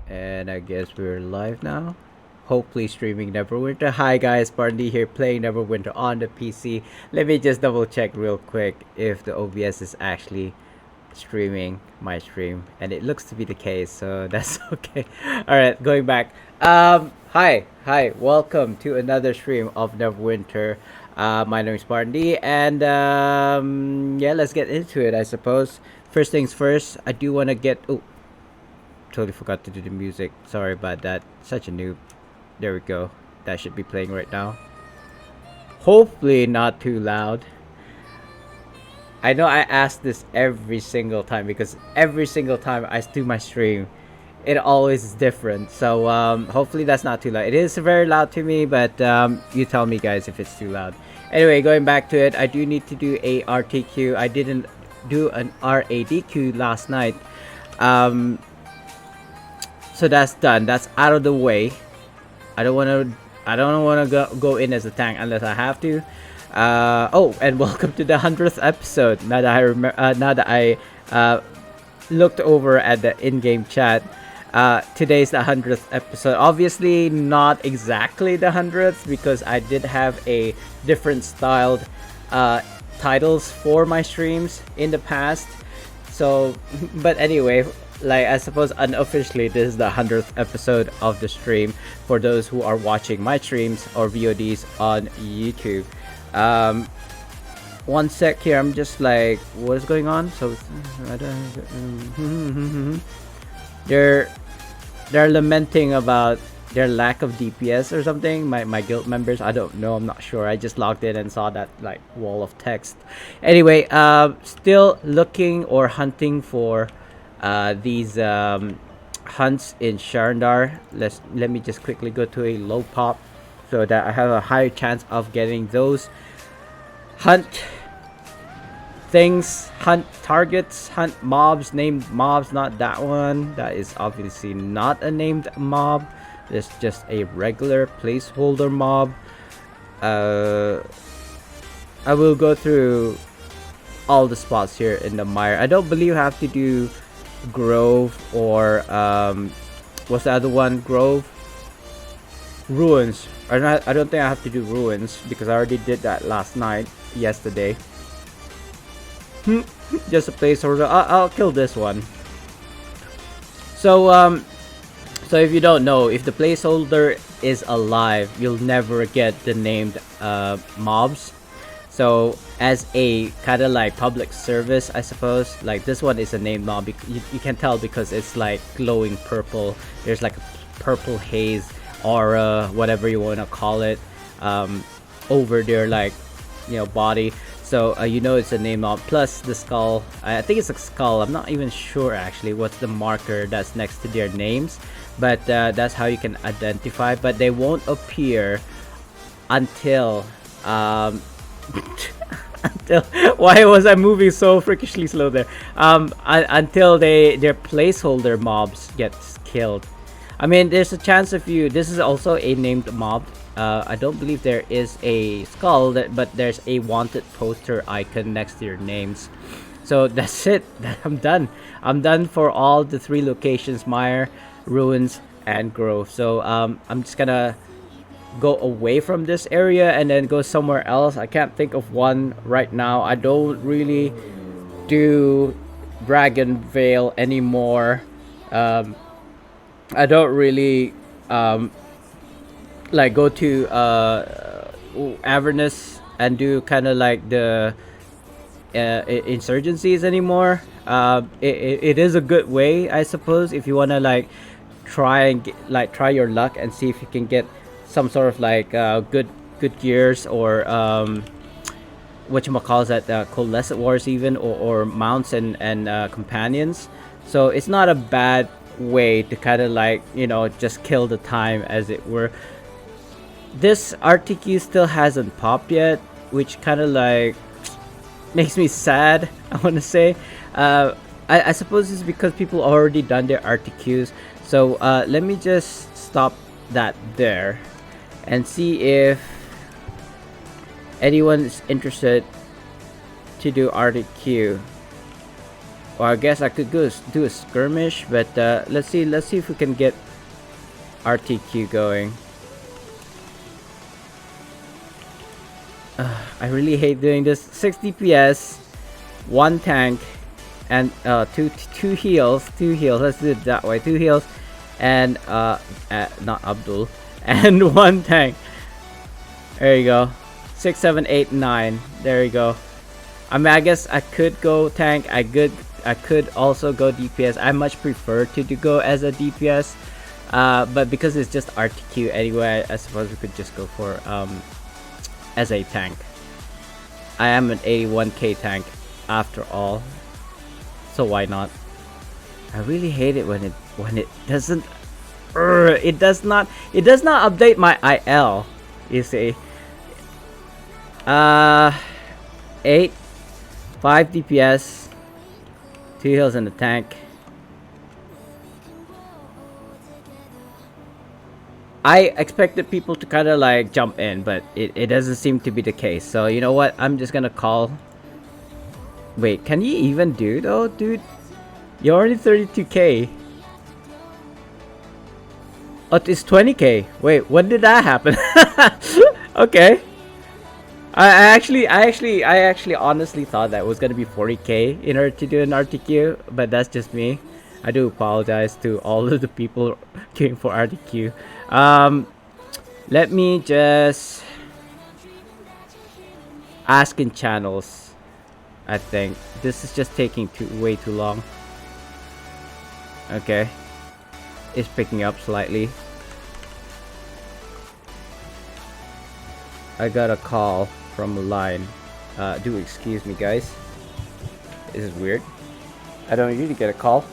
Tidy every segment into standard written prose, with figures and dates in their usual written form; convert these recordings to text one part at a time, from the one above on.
And I guess we're live now. Hopefully streaming Neverwinter. Hi guys, SpartanDee here playing Neverwinter on the PC. Let me just double check real quick if the OBS is actually streaming my stream. And it looks to be the case, so that's okay. Alright, going back. Hi, welcome to another stream of Neverwinter. My name is SpartanDee, and yeah, let's get into it, I suppose. First things first, I do want to get... Oh, totally forgot to do the music. Sorry about that. Such a noob. There we go. That should be playing right now. Hopefully not too loud. I know I ask this every single time because every single time I do my stream, it always is different. So hopefully that's not too loud. It is very loud to me, but you tell me guys if it's too loud. Anyway, going back to it, I do need to do a RTQ. I didn't do an RADQ last night. So that's done. That's out of the way. I don't want to go in as a tank unless I have to. Oh, and welcome to the 100th episode. Now that I looked over at the in-game chat, today's the 100th episode. Obviously, not exactly the 100th because I did have a different styled titles for my streams in the past. So, but anyway. Like, I suppose unofficially this is the 100th episode of the stream for those who are watching my streams or VODs on YouTube. One sec here, I'm just like, what is going on? So they're lamenting about their lack of DPS or something. My guild members, I don't know, I'm not sure. I just logged in and saw that like wall of text. Anyway, still looking or hunting for these hunts in SpartanDee. Let me just quickly go to a low pop so that I have a higher chance of getting those hunt things, hunt targets, hunt mobs, named mobs. Not that one. That is obviously not a named mob. It's just a regular placeholder mob. I will go through all the spots here in the mire. I don't believe I have to do Grove or what's the other one? Grove, Ruins. I don't think I have to do Ruins because I already did that yesterday. Just a placeholder. I'll kill this one. So so if you don't know, if the placeholder is alive, you'll never get the named mobs. So as a kind of like public service, I suppose, like this one is a named mob. You can tell because it's like glowing purple. There's like a purple haze aura, whatever you want to call it, over their like, body. So you know it's a named mob. Plus the skull. I think it's a skull. I'm not even sure actually what's the marker that's next to their names, but that's how you can identify. But they won't appear until until why was I moving so freakishly slow there? Until their placeholder mobs get killed. I mean, there's a chance if you. This is also a named mob. I don't believe there is a skull, but there's a wanted poster icon next to your names. So that's it. I'm done. I'm done for all the 3 locations: Mire, Ruins, and Grove. So I'm just gonna go away from this area and then go somewhere else. I can't think of one right now. I don't really do Dragon Vale anymore. I don't really like go to Avernus and do kind of like the insurgencies anymore. It is a good way, I suppose, if you want to like try your luck and see if you can get some sort of like good gears or whatchamacallit, coalescent wars even, or mounts and companions. So it's not a bad way to kind of like, just kill the time, as it were. This RTQ still hasn't popped yet, which kind of like makes me sad, I want to say. I suppose it's because people already done their RTQs. So let me just stop that there and see if anyone is interested to do RTQ. Or I guess I could do a skirmish, but let's see if we can get RTQ going. I really hate doing this. 6 DPS, 1 tank, and two heals. Let's do it that way. 2 heals, and not Abdul, and 1 tank. There you go. 6, 7, 8, 9. There you go. I mean, I guess I could go tank. I could also go DPS. I much prefer to go as a DPS, but because it's just RTQ anyway, I suppose we could just go for as a tank. I am an 81k tank after all, so why not? I really hate it when it doesn't. It does not update my IL. You see. 8, 5 DPS, 2 heals in the tank. I expected people to kind of like jump in, but it doesn't seem to be the case. So you know what? I'm just gonna call. Wait, can you even do though, dude? You're already 32k. Oh, it's 20k. Wait, when did that happen? Okay. I actually honestly thought that it was gonna be 40k in order to do an RTQ, but that's just me. I do apologize to all of the people queuing for RTQ. Let me just ask in channels. I think this is just taking way too long. Okay, it's picking up slightly. I got a call from a line. Do excuse me, guys. This is weird. I don't usually get a call.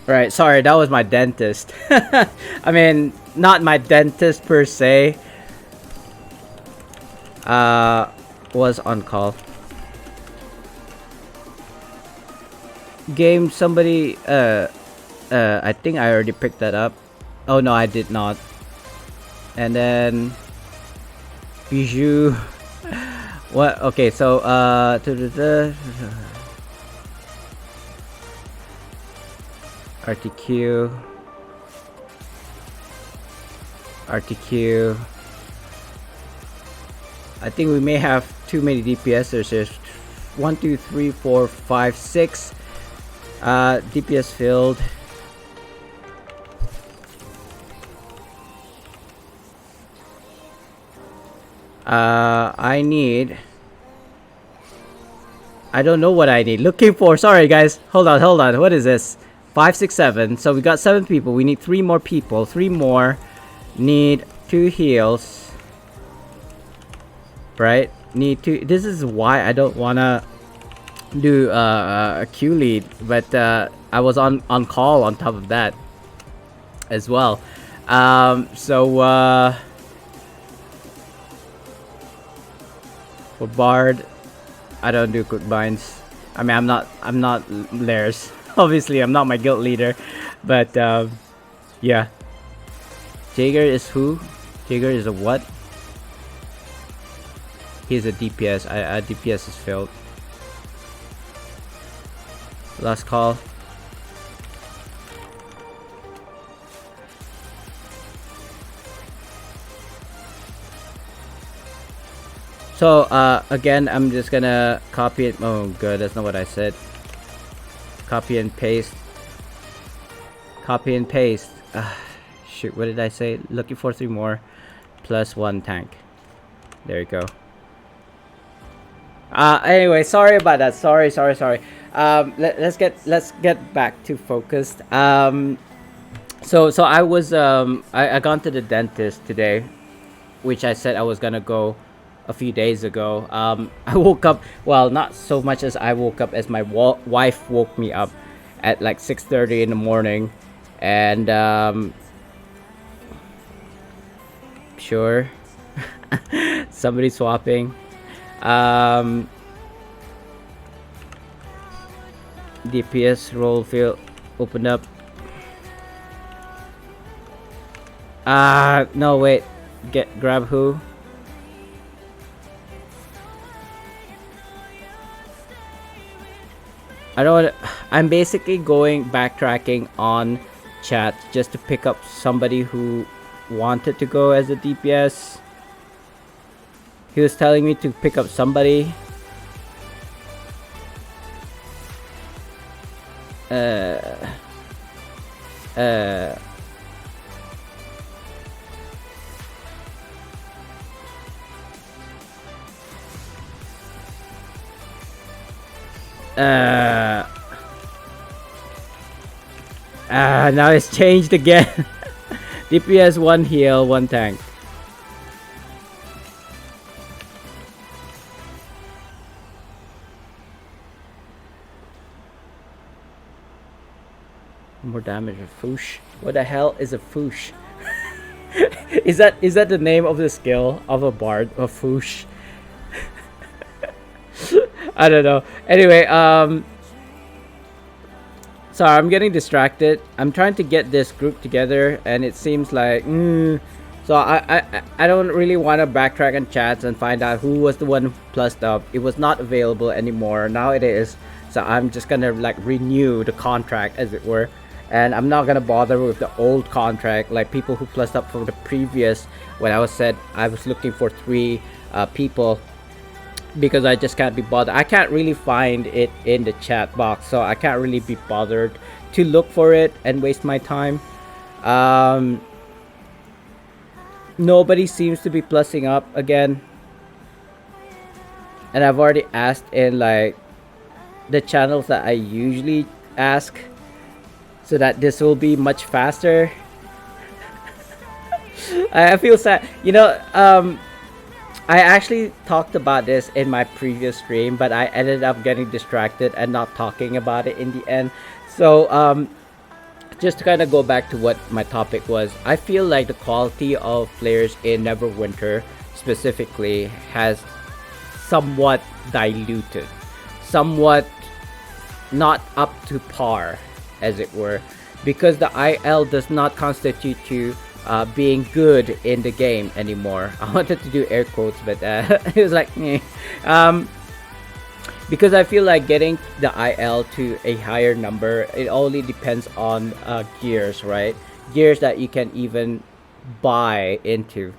Right, sorry, that was my dentist. I mean, not my dentist per se. Was on call. Game, somebody, I think I already picked that up. Oh no, I did not. And then Bijou. What? Okay, so RTQ. I think we may have too many DPSers. There's 1, 2, 3, 4, 5, 6 DPS filled. I don't know what I need. Looking for. Sorry guys. Hold on. What is this? 5, 6, 7. So we got 7 people. We need 3 more people. 3 more. Need 2 heals. Right? Need 2. This is why I don't wanna do a queue lead, but I was on call on top of that as well. For Bard, I don't do quick binds. I mean, I'm not Lairs. Obviously, I'm not my guild leader, but yeah. Jaeger is who? Jaeger is a what? He's a DPS. DPS is failed. Last call. So again, I'm just gonna copy it. Oh good, that's not what I said. Copy and paste. Copy and paste. Shoot, what did I say? Looking for 3 more plus 1 tank. There you go. Anyway, sorry about that. Sorry. Let's get back to focused. So I was I gone to the dentist today, which I said I was gonna go a few days ago. I woke up, well, not so much as I woke up, as my wife woke me up at like 6:30 in the morning, and sure, somebody swapping. DPS roll field open up. No, wait, grab who? I don't. I'm basically backtracking on chat just to pick up somebody who wanted to go as a DPS. He was telling me to pick up somebody. Now it's changed again. DPS 1 heal, 1 tank. More damage. A foosh. What the hell is a foosh? Is that the name of the skill of a bard? A foosh. I don't know. Anyway, sorry, I'm getting distracted. I'm trying to get this group together, and it seems like so I don't really want to backtrack on chats and find out who was the one who plussed up. It was not available anymore. Now it is. So I'm just gonna like renew the contract, as it were, and I'm not gonna bother with the old contract, like people who plussed up for the previous, when I was looking for 3 people, because I just can't be bothered. I can't really find it in the chat box, so I can't really be bothered to look for it and waste my time. Nobody seems to be plussing up again, and I've already asked in like the channels that I usually ask, so that this will be much faster. I feel sad, you know. I actually talked about this in my previous stream, but I ended up getting distracted and not talking about it in the end. So just to kind of go back to what my topic was, I feel like the quality of players in Neverwinter specifically has somewhat diluted, somewhat not up to par, as it were, because the IL does not constitute you being good in the game anymore. I wanted to do air quotes, but it was like because I feel like getting the IL to a higher number, it only depends on gears, right? Gears that you can even buy into,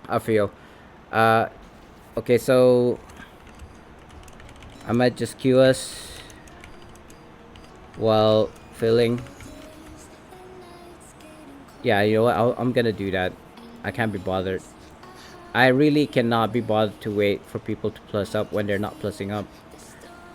I feel. Okay, so I might just queue us while filling. Yeah, you know what? I'm gonna do that. I can't be bothered. I really cannot be bothered to wait for people to plus up when they're not plussing up.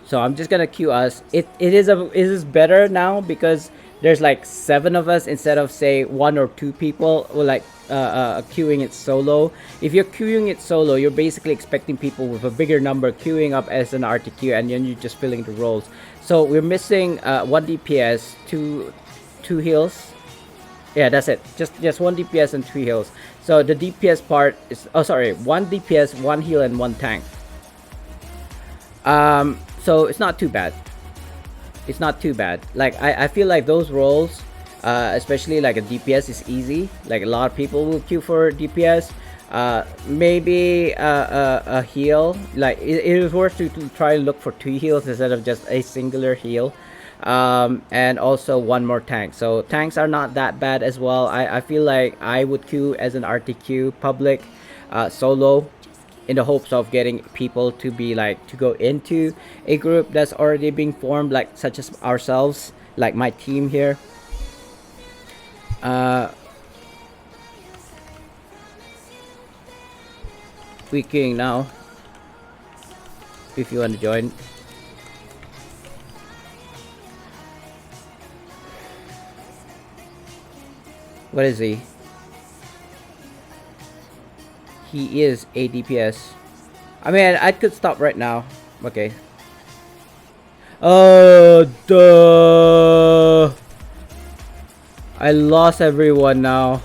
So I'm just gonna queue us. It is better now because there's like 7 of us instead of say 1 or 2 people, or like queuing it solo. If you're queuing it solo, you're basically expecting people with a bigger number queuing up as an RTQ, and then you're just filling the roles. So we're missing 1 DPS, 2 heals. Yeah, that's it. Just 1 DPS and 3 heals. So the DPS part is 1 DPS, 1 heal, and 1 tank. So it's not too bad. It's not too bad. Like I feel like those roles, especially like a DPS, is easy. Like a lot of people will queue for DPS. Maybe a heal. Like it is worth to try and look for 2 heals instead of just a singular heal. And also one more tank. So tanks are not that bad as well. I feel like I would queue as an RTQ public, solo, in the hopes of getting people to be like to go into a group that's already being formed, like such as ourselves, like my team here. We queuing now if you want to join. What is he? He is a DPS. I mean, I could stop right now. Okay. Oh, duh. I lost everyone now.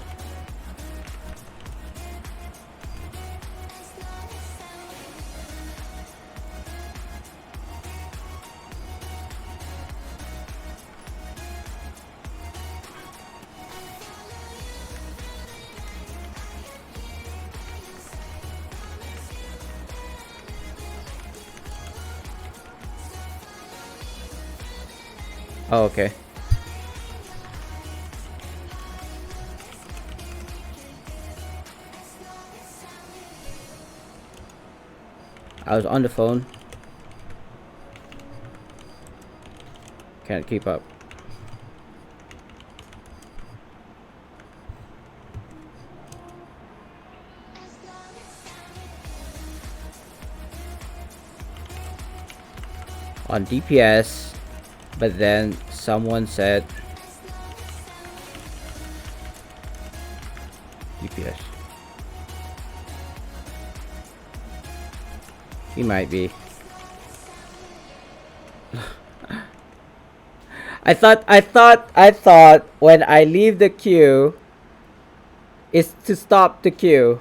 Oh, okay. I was on the phone. Can't keep up. On DPS, but then someone said DPS. He might be. I thought when I leave the queue, it's to stop the queue.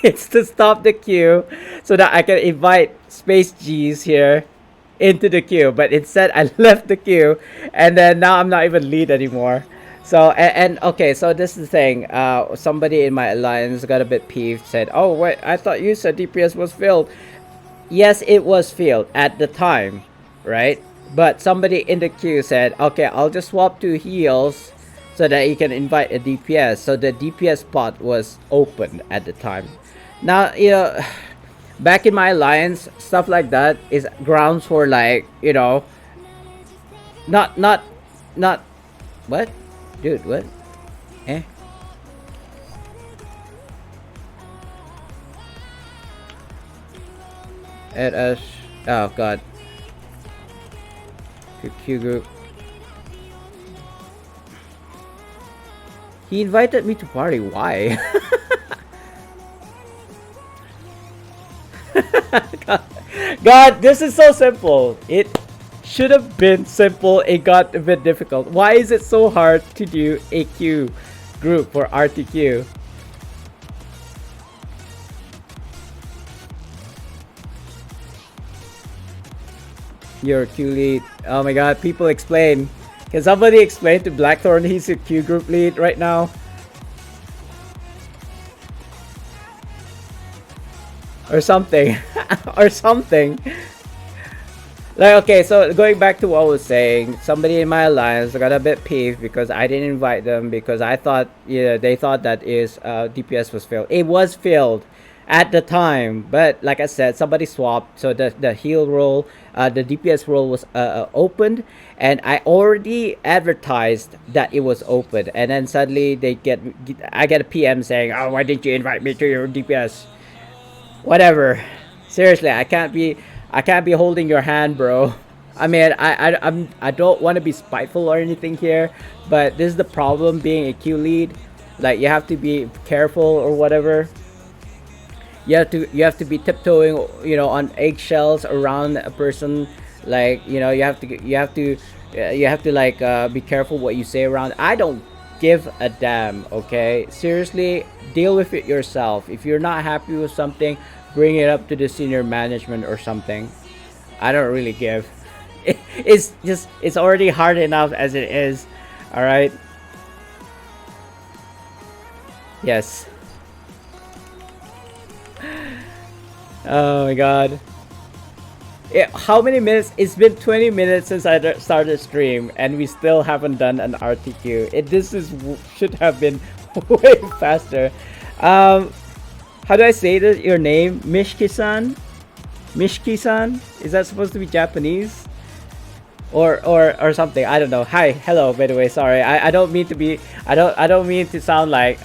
It's to stop the queue so that I can invite Space G's here into the queue. But instead, I left the queue, and then now I'm not even lead anymore. So and okay, so this is the thing. Somebody in my alliance got a bit peeved. Said, "Oh wait, I thought you said DPS was filled." Yes, it was filled at the time, right? But somebody in the queue said, "Okay, I'll just swap to heals so that you can invite a DPS." So the DPS spot was open at the time. Now, you know, back in my alliance, stuff like that is grounds for, like, you know, not what? Dude, what? Eh? At us. Oh god. Q group. He invited me to party. Why? God, this is so simple. It should have been simple. It got a bit difficult. Why is it so hard to do a Q group for RTQ? You're a Q lead. Oh my god, people explain. Can somebody explain to Blackthorn he's a Q group lead right now? Or something. Or something. Like, okay, so going back to what I was saying, somebody in my alliance got a bit peeved because I didn't invite them because I thought, yeah, they thought that DPS was filled. It was filled at the time, but like I said, somebody swapped, so the heal role, the DPS role was opened, and I already advertised that it was open, and then suddenly I get a PM saying, "Oh, why didn't you invite me to your DPS?" Whatever. Seriously, I can't be holding your hand, bro. I mean, I don't want to be spiteful or anything here, but this is the problem being a Q lead. Like, you have to be careful or whatever. You have to be tiptoeing, you know, on eggshells around a person. Like, you know, you have to like be careful what you say around. I don't give a damn. Okay, seriously, deal with it yourself. If you're not happy with something, bring it up to the senior management or something. I don't really give. It's just it's already hard enough as it is. All right. Yes. Oh my god. How many minutes? It's been 20 minutes since I started stream, and we still haven't done an RTQ. Should have been way faster. How do I say this? Your name, Mishki-san? Mishki-san? Is that supposed to be Japanese? Or something? I don't know. Hi, hello. By the way, sorry. I don't mean to be. I don't mean to sound like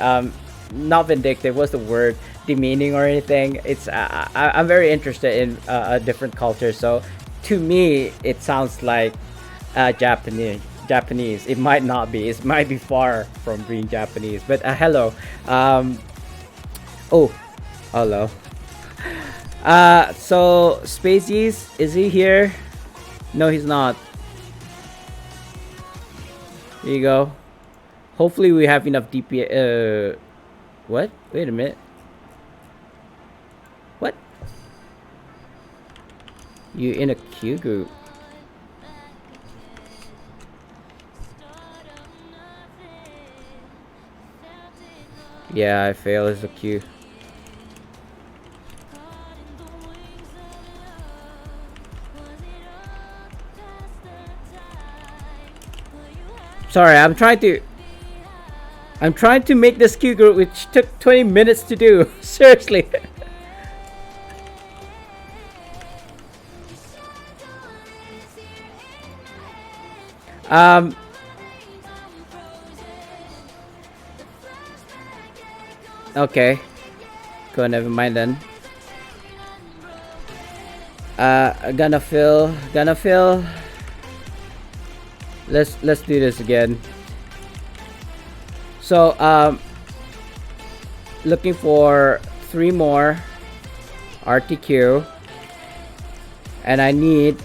not vindictive. What's the word? Demeaning or anything. It's I'm very interested in different cultures. So to me, it sounds like Japanese. Japanese. It might not be. It might be far from being Japanese. But hello. Oh, hello. So Spaceys, is he here? No, he's not. There you go. Hopefully we have enough DPS. What? Wait a minute. What? You in a queue group? Yeah, I fail as a queue. Sorry, I'm trying to make this queue group, which took 20 minutes to do. Seriously. Okay. Go, never mind then. Gonna fill. Let's do this again. So looking for 3 more RTQ, and I need.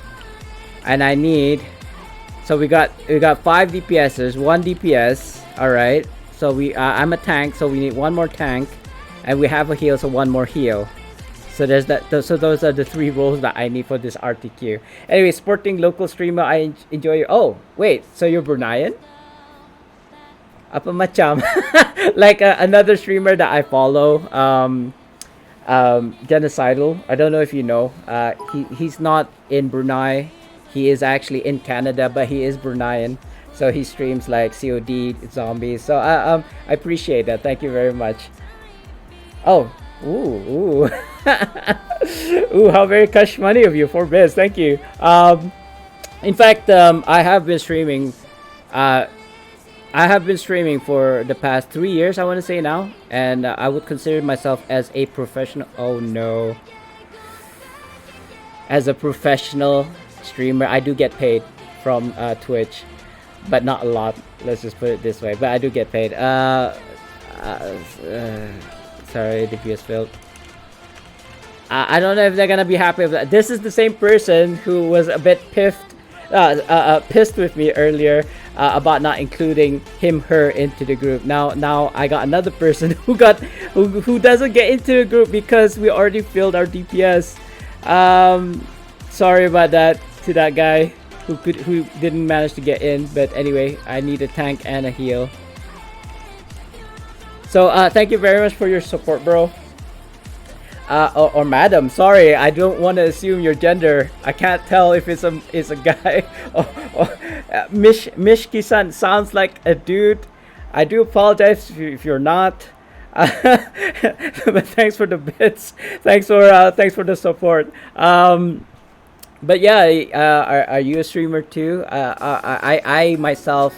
So we got 5 DPSs, 1 DPS. All right. So I'm a tank, so we need 1 more tank, and we have a heal, so 1 more heal. So there's that. So those are the 3 roles that I need for this RTQ. Anyway, sporting local streamer, I enjoy. Oh wait, so you're Bruneian? Apa macam? Like another streamer that I follow, Genocidal. I don't know if you know. He's not in Brunei. He is actually in Canada, but he is Bruneian. So he streams like COD, zombies. So I appreciate that. Thank you very much. Oh, ooh. Ooh, how very cash money of you, 4 bits. Thank you. In fact, I have been streaming. I have been streaming for the past 3 years, I want to say now, and I would consider myself as a professional. Oh no. As a professional streamer, I do get paid from Twitch, but not a lot. Let's just put it this way. But I do get paid. Sorry, the views failed. I don't know if they're gonna be happy with that. This is the same person who was a bit pissed with me earlier about not including her into the group. Now I got another person who doesn't get into the group because we already filled our DPS. Sorry about that to that guy who didn't manage to get in. But anyway, I need a tank and a heal. So thank you very much for your support, bro. Or madam, sorry, I don't want to assume your gender. I can't tell if it's a guy. Mishki-san sounds like a dude. I do apologize if you're not. But thanks for the bits. Thanks for the support. But yeah, are you a streamer too? I myself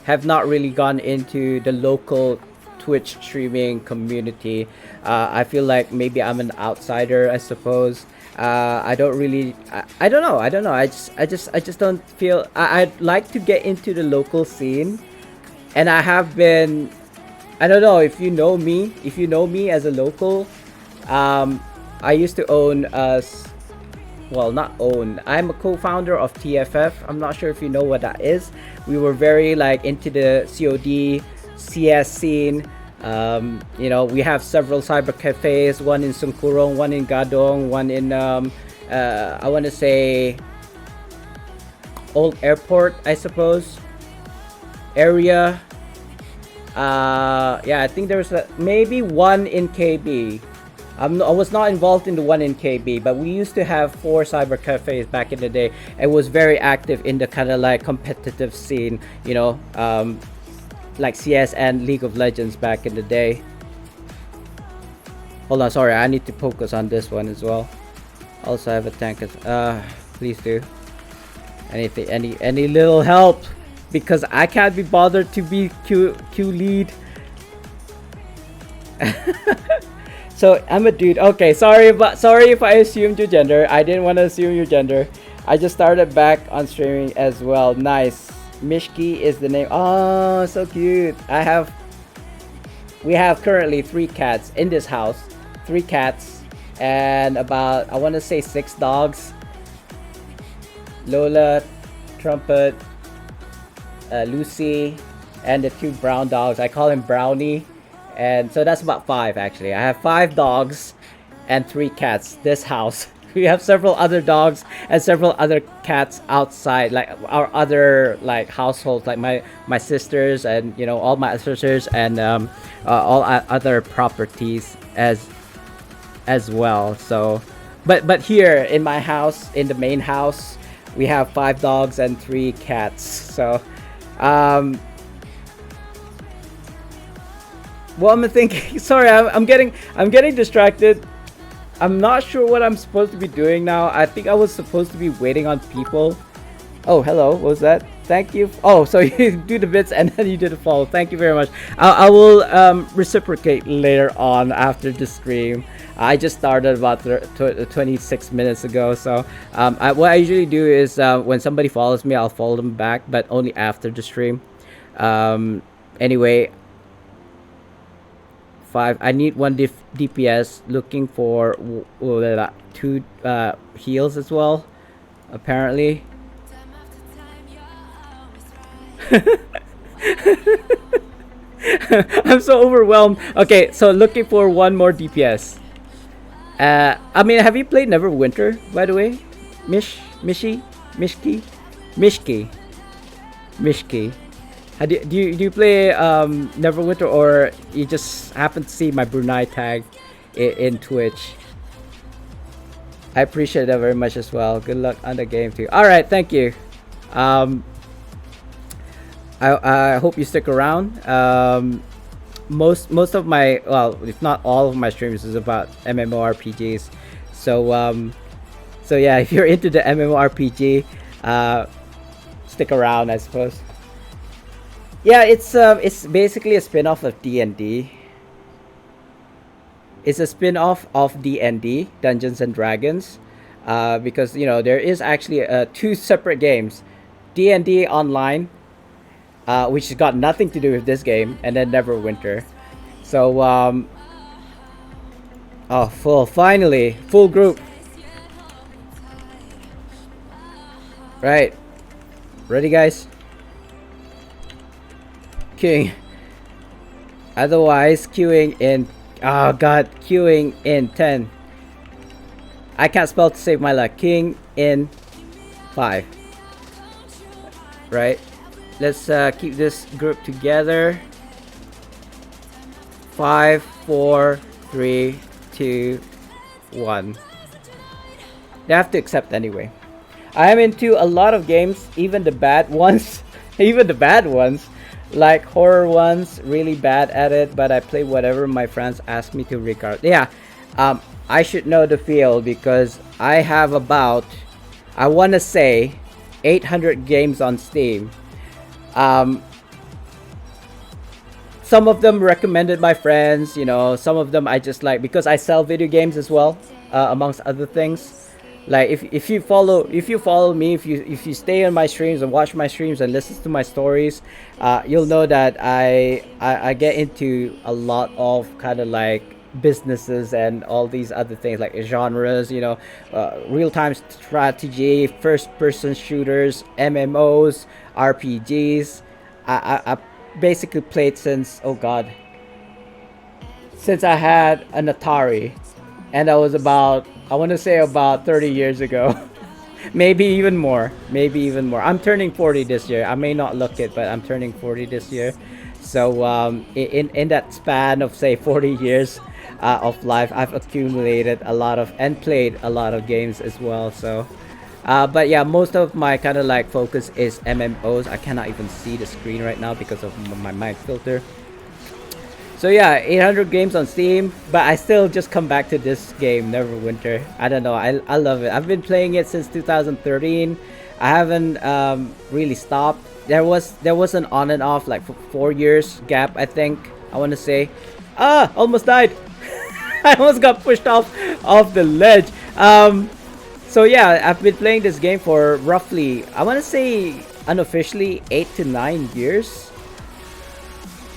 have not really gone into the local Twitch streaming community. I feel like maybe I'm an outsider, I suppose. I don't really. I don't know. I just don't feel. I'd like to get into the local scene, and I have been. I don't know if you know me. If you know me as a local, I used to own well, not own. I'm a co-founder of TFF. I'm not sure if you know what that is. We were very like into the COD, CS scene. You know, we have several cyber cafes. One in Sungkurong, one in Gadong, one in I want to say old airport, I suppose, area. Yeah, I think there's maybe one in KB. I was not involved in the one in KB, but we used to have 4 cyber cafes back in the day. It was very active in the kind of like competitive scene, you know, like CS and League of Legends back in the day. Hold on, sorry, I need to focus on this one as well. Also, I have a tank. Please do. Anything, any little help, because I can't be bothered to be Q lead. So I'm a dude. Okay, sorry if I assumed your gender. I didn't want to assume your gender. I just started back on streaming as well. Nice. Mishki is the name. Oh, so cute. We have currently 3 cats in this house. 3 cats and about, I want to say 6 dogs. Lola, Trumpet, Lucy, and the 2 brown dogs. I call him Brownie. And so that's about 5 actually. I have 5 dogs and 3 cats. This house. We have several other dogs and several other cats outside, like our other like households, like my sisters and you know all my sisters and all other properties as well. So, but here in my house, in the main house, we have 5 dogs and 3 cats. So, well, I'm thinking. Sorry, I'm getting distracted. I'm not sure what I'm supposed to be doing now. I think I was supposed to be waiting on people. Oh, hello. What was that? Thank you. Oh, so you do the bits and then you do the follow. Thank you very much. I will reciprocate later on after the stream. I just started about 26 minutes ago. So what I usually do is when somebody follows me, I'll follow them back, but only after the stream. Anyway. 5. I need 1 DPS. Looking for 2 heals as well. Apparently. I'm so overwhelmed. Okay, so looking for 1 more DPS. I mean, have you played Neverwinter, by the way? Mishki? Do you play Neverwinter, or you just happen to see my Brunei tag in Twitch? I appreciate that very much as well. Good luck on the game too. All right, thank you. I hope you stick around. Most of my, well, if not all of my streams is about MMORPGs. So yeah, if you're into the MMORPG, stick around, I suppose. Yeah, it's basically a spin-off of D&D. It's a spin-off of D&D, Dungeons and Dragons, because you know there is actually 2 separate games, D&D Online, which has got nothing to do with this game, and then Neverwinter. So oh, finally full group. Right, ready guys? Queuing. Otherwise, queuing in. Oh god, queuing in 10. I can't spell to save my life. King in 5. Right. Let's keep this group together. 5, 4, 3, 2, 1. They have to accept anyway. I am into a lot of games, even the bad ones. Even the bad ones. Like horror ones, really bad at it, but I play whatever my friends ask me to regard. Yeah, I should know the field because I have about, I want to say, 800 games on Steam. Some of them recommended by friends, you know, some of them I just like because I sell video games as well, amongst other things. Like if you follow me, if you stay on my streams and watch my streams and listen to my stories, you'll know that I get into a lot of kind of like businesses and all these other things like genres, you know, real-time strategy, first-person shooters, MMOs, RPGs. I basically played since, oh god, since I had an Atari, and I was about I want to say about 30 years ago. Maybe even more. Maybe even more. I'm turning 40 this year. I may not look it, but I'm turning 40 this year. So in that span of say 40 years of life, I've accumulated a lot of and played a lot of games as well. So, but yeah, most of my kind of like focus is MMOs. I cannot even see the screen right now because of my mic filter. So yeah, 800 games on Steam, but I still just come back to this game, Neverwinter. I don't know, I love it. I've been playing it since 2013. I haven't really stopped. There was an on and off like 4 years gap, I think. I want to say, almost died. I almost got pushed off the ledge. So yeah, I've been playing this game for roughly, I want to say unofficially 8 to 9 years.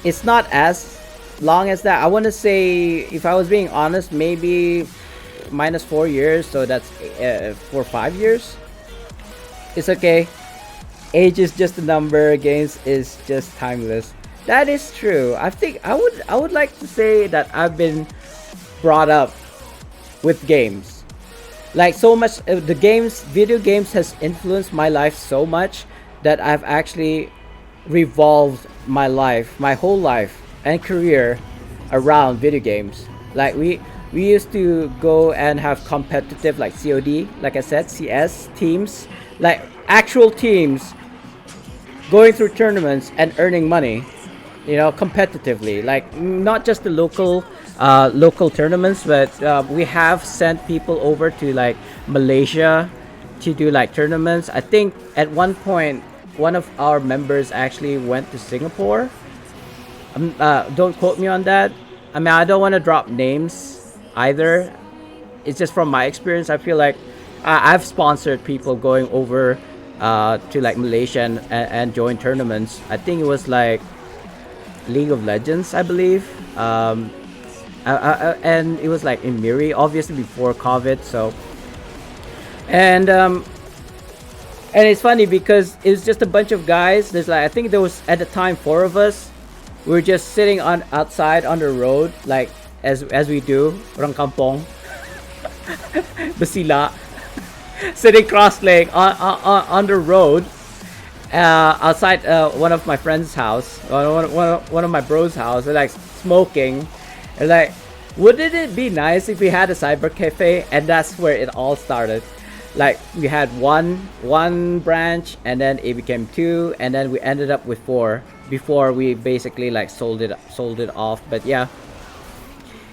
It's not as long as that. I want to say, if I was being honest, maybe minus 4 years, so that's 4 or 5 years. It's okay. Age is just a number. Games is just timeless. That is true. I think I would like to say that I've been brought up with games. Like so much, video games has influenced my life so much that I've actually revolved my life, my whole life and career around video games. Like we used to go and have competitive like COD, like I said, CS teams, like actual teams going through tournaments and earning money, competitively. Like not just the local tournaments, but we have sent people over to like Malaysia to do like tournaments. I think at one point one of our members actually went to Singapore. Don't quote me on that. I mean, I don't want to drop names either. It's just from my experience. I feel like I've sponsored people going over to like Malaysia and join tournaments. I think it was like League of Legends, I believe. And it was like in Miri, obviously before COVID. So, and it's funny because it was just a bunch of guys. There's like, I think there was at the time 4 of us. We were just sitting outside on the road, like as we do, orang kampong, basila, sitting cross-legged on the road, outside one of my friend's house, one of my bro's house, like smoking, and like, wouldn't it be nice if we had a cyber cafe? And that's where it all started. Like we had one branch, and then it became 2, and then we ended up with 4 before we basically like sold it off. But yeah,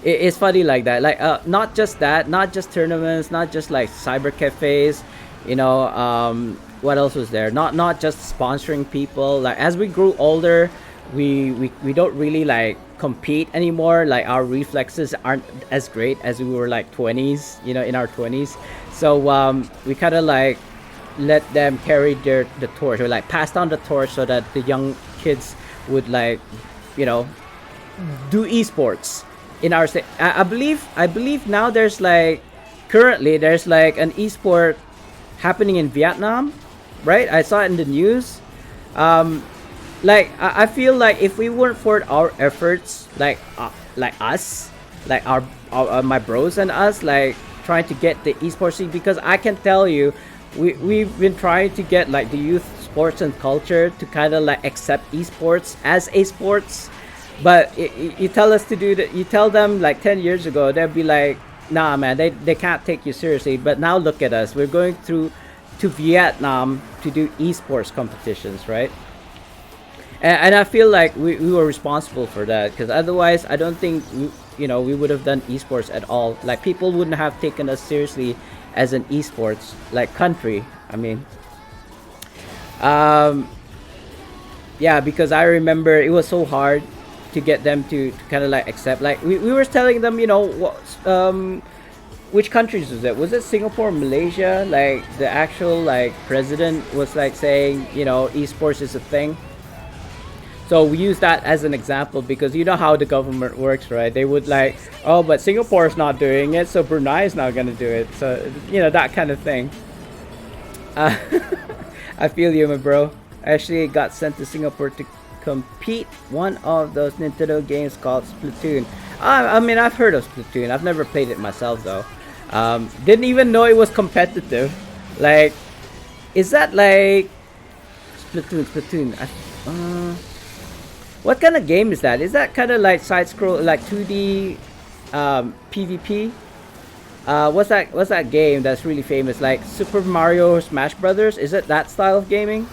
it's funny like that. Like not just that, not just tournaments, not just like cyber cafes. What else was there? Not just sponsoring people. Like as we grew older, we don't really like compete anymore. Like our reflexes aren't as great as we were like 20s, in our 20s. So we kind of like let them carry the torch, or like pass down the torch, so that the young kids would like do esports in our state. I believe now there's like currently there's like an esport happening in Vietnam, right? I saw it in the news. Like I feel like if we weren't for our efforts, like us, like our my bros and us, like trying to get the esports scene, because I can tell you, we've been trying to get like the youth sports and culture to kind of like accept esports as a sports, but you tell us to do that. You tell them like 10 years ago, they'll be like, nah man, they can't take you seriously. But now look at us, we're going through to Vietnam to do esports competitions, right? And I feel like we were responsible for that, because otherwise I don't think we would have done esports at all. Like people wouldn't have taken us seriously as an esports like country. I mean, yeah, because I remember it was so hard to get them to kind of like accept. Like we were telling them, which countries was it? Was it Singapore, Malaysia? Like the actual like president was like saying, esports is a thing. So we use that as an example, because you know how the government works, right? They would like, oh, but Singapore's not doing it, so Brunei is not going to do it. So, that kind of thing. I feel you, my bro. I actually got sent to Singapore to compete one of those Nintendo games called Splatoon. I mean, I've heard of Splatoon. I've never played it myself, though. Didn't even know it was competitive. Like, is that like Splatoon? Splatoon. What kind of game is that? Is that kind of like side scroll, like 2D PvP? What's that game that's really famous? Like Super Mario Smash Brothers? Is it that style of gaming?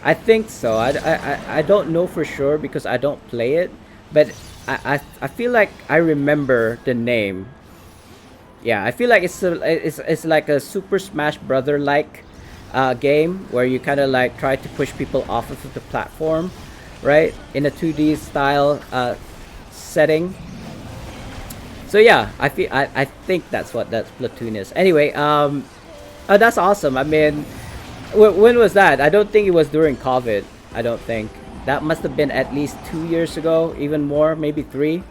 I think so. I don't know for sure because I don't play it, but I feel like I remember the name. Yeah, I feel like it's like a Super Smash Brother like game where you kind of like try to push people off of the platform, right? In a 2D style setting. So yeah, I think that's what that Splatoon is. Anyway, oh, that's awesome. I mean, when was that? I don't think it was during COVID. I don't think that must have been at least 2 years ago, even more, maybe 3.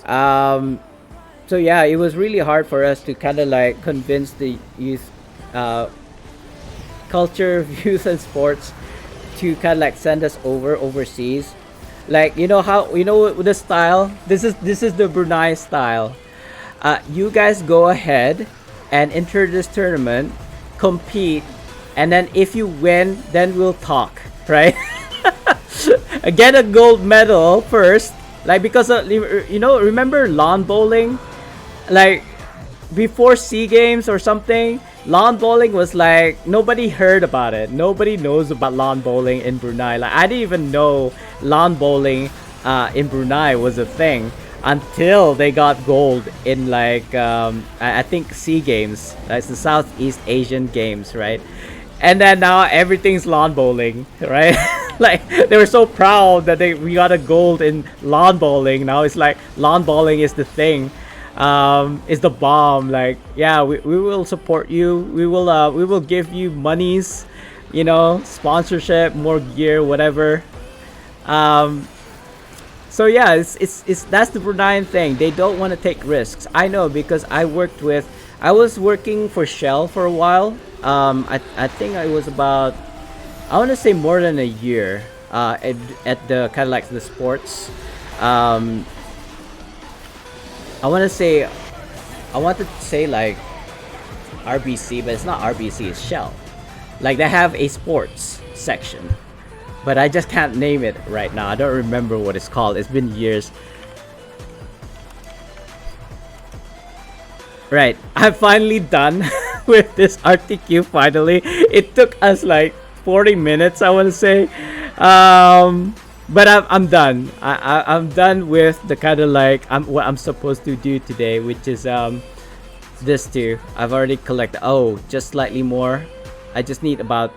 So yeah, it was really hard for us to kind of like convince the youth, culture, youth and sports to kind of like send us overseas. Like, you know how, you know the style. This is the Brunei style. You guys go ahead and enter this tournament, compete, and then if you win, then we'll talk, right? Get a gold medal first, like because remember lawn bowling, like before SEA Games or something. Lawn bowling was like nobody heard about it. Nobody knows about lawn bowling in Brunei. Like I didn't even know lawn bowling in Brunei was a thing until they got gold in like I think SEA Games. That's the Southeast Asian Games, right? And then now everything's lawn bowling, right? Like they were so proud that we got a gold in lawn bowling. Now it's like lawn bowling is the thing. Is the bomb. Like, yeah, we will support you. We will give you monies, sponsorship, more gear, whatever. So yeah, it's that's the Bruneian thing. They don't want to take risks. I know because I was working for Shell for a while. I think I was about, I want to say more than a year at the kind of like the sports. I wanted to say like RBC, but it's not RBC, it's Shell. Like they have a sports section, but I just can't name it right now. I don't remember what it's called. It's been years. Right, I'm finally done with this RTQ finally. It took us like 40 minutes, I want to say. But I'm done. I'm done with the kind of like what I'm supposed to do today, which is this too. I've already collected just slightly more. I just need about,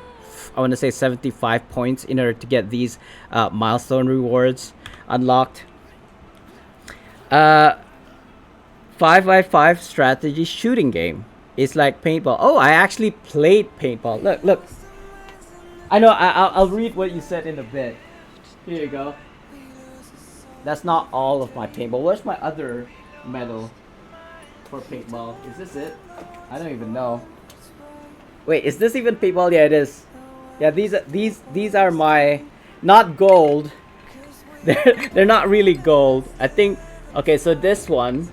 I want to say 75 points in order to get these milestone rewards unlocked. 5x5 strategy shooting game. It's like paintball. Oh, I actually played paintball. Look. I know. I'll read what you said in a bit. Here you go. That's not all of my paintball. Where's my other medal for paintball? Is this it? I don't even know. Wait, is this even paintball? Yeah, it is. Yeah, these are my, not gold. They're not really gold. I think. Okay, so this one,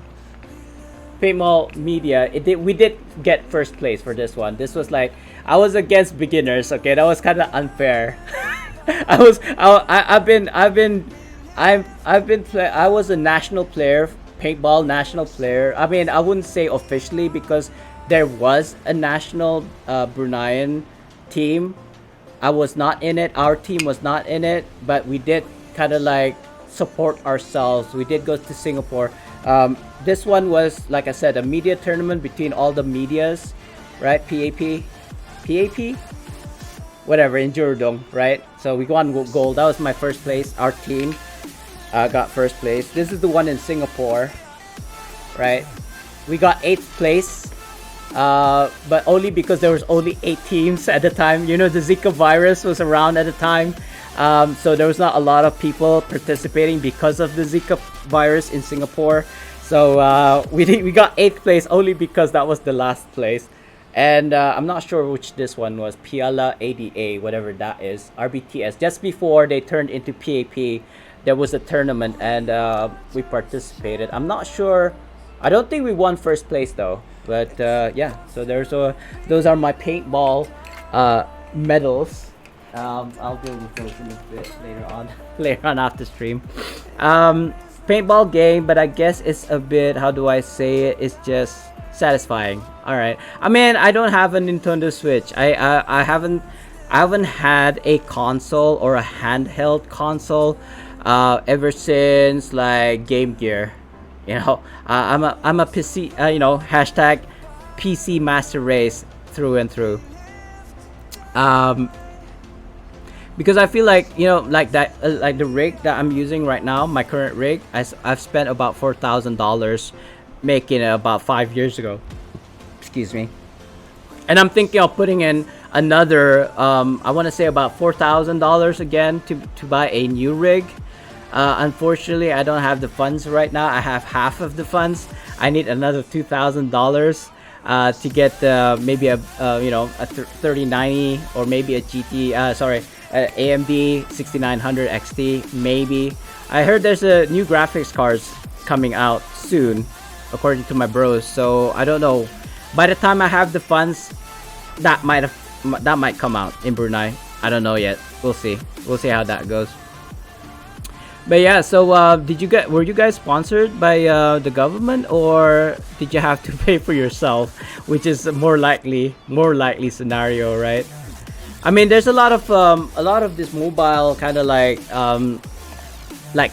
paintball media. We did get first place for this one. This was like, I was against beginners. Okay, that was kind of unfair. I was a national player, paintball national player. I mean, I wouldn't say officially because there was a national Bruneian team. I was not in it. Our team was not in it, but we did kind of like support ourselves. We did go to Singapore. This one was, like I said, a media tournament between all the medias, right? PAP, whatever, in Jurudong, right? So we won gold. That was my first place. Our team got first place. This is the one in Singapore, right? We got 8th place, but only because there was only 8 teams at the time. The Zika virus was around at the time, so there was not a lot of people participating because of the Zika virus in Singapore. So we got 8th place only because that was the last place. And I'm not sure which this one was. Piala ADA, whatever that is. RBTS. Just before they turned into PAP, there was a tournament and we participated. I'm not sure. I don't think we won first place though. But yeah, so those are my paintball medals. I'll deal with those in a bit later on, later on after stream. Paintball game, but I guess it's a bit, how do I say it? It's just satisfying. All right. I mean, I don't have a Nintendo Switch. I haven't had a console or a handheld console ever since like Game Gear. I'm a PC. Hashtag PC Master Race through and through. Um, because I feel like like that, like the rig that I'm using right now, my current rig, I've spent about $4,000 making it about 5 years ago. Excuse me. And I'm thinking of putting in another. I want to say about $4,000 again to buy a new rig. Unfortunately, I don't have the funds right now. I have half of the funds. I need another $2,000 to get maybe a 3090 or maybe a AMD 6900 XT maybe. I heard there's a new graphics cards coming out soon, according to my bros. So I don't know. By the time I have the funds, that might come out in Brunei. I don't know yet. We'll see. We'll see how that goes. But yeah, so were you guys sponsored by the government, or did you have to pay for yourself, which is a more likely scenario, right? I mean, there's a lot of this mobile kind of like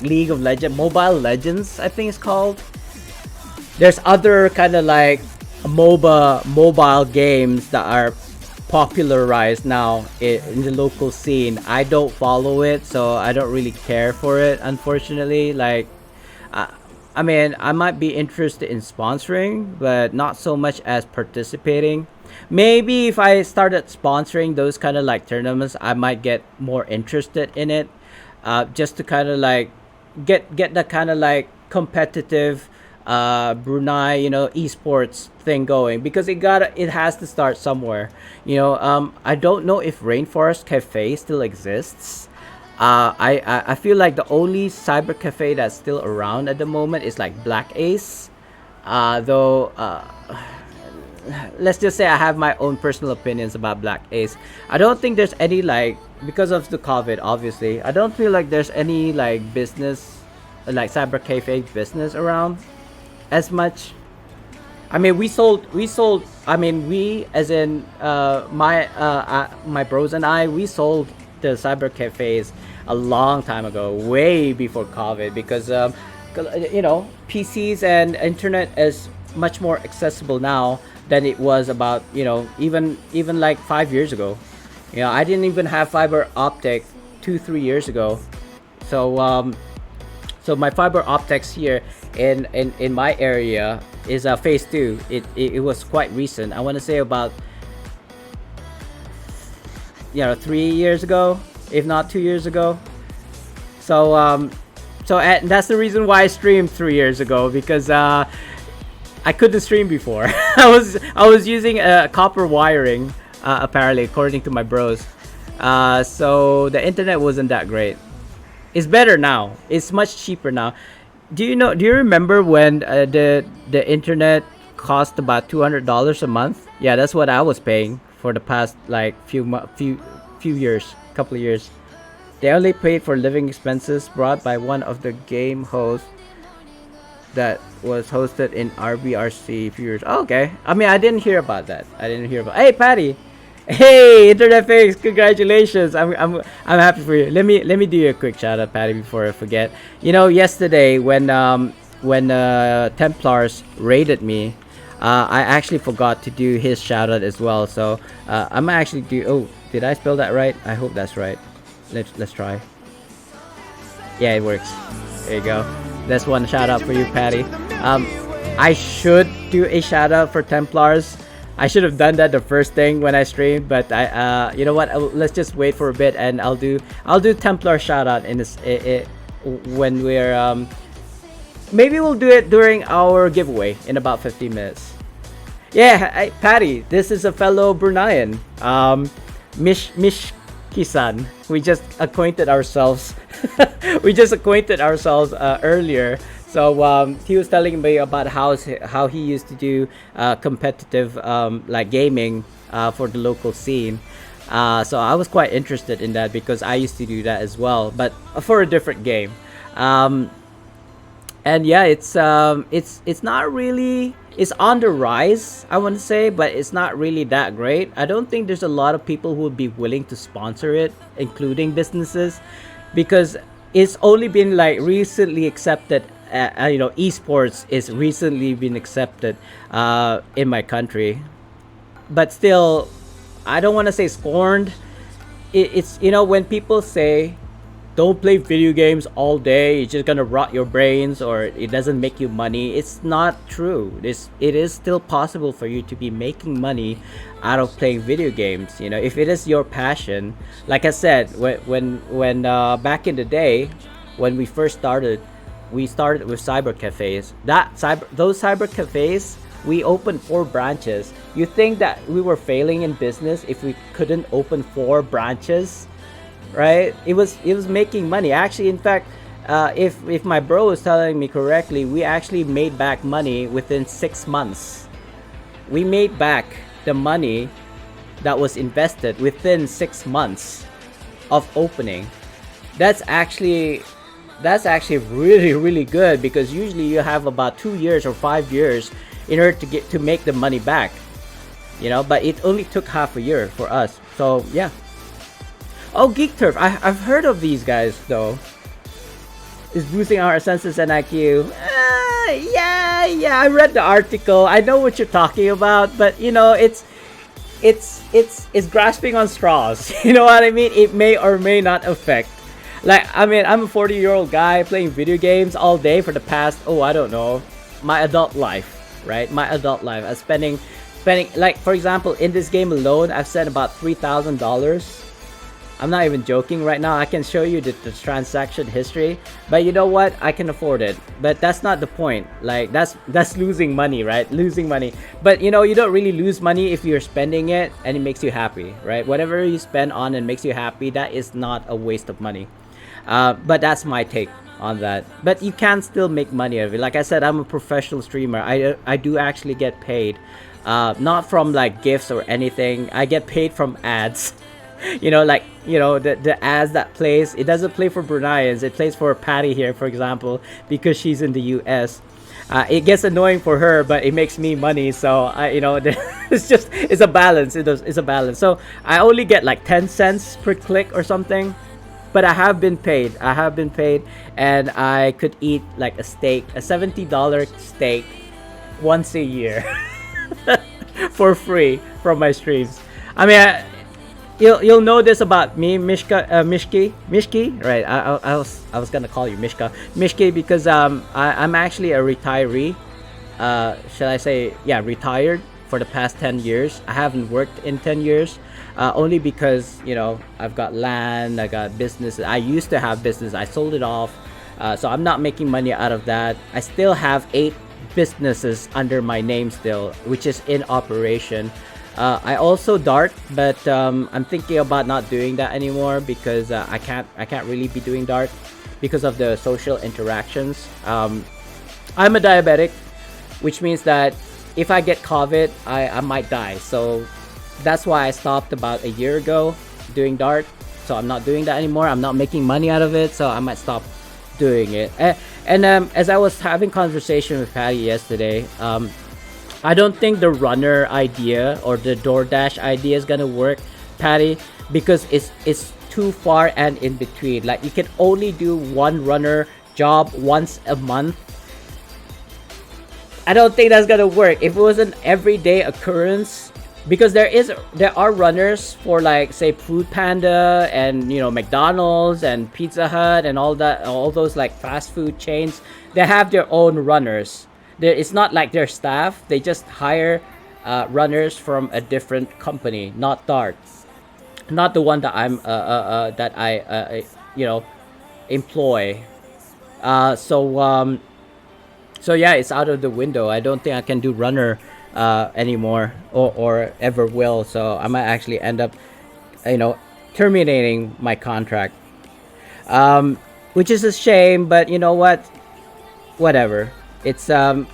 League of Legends, Mobile Legends, I think it's called. There's other kind of like mobile games that are popularized now in the local scene. I don't follow it, so I don't really care for it, unfortunately. Like, I mean, I might be interested in sponsoring, but not so much as participating. Maybe if I started sponsoring those kind of like tournaments, I might get more interested in it, just to kind of like get that kind of like competitive Brunei, esports thing going, because it has to start somewhere. I don't know if Rainforest Cafe still exists. I feel like the only cyber cafe that's still around at the moment is like Black Ace. Though let's just say I have my own personal opinions about Black Ace. I don't think there's any like, because of the COVID, obviously. I don't feel like there's any like business, like cyber cafe business around as much. I mean, we sold. I mean, we as in my bros and I, we sold the cyber cafes a long time ago, way before COVID, because PCs and internet is much more accessible now than it was about even like 5 years ago. I didn't even have fiber optic 2-3 years ago. So my fiber optics here in my area is phase 2. It was quite recent. I want to say about 3 years ago, if not 2 years ago. And that's the reason why I streamed 3 years ago, because I couldn't stream before. I was using copper wiring, apparently, according to my bros. So the internet wasn't that great. It's better now. It's much cheaper now. Do you remember when the internet cost about $200 a month? Yeah, that's what I was paying for the past like few years, couple of years. They only paid for living expenses brought by one of the game hosts that was hosted in RBRC a few years. Oh, okay. I mean, I didn't hear about that. Hey, Patty. Hey, Internet Fix. Congratulations. I'm happy for you. Let me do you a quick shout out, Patty, before I forget. Yesterday when Templars raided me, I actually forgot to do his shout out as well. So I'm actually do. Oh, did I spell that right? I hope that's right. Let's try. Yeah, it works. There you go. That's one shout out for you, Patty. I should do a shout out for Templars. I should have done that the first thing when I streamed, but you know what? Let's just wait for a bit, and I'll do Templar shout out in this when we're maybe we'll do it during our giveaway in about 15 minutes. Yeah, Patty, this is a fellow Bruneian, Mishki-san. We just acquainted ourselves. Earlier. So he was telling me about how he used to do competitive like gaming for the local scene. So I was quite interested in that because I used to do that as well, but for a different game. Um, and yeah, it's not really, it's on the rise, I want to say, but it's not really that great. I don't think there's a lot of people who would be willing to sponsor it, including businesses, because it's only been like recently accepted. Esports is recently been accepted in my country, but still, I don't want to say scorned. It's, when people say don't play video games all day, it's just gonna rot your brains or it doesn't make you money. It's not true. It is still possible for you to be making money out of playing video games. If it is your passion. Like I said, when back in the day, when we started with cyber cafes. Those cyber cafes, we opened 4 branches. You think that we were failing in business if we couldn't open 4 branches, right? It was making money. Actually, in fact, if my bro is telling me correctly, we actually made back money within 6 months. We made back the money that was invested within 6 months of opening. That's actually really really good, because usually you have about 2 years or 5 years in order to make the money back. But it only took half a year for us. So yeah. Oh, Geek Turf. I've heard of these guys though. Is boosting our senses and IQ. Yeah. I read the article. I know what you're talking about, but it's grasping on straws. You know what I mean? It may or may not affect. Like, I mean, I'm a 40-year-old guy playing video games all day for the past, I don't know, my adult life, right? My adult life. I'm spending, like, for example, in this game alone, I've spent about $3,000. I'm not even joking right now. I can show you the transaction history, but you know what? I can afford it. But that's not the point. Like, that's losing money, right? Losing money. But you don't really lose money if you're spending it and it makes you happy, right? Whatever you spend on and makes you happy, that is not a waste of money. But that's my take on that. But you can still make money out of it. Like I said, I'm a professional streamer. I do actually get paid, not from like gifts or anything. I get paid from ads. The ads that plays, it doesn't play for Bruneians, it plays for Patty here, for example, because she's in the US. It gets annoying for her, but it makes me money. So it's a balance. It's a balance. So I only get like 10 cents per click or something, but I have been paid. And I could eat like a $70 steak once a year for free from my streams. I mean, you'll know this about me, Mishki, right? I was gonna call you Mishki, because I'm actually a retiree. Shall I say, yeah, retired for the past 10 years. I haven't worked in 10 years, only because I've got land, I got business. I used to have business, I sold it off, so I'm not making money out of that. I still have 8 businesses under my name still, which is in operation. I also dart, but I'm thinking about not doing that anymore, because I can't really be doing dart because of the social interactions. I'm a diabetic, which means that if I get COVID, I might die. So that's why I stopped about a year ago doing dart. So I'm not doing that anymore. I'm not making money out of it, so I might stop doing it. And as I was having conversation with Patty yesterday, I don't think the runner idea or the DoorDash idea is gonna work, Patty, because it's too far and in between. Like, you can only do one runner job once a month. I don't think that's gonna work. If it was an everyday occurrence, because there are runners for, like, say, Food Panda and McDonald's and Pizza Hut and all those like fast food chains. They have their own runners. It's not like their staff. They just hire runners from a different company, not Dart, not the one that I employ. So yeah, it's out of the window. I don't think I can do runner anymore, or ever will. So I might actually end up terminating my contract, which is a shame. But you know what? whatever. It's when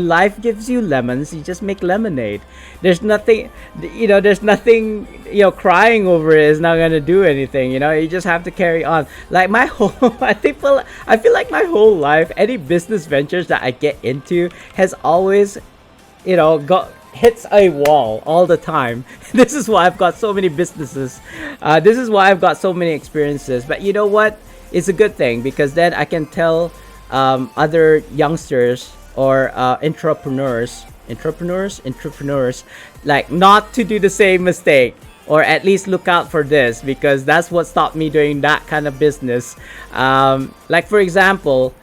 life gives you lemons, you just make lemonade. There's nothing, there's nothing, crying over it is not gonna do anything. You just have to carry on. Like my whole, I feel like my whole life, any business ventures that I get into has always, got hits a wall all the time. This is why I've got so many businesses. This is why I've got so many experiences. But you know what? It's a good thing because then I can tell other youngsters or entrepreneurs, like not to do the same mistake, or at least look out for this, because that's what stopped me doing that kind of business. Like for example,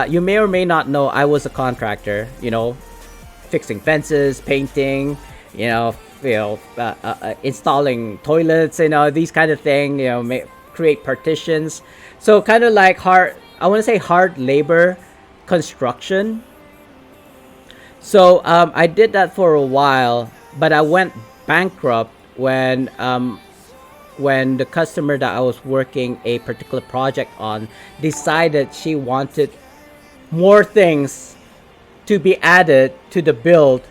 you may or may not know I was a contractor, fixing fences, painting, installing toilets, these kind of thing, create partitions. So kind of like hard labor construction. So I did that for a while, but I went bankrupt when the customer that I was working a particular project on decided she wanted more things to be added to the build,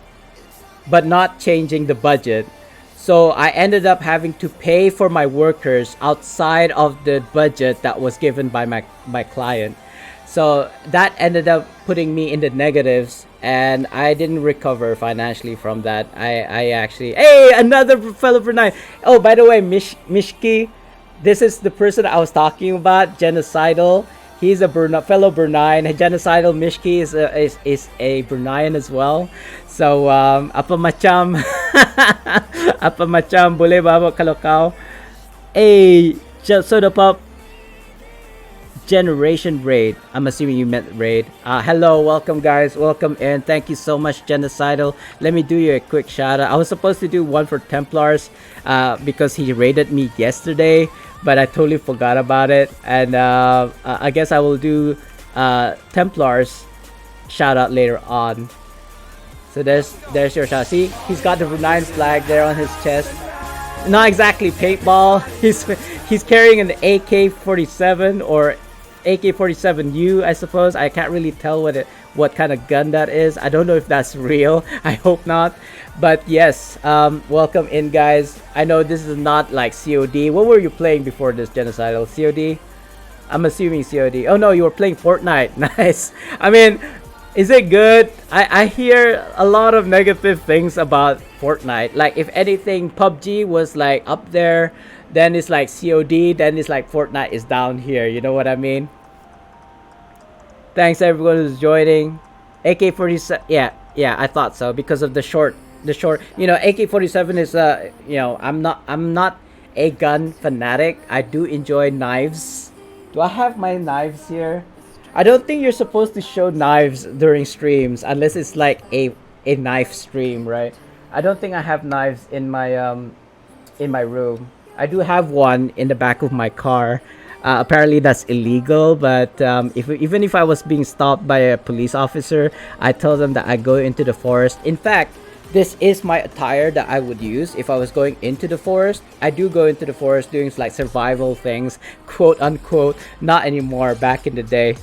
but not changing the budget. So I ended up having to pay for my workers outside of the budget that was given by my client. So that ended up putting me in the negatives, and I didn't recover financially from that. I actually, hey, another fellow Brunei. Oh, by the way, Mishki, this is the person I was talking about, genocidal. He's a fellow Bruneian. Genocidal Mishki is a Bruneian as well. So apa macam apa macam boleh bawa kalau kau soda pop generation raid. I'm assuming you meant raid. Hello, welcome guys, welcome in. Thank you so much, genocidal. Let me do you a quick shout out. I was supposed to do one for Templars because he raided me yesterday, but I totally forgot about it, and I guess I will do Templars shout out later on. So there's your shout. See, he's got the Bruneian flag there on his chest. Not exactly paintball. He's carrying an AK-47 or AK-47U, I suppose. I can't really tell what kind of gun that is. I don't know if that's real. I hope not. But yes, welcome in, guys. I know this is not like COD. What were you playing before this, genocidal? COD? I'm assuming COD. Oh no, you were playing Fortnite. Nice. I mean, is it good? I hear a lot of negative things about Fortnite. Like, if anything, PUBG was like up there, then it's like COD, then it's like Fortnite is down here. You know what I mean? Thanks everyone who's joining. AK-47, yeah, I thought so because of the short. AK-47 is I'm not a gun fanatic. I do enjoy knives. Do I have my knives here? I don't think you're supposed to show knives during streams unless it's like a knife stream, right? I don't think I have knives in my room. I do have one in the back of my car. Apparently that's illegal, but even if I was being stopped by a police officer, I tell them that I go into the forest. In fact, this is my attire that I would use if I was going into the forest. I do go into the forest doing like survival things, quote unquote. Not anymore, back in the day.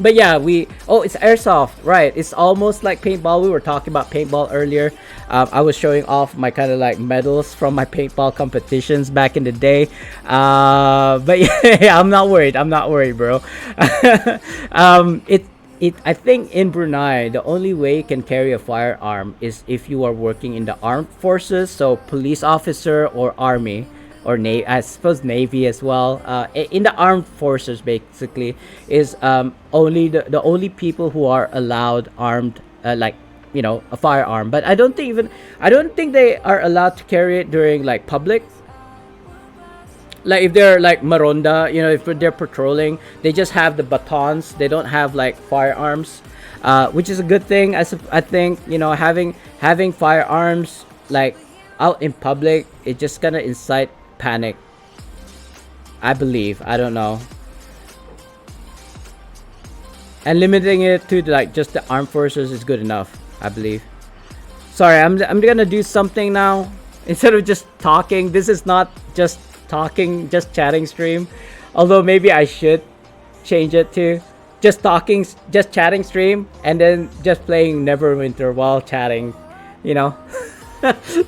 But yeah, it's airsoft, right? It's almost like paintball. We were talking about paintball earlier. I was showing off my kind of like medals from my paintball competitions back in the day. But yeah, I'm not worried, bro. I think in Brunei, the only way you can carry a firearm is if you are working in the armed forces, so police officer or army. Or Navy, I suppose Navy as well. In the armed forces, basically, is only the only people who are allowed armed, a firearm. But I don't think they are allowed to carry it during like public. Like if they're like maronda, if they're patrolling, they just have the batons. They don't have like firearms, which is a good thing. I think having firearms like out in public, it just gonna incite panic, I believe. I don't know. And limiting it to like just the armed forces is good enough, I believe. Sorry, I'm gonna do something now. Instead of just talking, this is not just talking, just chatting stream. Although maybe I should change it to. just talking, just chatting stream, and then just playing Neverwinter while chatting. You know,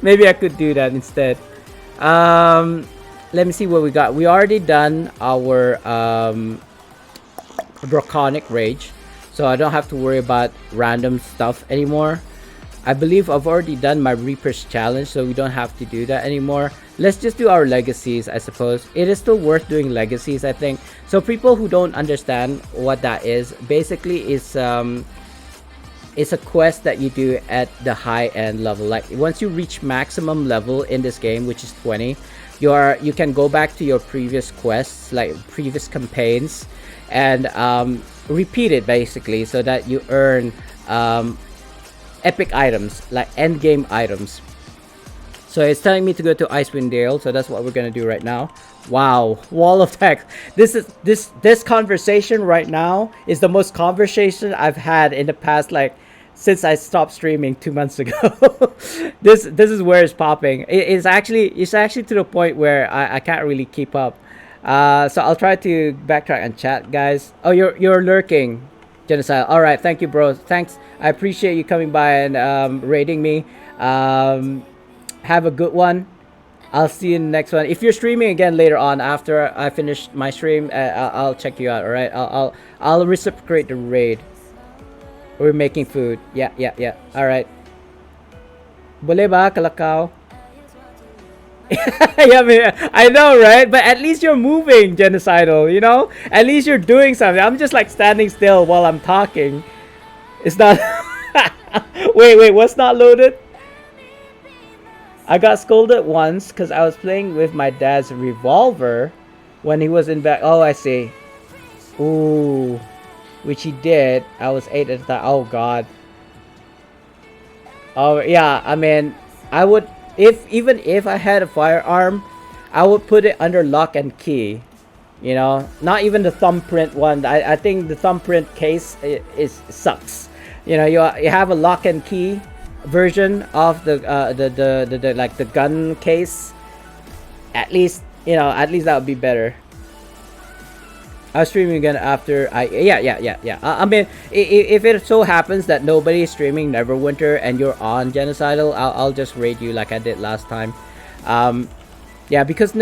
maybe I could do that instead. Let me see what we got. We already done our Draconic Rage, so I don't have to worry about random stuff anymore. I believe I've already done my Reaper's Challenge, so we don't have to do that anymore. Let's just do our legacies, I suppose. It is still worth doing legacies, I think. So people who don't understand what that is, basically it's a quest that you do at the high end level. Like once you reach maximum level in this game, which is 20, you can go back to your previous quests, like previous campaigns, and repeat it basically, so that you earn epic items, like end game items. So it's telling me to go to Icewind Dale, so that's what we're gonna do right now. Wow, wall of text. This conversation right now is the most conversation I've had in the past, like since I stopped streaming 2 months ago. this is where it's popping. It's actually to the point where I can't really keep up. So I'll try to backtrack and chat, guys. Oh, you're lurking, Genocide. All right, thank you, bro. Thanks. I appreciate you coming by and rating me. Have a good one. I'll see you in the next one. If you're streaming again later on after I finish my stream, I'll check you out. All right. I'll reciprocate the raid. We're making food. Yeah. All right. Boleh ba kalakaw? Yeah, I know, right? But at least you're moving, Genocidal, you know? At least you're doing something. I'm just like standing still while I'm talking. It's not... Wait, what's not loaded? I got scolded once because I was playing with my dad's revolver when he was in back. Oh, I see. Ooh. Which he did. I was 8 at the time. Oh, God. Oh, yeah. I mean, I would... Even if I had a firearm, I would put it under lock and key. You know, not even the thumbprint one. I think the thumbprint case is sucks. You know, you have a lock and key version of the like the gun case. At least that would be better. I was streaming again after yeah. I mean, if it so happens that nobody is streaming Neverwinter and you're on Genocidal, I'll just raid you like I did last time. Yeah, because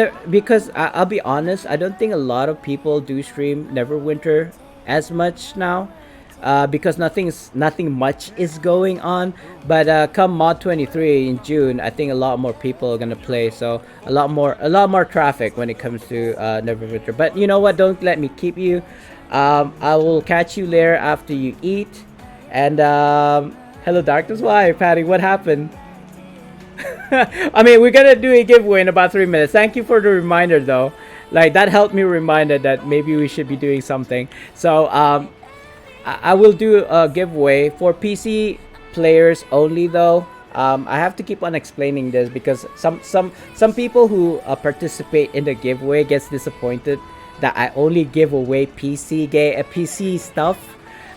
I'll be honest, I don't think a lot of people do stream Neverwinter as much now. Because nothing much is going on, but come mod 23 in June, I think a lot more people are gonna play, so a lot more traffic when it comes to Neverwinter. But you know what, don't let me keep you. I will catch you later after you eat. And hello darkness. Why, Patty, what happened? I mean, we're gonna do a giveaway in about 3 minutes. Thank you for the reminder though, like that helped me reminded that maybe we should be doing something. So I will do a giveaway for PC players only though. I have to keep on explaining this because some people who participate in the giveaway gets disappointed that I only give away PC stuff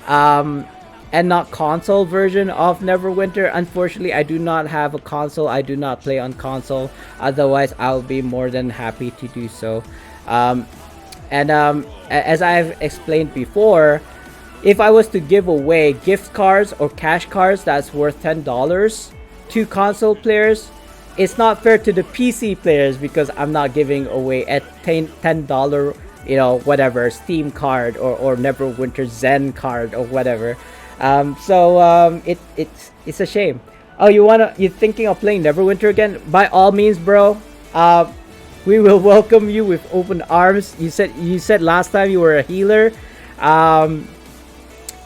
and not console version of Neverwinter. Unfortunately, I do not have a console. I do not play on console. Otherwise, I'll be more than happy to do so. As I've explained before, if I was to give away gift cards or cash cards that's worth $10 to console players, it's not fair to the PC players because I'm not giving away a $10, you know, whatever Steam card or Neverwinter Zen card or whatever. It's a shame. Oh, you're thinking of playing Neverwinter again? By all means, bro. We will welcome you with open arms. You said last time you were a healer.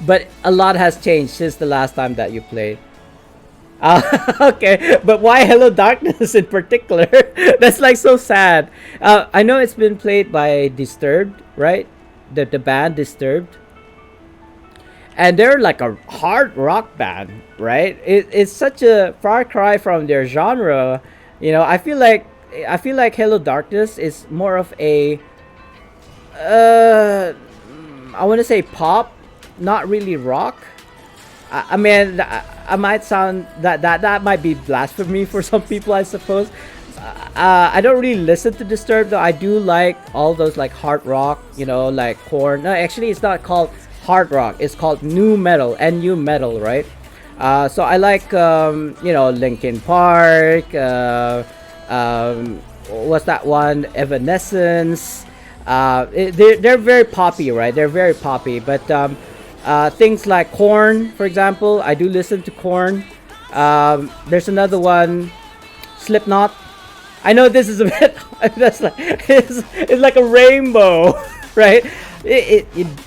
But a lot has changed since the last time that you played. Okay, but why Hello Darkness in particular? That's like so sad. I know it's been played by Disturbed, right? The band Disturbed. And they're like a hard rock band, right? It's such a far cry from their genre. You know, I feel like Hello Darkness is more of a I want to say pop, not really rock. I mean, I might sound that might be blasphemy for some people, I suppose. I don't really listen to Disturbed though. I do like all those like hard rock, you know, like Korn. No, actually, it's not called hard rock. It's called new metal, NU metal, right? So I like Linkin Park. What's that one? Evanescence. They're very poppy, right? They're very poppy. But things like Korn, for example, I do listen to Korn. There's another one, Slipknot. I know this is a bit. That's like it's like a rainbow, right?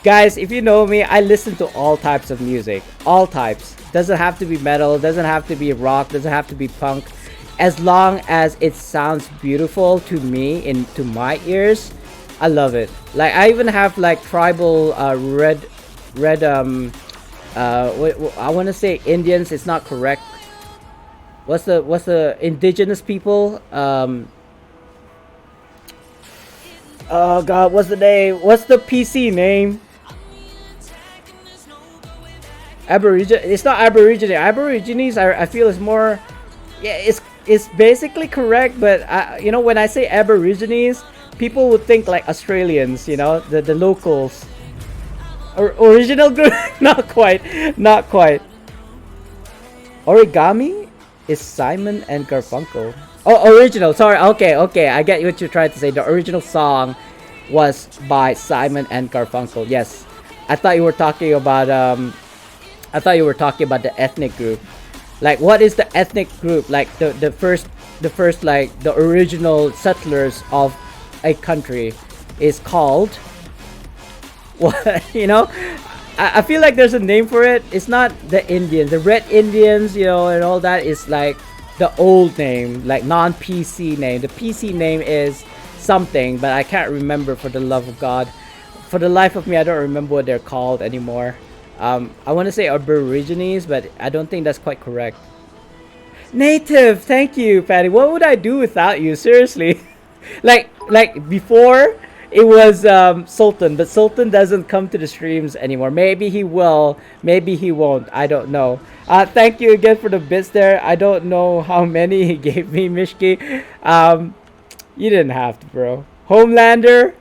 Guys, if you know me, I listen to all types of music, all types. Doesn't have to be metal, doesn't have to be rock, doesn't have to be punk. As long as it sounds beautiful to me, into my ears, I love it. Like I even have like tribal red I want to say Indians. It's not correct. What's the indigenous people? Oh God, what's the name? What's the PC name? Aborigine. It's not Aborigine. Aborigines. I feel is more. Yeah, it's basically correct, but when I say Aborigines, people would think like Australians. The locals. Original group? Not quite. Not quite. Origami is Simon and Garfunkel. Oh, original. Sorry. Okay. I get what you're trying to say. The original song was by Simon and Garfunkel. Yes. I thought you were talking about the ethnic group. Like, what is the ethnic group? Like the first like the original settlers of a country is called what? I feel like there's a name for it. It's not the Indians, the Red Indians, and all that is like the old name, like non-PC name. The PC name is something, but I can't remember for the love of God. For the life of me, I don't remember what they're called anymore. I want to say Aborigines, but I don't think that's quite correct. Native, thank you, Patty. What would I do without you? Seriously, like before. It was Sultan, but Sultan doesn't come to the streams anymore. Maybe he will, maybe he won't. I don't know. Thank you again for the bits there. I don't know how many he gave me, Mishki. You didn't have to, bro. Homelander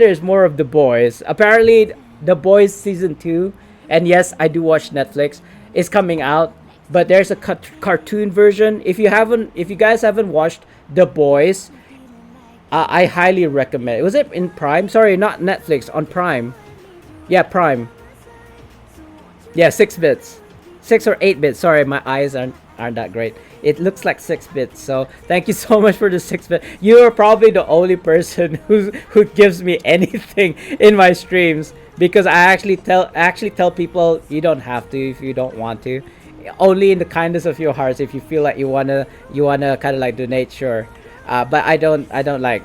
is more of The Boys. Apparently, The Boys season 2, and yes, I do watch Netflix, is coming out. But there's a cartoon version. If you guys haven't watched The Boys, I highly recommend. Was it in Prime? Sorry, not Netflix. On Prime. Yeah, Prime. Yeah, 6 bits. 6 or 8 bits. Sorry, my eyes aren't that great. It looks like 6 bits. So thank you so much for the 6 bit. You are probably the only person who gives me anything in my streams, because I actually tell people you don't have to if you don't want to. Only in the kindness of your hearts. If you feel like you wanna kind of like donate, sure. But I don't like,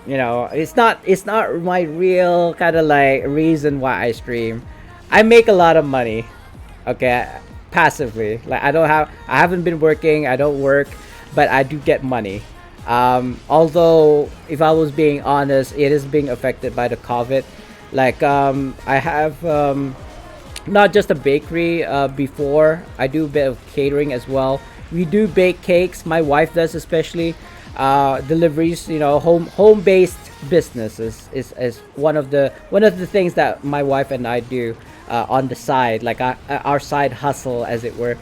it's not my real kind of like reason why I stream. I make a lot of money, okay, passively. Like I haven't been working, I don't work, but I do get money. Although if I was being honest, it is being affected by the COVID. Like I have not just a bakery. Before I do a bit of catering as well. We do bake cakes. My wife does, especially. Deliveries, home based businesses is one of the things that my wife and I do on the side, like our side hustle, as it were.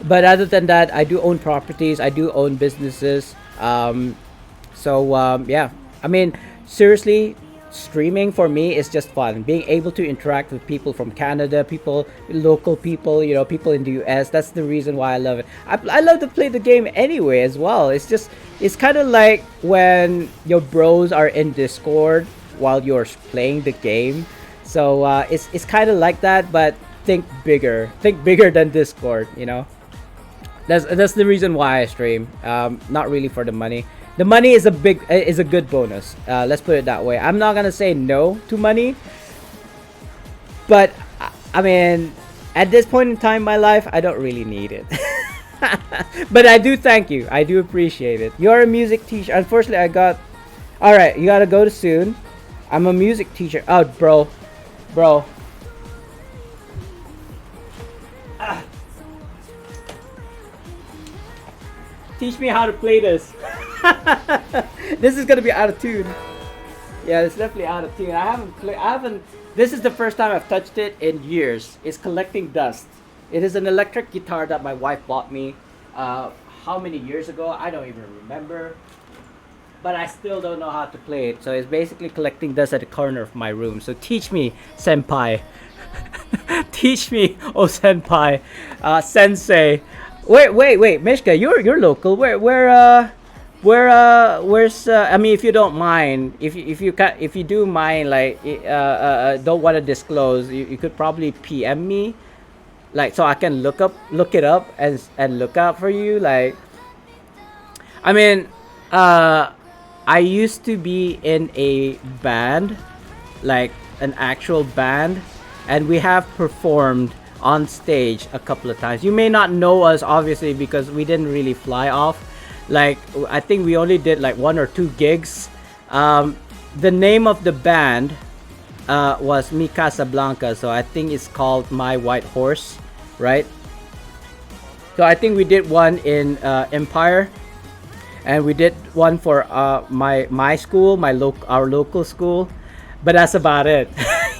But other than that, I do own properties, I do own businesses. Yeah, I mean, seriously, streaming for me is just fun. Being able to interact with people from Canada, local people, people in the US. That's the reason why I love it. I love to play the game anyway as well. It's kind of like when your bros are in Discord while you're playing the game. So it's kind of like that, but think bigger than Discord. That's the reason why I stream. Not really for the money. The money is a good bonus. Let's put it that way. I'm not gonna say no to money, but I mean, at this point in time in my life, I don't really need it. But I do thank you. I do appreciate it. You're a music teacher. Unfortunately, all right, you gotta go to soon. I'm a music teacher. Oh, bro. Teach me how to play this. This is gonna be out of tune. Yeah, it's definitely out of tune. I haven't This is the first time I've touched it in years. It's collecting dust. It is an electric guitar that my wife bought me. Uh, how many years ago? I don't even remember. But I still don't know how to play it. So it's basically collecting dust at the corner of my room. So teach me, senpai. Teach me, oh senpai, sensei. Wait, Mishka, you're local. Where's I mean, if you don't mind, if you do mind, like don't want to disclose, you could probably PM me, like so I can look it up and look out for you. Like, I mean, I used to be in a band, like an actual band, and we have performed on stage a couple of times. You may not know us obviously because we didn't really fly off. Like, I think we only did like 1 or 2 gigs. The name of the band was Mi Casa Blanca, so I think it's called My White Horse, right? So I think we did one in Empire, and we did one for my school, our local school, but that's about it.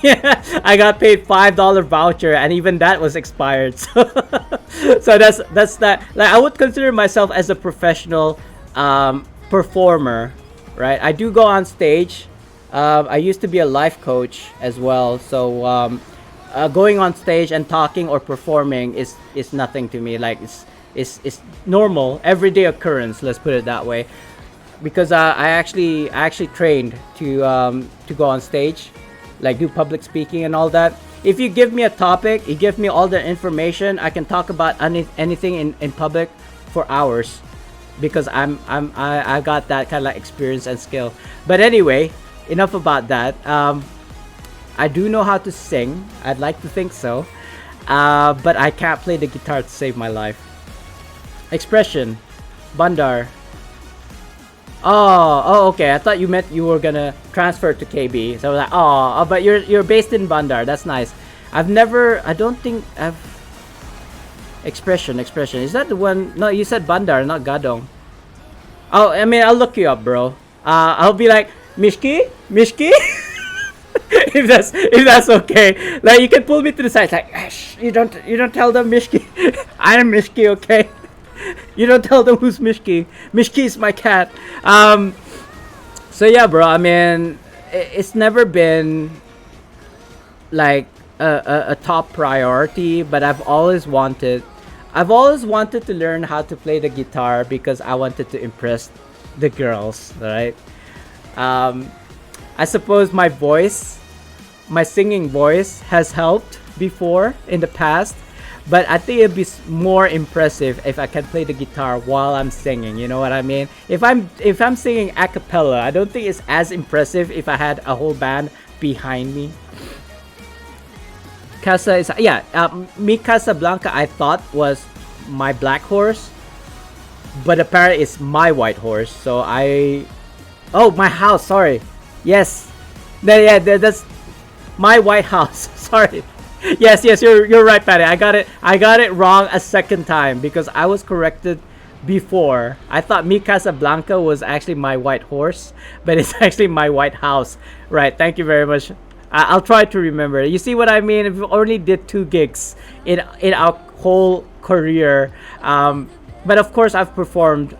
Yeah, I got paid $5 voucher, and even that was expired. So, so that's that. Like, I would consider myself as a professional performer, right? I do go on stage. I used to be a life coach as well, so going on stage and talking or performing is nothing to me. Like, it's normal, everyday occurrence. Let's put it that way, because I actually trained to go on stage, like do public speaking and all that. If you give me a topic, you give me all the information, I can talk about anything in public for hours, because I got that kind of like experience and skill. But anyway, enough about that. I do know how to sing. I'd like to think so, but I can't play the guitar to save my life. Expression, Bandar. Oh, okay. I thought you meant you were gonna transfer to KB. So I was like, but you're based in Bandar. That's nice. I don't think I've. Expression. Is that the one? No, you said Bandar, not Gadong. Oh, I mean, I'll look you up, bro. I'll be like, Mishki. if that's okay. Like, you can pull me to the side. It's like, shh, you don't tell them Mishki. I'm Mishki, okay? You don't tell them who's Mishki. Mishki is my cat. So yeah, bro. I mean, it's never been like a top priority, but I've always wanted to learn how to play the guitar because I wanted to impress the girls, right? I suppose my singing voice has helped before in the past. But I think it'd be more impressive if I can play the guitar while I'm singing. You know what I mean? If I'm singing a cappella, I don't think it's as impressive if I had a whole band behind me. Casa is Mi Casa Blanca. I thought was my black horse, but apparently it's my white horse. So my house. Sorry. Yes. That's my white house. Sorry. Yes, you're right, Patty. I got it wrong a second time because I was corrected before. I thought Mi Casa Blanca was actually my white horse, but it's actually my white house. Right. Thank you very much. I'll try to remember. You see what I mean? If we only did 2 gigs in our whole career, but of course I've performed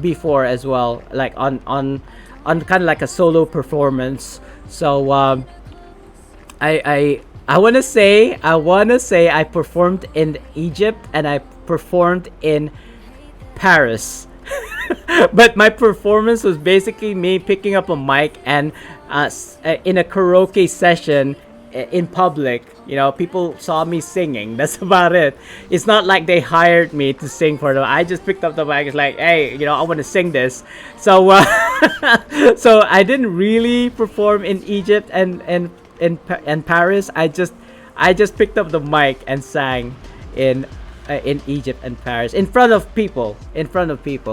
before as well, like on kind of like a solo performance. So I wanna say I performed in Egypt and I performed in Paris. But my performance was basically me picking up a mic and in a karaoke session in public. You know, people saw me singing. That's about it. It's not like they hired me to sing for them. I just picked up the mic. It's like, hey, you know, I want to sing this. So so I didn't really perform in Egypt and Paris. I just picked up the mic and sang in Egypt and Paris in front of people.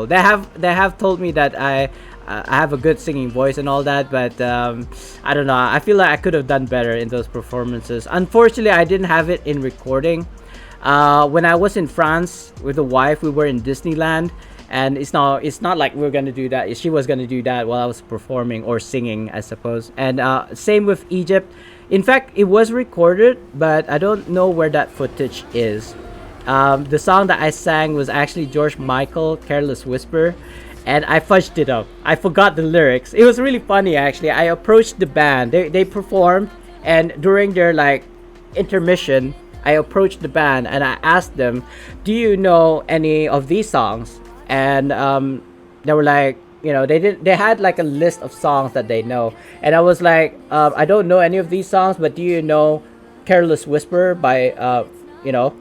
They have told me that I have a good singing voice and all that, but I don't know. I feel like I could have done better in those performances. Unfortunately, I didn't have it in recording. When I was in France with the wife, we were in Disneyland, and it's not like we're gonna do that. She was gonna do that while I was performing or singing, I suppose. And same with Egypt. In fact, it was recorded, but I don't know where that footage is. The song that I sang was actually George Michael, Careless Whisper, and I fudged it up. I forgot the lyrics. It was really funny, actually. I approached the band. They performed, and during their like intermission, I approached the band and I asked them, "Do you know any of these songs?" And they were like, they had like a list of songs that they know, and I was like, I don't know any of these songs, but do you know "Careless Whisper" by you know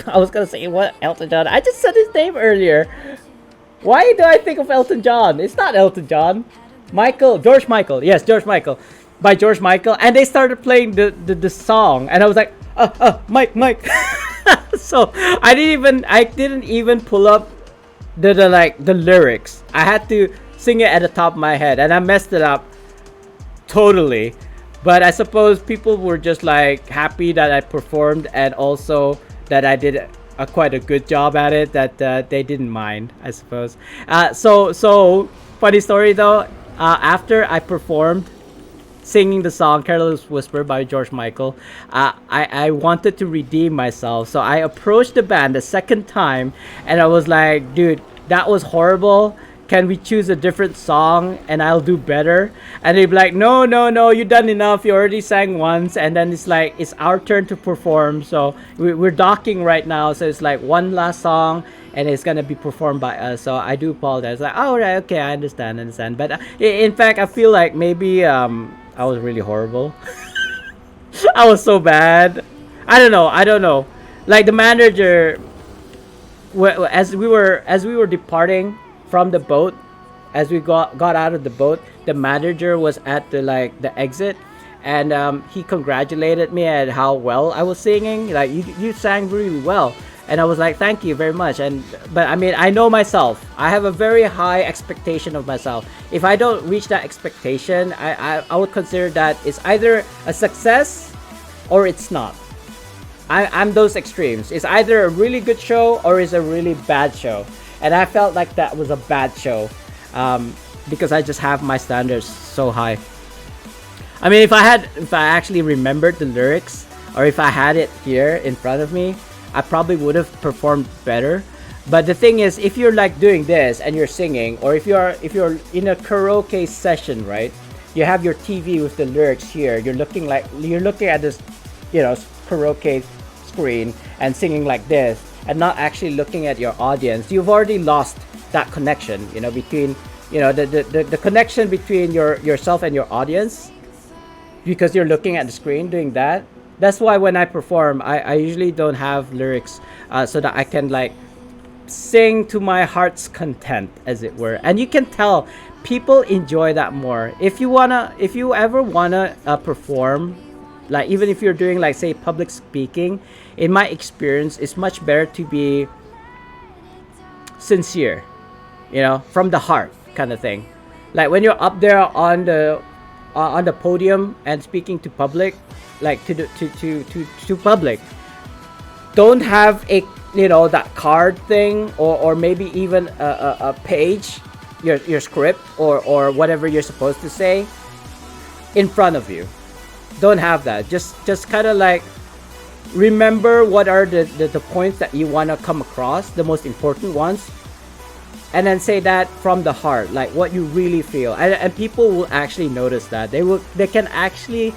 I was gonna say what, Elton John. I just said his name earlier. Why do I think of Elton John? It's not Elton John. George Michael. Yes, George Michael, by George Michael. And they started playing the song, and I was like, Mike. So I didn't even pull up the lyrics. I had to sing it at the top of my head, and I messed it up totally. But I suppose people were just like happy that I performed, and also that I did quite a good job at it, that they didn't mind, I suppose. So funny story though. After I performed singing the song "Careless Whisper" by George Michael, I wanted to redeem myself. So I approached the band the second time, and I was like, dude, that was horrible. Can we choose a different song and I'll do better? And they'd be like, no, you done enough. You already sang once. And then it's like, it's our turn to perform. So we're docking right now. So it's like one last song, and it's gonna be performed by us. So I do apologize. Like, oh, right, okay, I understand. But in fact, I feel like maybe I was really horrible. I was so bad. I don't know. Like the manager, as we were departing from the boat, as we got out of the boat, the manager was at the exit, and he congratulated me at how well I was singing. Like, you sang really well. And I was like, thank you very much. But I mean, I know myself. I have a very high expectation of myself. If I don't reach that expectation, I would consider that it's either a success or it's not. I'm those extremes. It's either a really good show or it's a really bad show. And I felt like that was a bad show, because I just have my standards so high. I mean, if I actually remembered the lyrics, or if I had it here in front of me, I probably would have performed better. But the thing is, if you're like doing this and you're singing, or if you're in a karaoke session, right? You have your TV with the lyrics here. You're looking at this, karaoke screen and singing like this, and not actually looking at your audience. You've already lost that connection, between, the connection between yourself and your audience, because you're looking at the screen doing that. That's why when I perform, I usually don't have lyrics, so that I can like sing to my heart's content, as it were. And you can tell people enjoy that more. If you ever wanna perform, like even if you're doing like say public speaking, in my experience, it's much better to be sincere, from the heart kind of thing. Like when you're up there on the podium and speaking to public, like to public, don't have a that card thing, or maybe even a page, your script, or whatever you're supposed to say in front of you. Don't have that. Just kind of like remember what are the points that you want to come across, the most important ones, and then say that from the heart, like what you really feel. And people will actually notice that. They can actually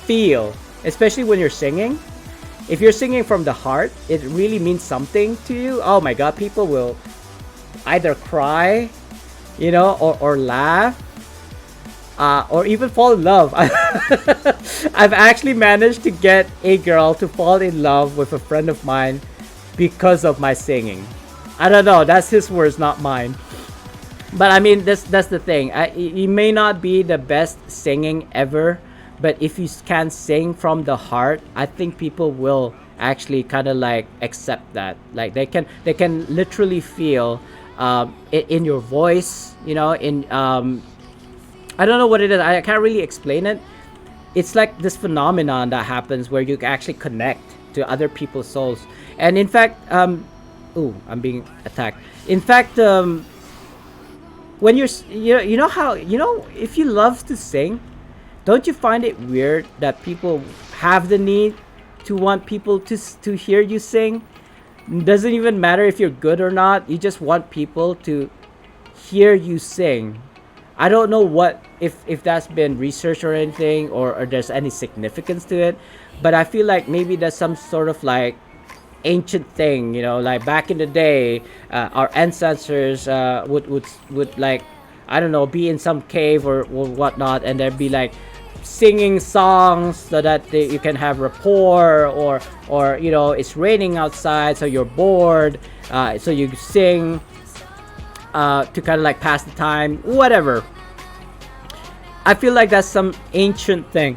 feel, especially when you're singing. If you're singing from the heart, it really means something to you. Oh my god, people will either cry, or laugh, or even fall in love. I've actually managed to get a girl to fall in love with a friend of mine because of my singing. I don't know, that's his words, not mine. But I mean, that's the thing. You may not be the best singing ever, but if you can sing from the heart, I think people will actually kind of like accept that. Like they can literally feel it in your voice, in I don't know what it is. I can't really explain it. It's like this phenomenon that happens where you actually connect to other people's souls. And in fact, ooh, I'm being attacked. In fact, when you're, how, if you love to sing, Don't you find it weird that people have the need to want people to hear you sing? Doesn't even matter if you're good or not. You just want people to hear you sing. I don't know what if that's been researched or anything, or there's any significance to it, but I feel like maybe that's some sort of like ancient thing, you know, like back in the day, our ancestors would like, I don't know, be in some cave or whatnot, and there'd be like singing songs so that you can have rapport, or you know, it's raining outside, so you're bored, so you sing to kind of like pass the time, whatever. I feel like that's some ancient thing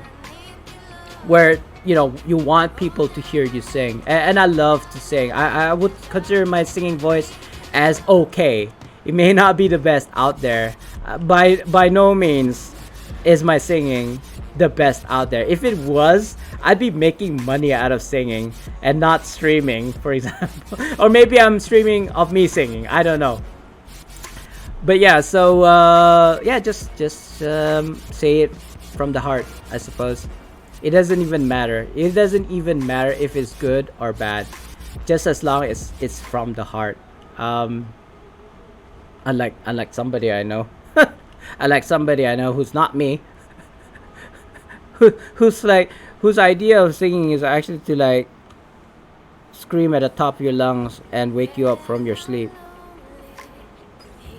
where, you know, you want people to hear you sing, and I love to sing. I would consider my singing voice as okay. It may not be the best out there. By no means is my singing the best out there. If it was, I'd be making money out of singing and not streaming, for example. Or maybe I'm streaming of me singing. I don't know. But yeah, so yeah, just say it from the heart, I suppose. It doesn't even matter. It doesn't even matter if it's good or bad, just as long as it's from the heart. Unlike somebody I know, unlike somebody I know who's not me, whose idea of singing is actually to like scream at the top of your lungs and wake you up from your sleep.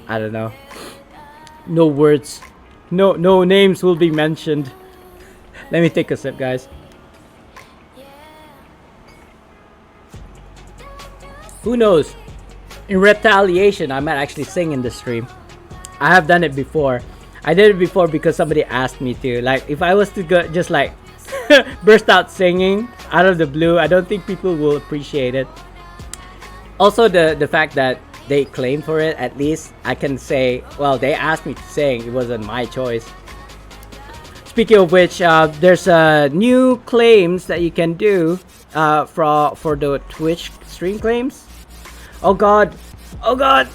I don't know. No words, no names will be mentioned. Let me take a sip, guys. Who knows? In retaliation, I might actually sing in the stream. I have done it before. I did it before because somebody asked me to. Like, if I was to go just like burst out singing out of the blue, I don't think people will appreciate it. Also, the fact that they claim for it, at least I can say, well, they asked me to sing. It wasn't my choice. Speaking of which, there's new claims that you can do for the Twitch stream claims. Oh god, oh god,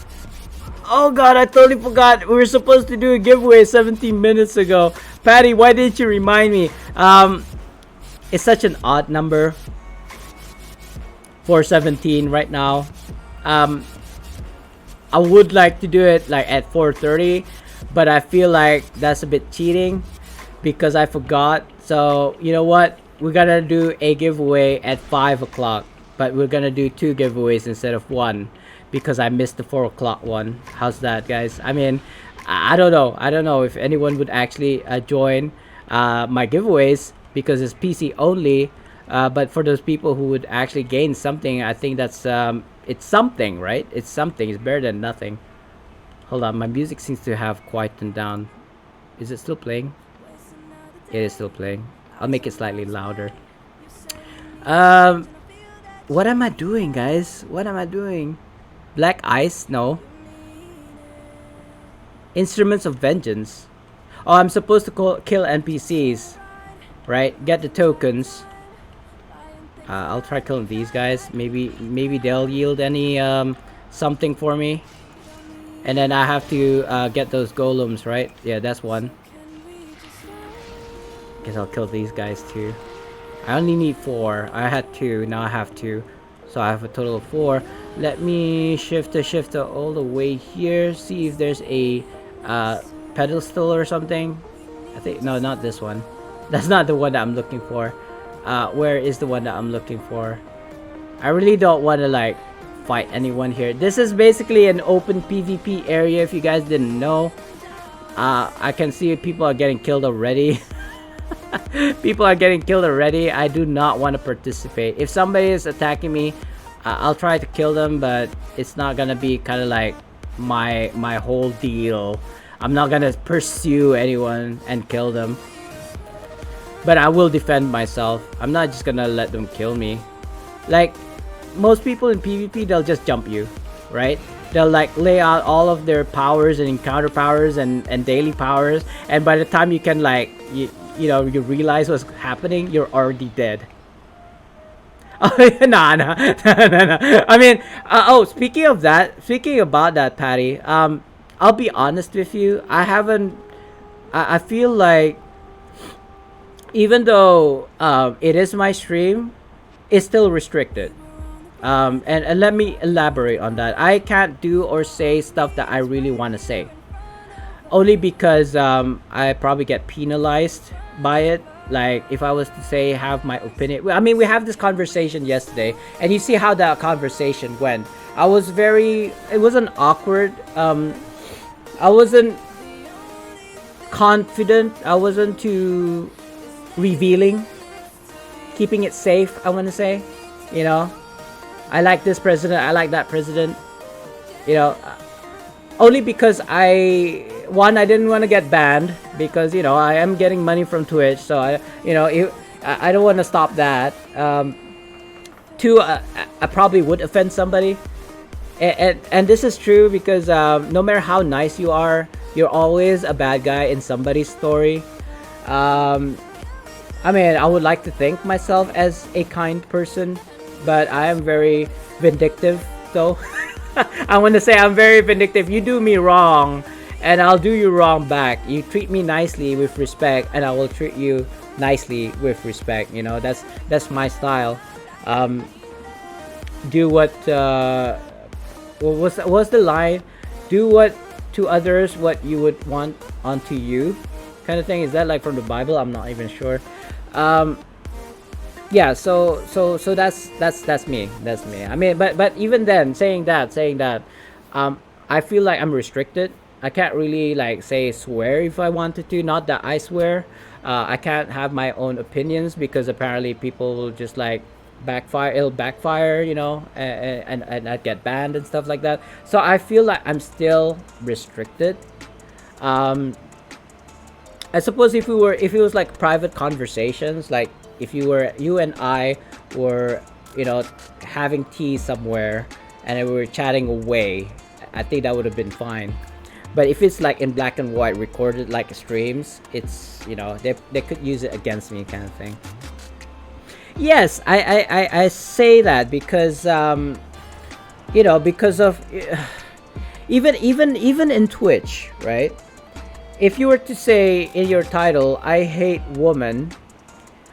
oh god! I totally forgot. We were supposed to do a giveaway 17 minutes ago. Patty, why didn't you remind me? It's such an odd number. 417 right now. I would like to do it like at 4:30, but I feel like that's a bit cheating because I forgot. So you know what, we're gonna do a giveaway at 5 o'clock, but we're gonna do 2 giveaways instead of 1 because I missed the 4 o'clock one. How's that, guys? I mean, I don't know if anyone would actually join my giveaways because it's PC only, but for those people who would actually gain something, I think that's it's something, right? It's something. It's better than nothing. Hold on, my music seems to have quietened down. Is it still playing? It is still playing. I'll make it slightly louder. What am I doing, guys? What am I doing? Black ice? No. Instruments of vengeance. Oh, I'm supposed to kill NPCs, right? Get the tokens. I'll try killing these guys. Maybe they'll yield any something for me. And then I have to get those golems, right? Yeah, that's one. Guess I'll kill these guys too. I only need 4. I had 2, now I have 2. So I have a total of 4. Let me shift all the way here. See if there's a pedestal or something. I think, no, not this one. That's not the one that I'm looking for. Where is the one that I'm looking for? I really don't want to like fight anyone here. This is basically an open PvP area, if you guys didn't know. I can see people are getting killed already. People are getting killed already. I do not want to participate. If somebody is attacking me, I'll try to kill them, but it's not gonna be kind of like my whole deal. I'm not gonna pursue anyone and kill them, but I will defend myself. I'm not just gonna let them kill me. Like most people in PvP, they'll just jump you, right? They'll like lay out all of their powers and encounter powers and daily powers, and by the time you can like you know, you realize what's happening, you're already dead. Oh, nah. I mean, oh, speaking about that, Patty, I'll be honest with you. I feel like even though it is my stream, it's still restricted. And let me elaborate on that. I can't do or say stuff that I really want to say, only because I probably get penalized by it. Like if I was to say have my opinion, I mean we have this conversation yesterday, and you see how that conversation went. I was very, it wasn't awkward. I wasn't confident. I wasn't too revealing, keeping it safe. I want to say, you know, I like this president. I like that president. You know, only because I didn't want to get banned because I am getting money from Twitch, so I don't want to stop that. Two, I probably would offend somebody, and this is true because no matter how nice you are, you're always a bad guy in somebody's story. I mean, I would like to think myself as a kind person, but I am very vindictive, though. I want to say I'm very vindictive. You do me wrong, and I'll do you wrong back. You treat me nicely with respect, and I will treat you nicely with respect. That's my style. Do what what's the line? Do what to others what you would want unto you, kind of thing. Is that like from the Bible? I'm not even sure. Yeah, so that's me. That's me. I mean, but even then, saying that, I feel like I'm restricted. I can't really like say swear if I wanted to. Not that I swear. I can't have my own opinions because apparently people will just like backfire. It'll backfire, and I'd get banned and stuff like that. So I feel like I'm still restricted. Um, I suppose if it was like private conversations, like if you and I were, having tea somewhere and we were chatting away, I think that would have been fine. But if it's like in black and white, recorded like streams, it's they could use it against me, kind of thing. Yes, I say that because because of even in Twitch, right? If you were to say in your title, I hate woman,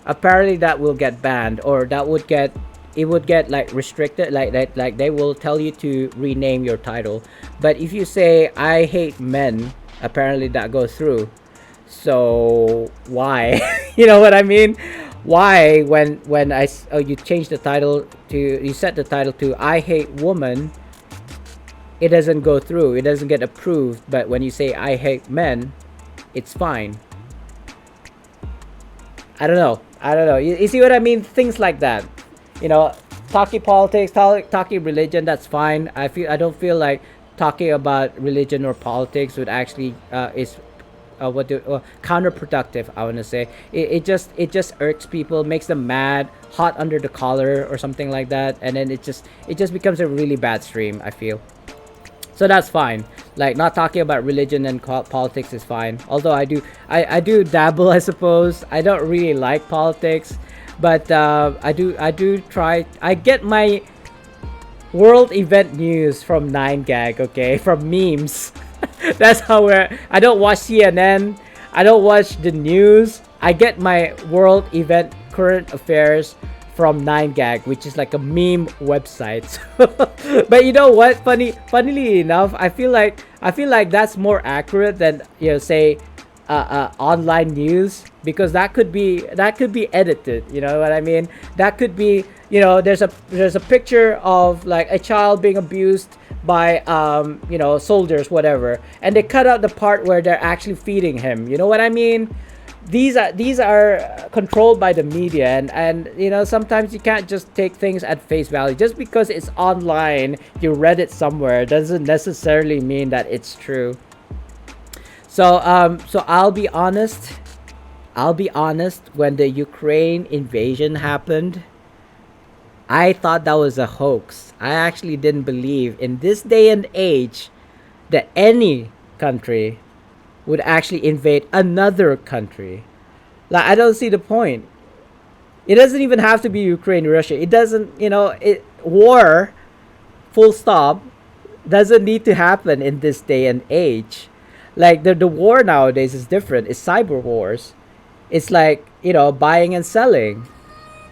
apparently that will get banned, or that would get, it would get like restricted, like they will tell you to rename your title. But if you say I hate men, apparently that goes through. So why? You know what I mean? Why when you change the title to, you set the title to I hate woman, it doesn't go through, it doesn't get approved, but when you say I hate men, it's fine. I don't know. You see what I mean? Things like that. Talking politics, talking religion, that's fine. I don't feel like talking about religion or politics would actually is counterproductive. I want to say it just irks people, makes them mad, hot under the collar or something like that, and then it just becomes a really bad stream, I feel. So that's fine. Like not talking about religion and politics is fine. Although I do dabble, I suppose. I don't really like politics, but I do try. I get my world event news from 9gag, okay, from memes. That's how I don't watch CNN. I don't watch the news. I get my world event current affairs from 9gag, which is like a meme website. But you know what? Funnily enough, I feel like that's more accurate than say online news, because that could be edited. You know what I mean? That could be there's a picture of like a child being abused by soldiers, whatever, and they cut out the part where they're actually feeding him. You know what I mean? These are controlled by the media, and sometimes you can't just take things at face value. Just because it's online, you read it somewhere, doesn't necessarily mean that it's true. So I'll be honest, when the Ukraine invasion happened, I thought that was a hoax. I actually didn't believe in this day and age that any country would actually invade another country. Like, I don't see the point. It doesn't even have to be Ukraine, Russia. It doesn't, war, full stop, doesn't need to happen in this day and age. Like, the war nowadays is different. It's cyber wars. It's like, buying and selling.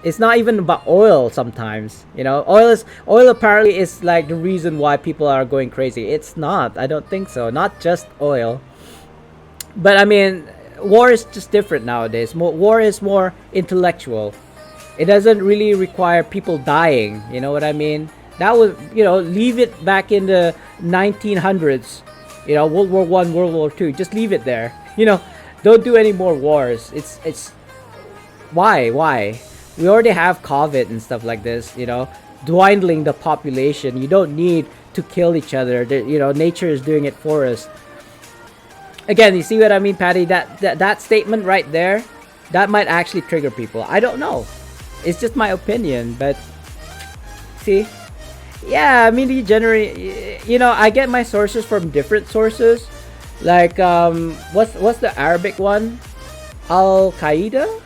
It's not even about oil sometimes. Oil apparently is like the reason why people are going crazy. It's not. I don't think so. Not just oil. But I mean, war is just different nowadays. War is more intellectual. It doesn't really require people dying. You know what I mean? That was, leave it back in the 1900s. World War One, World War Two. Just leave it there. Don't do any more wars. It's why? We already have COVID and stuff like this. Dwindling the population. You don't need to kill each other. Nature is doing it for us. Again, you see what I mean, Patty? That statement right there, that might actually trigger people. I don't know. It's just my opinion, but see, yeah, I mean, you generate. I get my sources from different sources. Like, what's the Arabic one? Al Qaeda.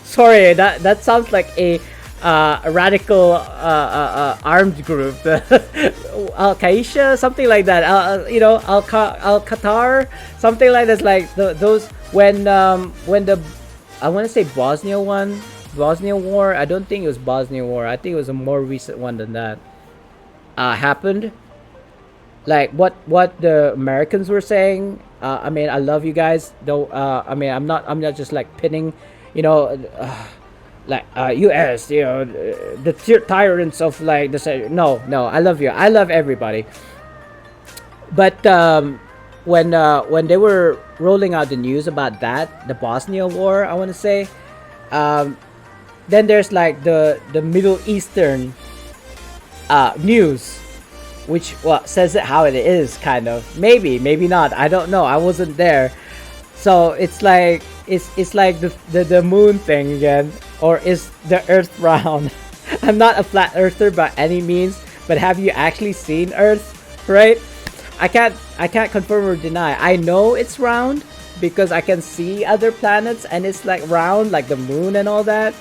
Sorry, that sounds like a radical armed group. Al Qaeda, something like that. Al Qatar, something like that. Like those when the I want to say Bosnia War. I don't think it was Bosnia War. I think it was a more recent one than that. Happened. Like what the Americans were saying. I mean, I love you guys. Though. I mean, I'm not just like pinning. Like U.S. The tyrants of like the no. I love you. I love everybody. But when they were rolling out the news about that, the Bosnia War, I want to say, then there's like the Middle Eastern news, which says it how it is, kind of. Maybe not. I don't know. I wasn't there, so it's like the moon thing again, or is the Earth round? I'm not a flat earther by any means, but have you actually seen Earth? Right? I can't confirm or deny. I know it's round because I can see other planets and it's like round, like the moon and all that.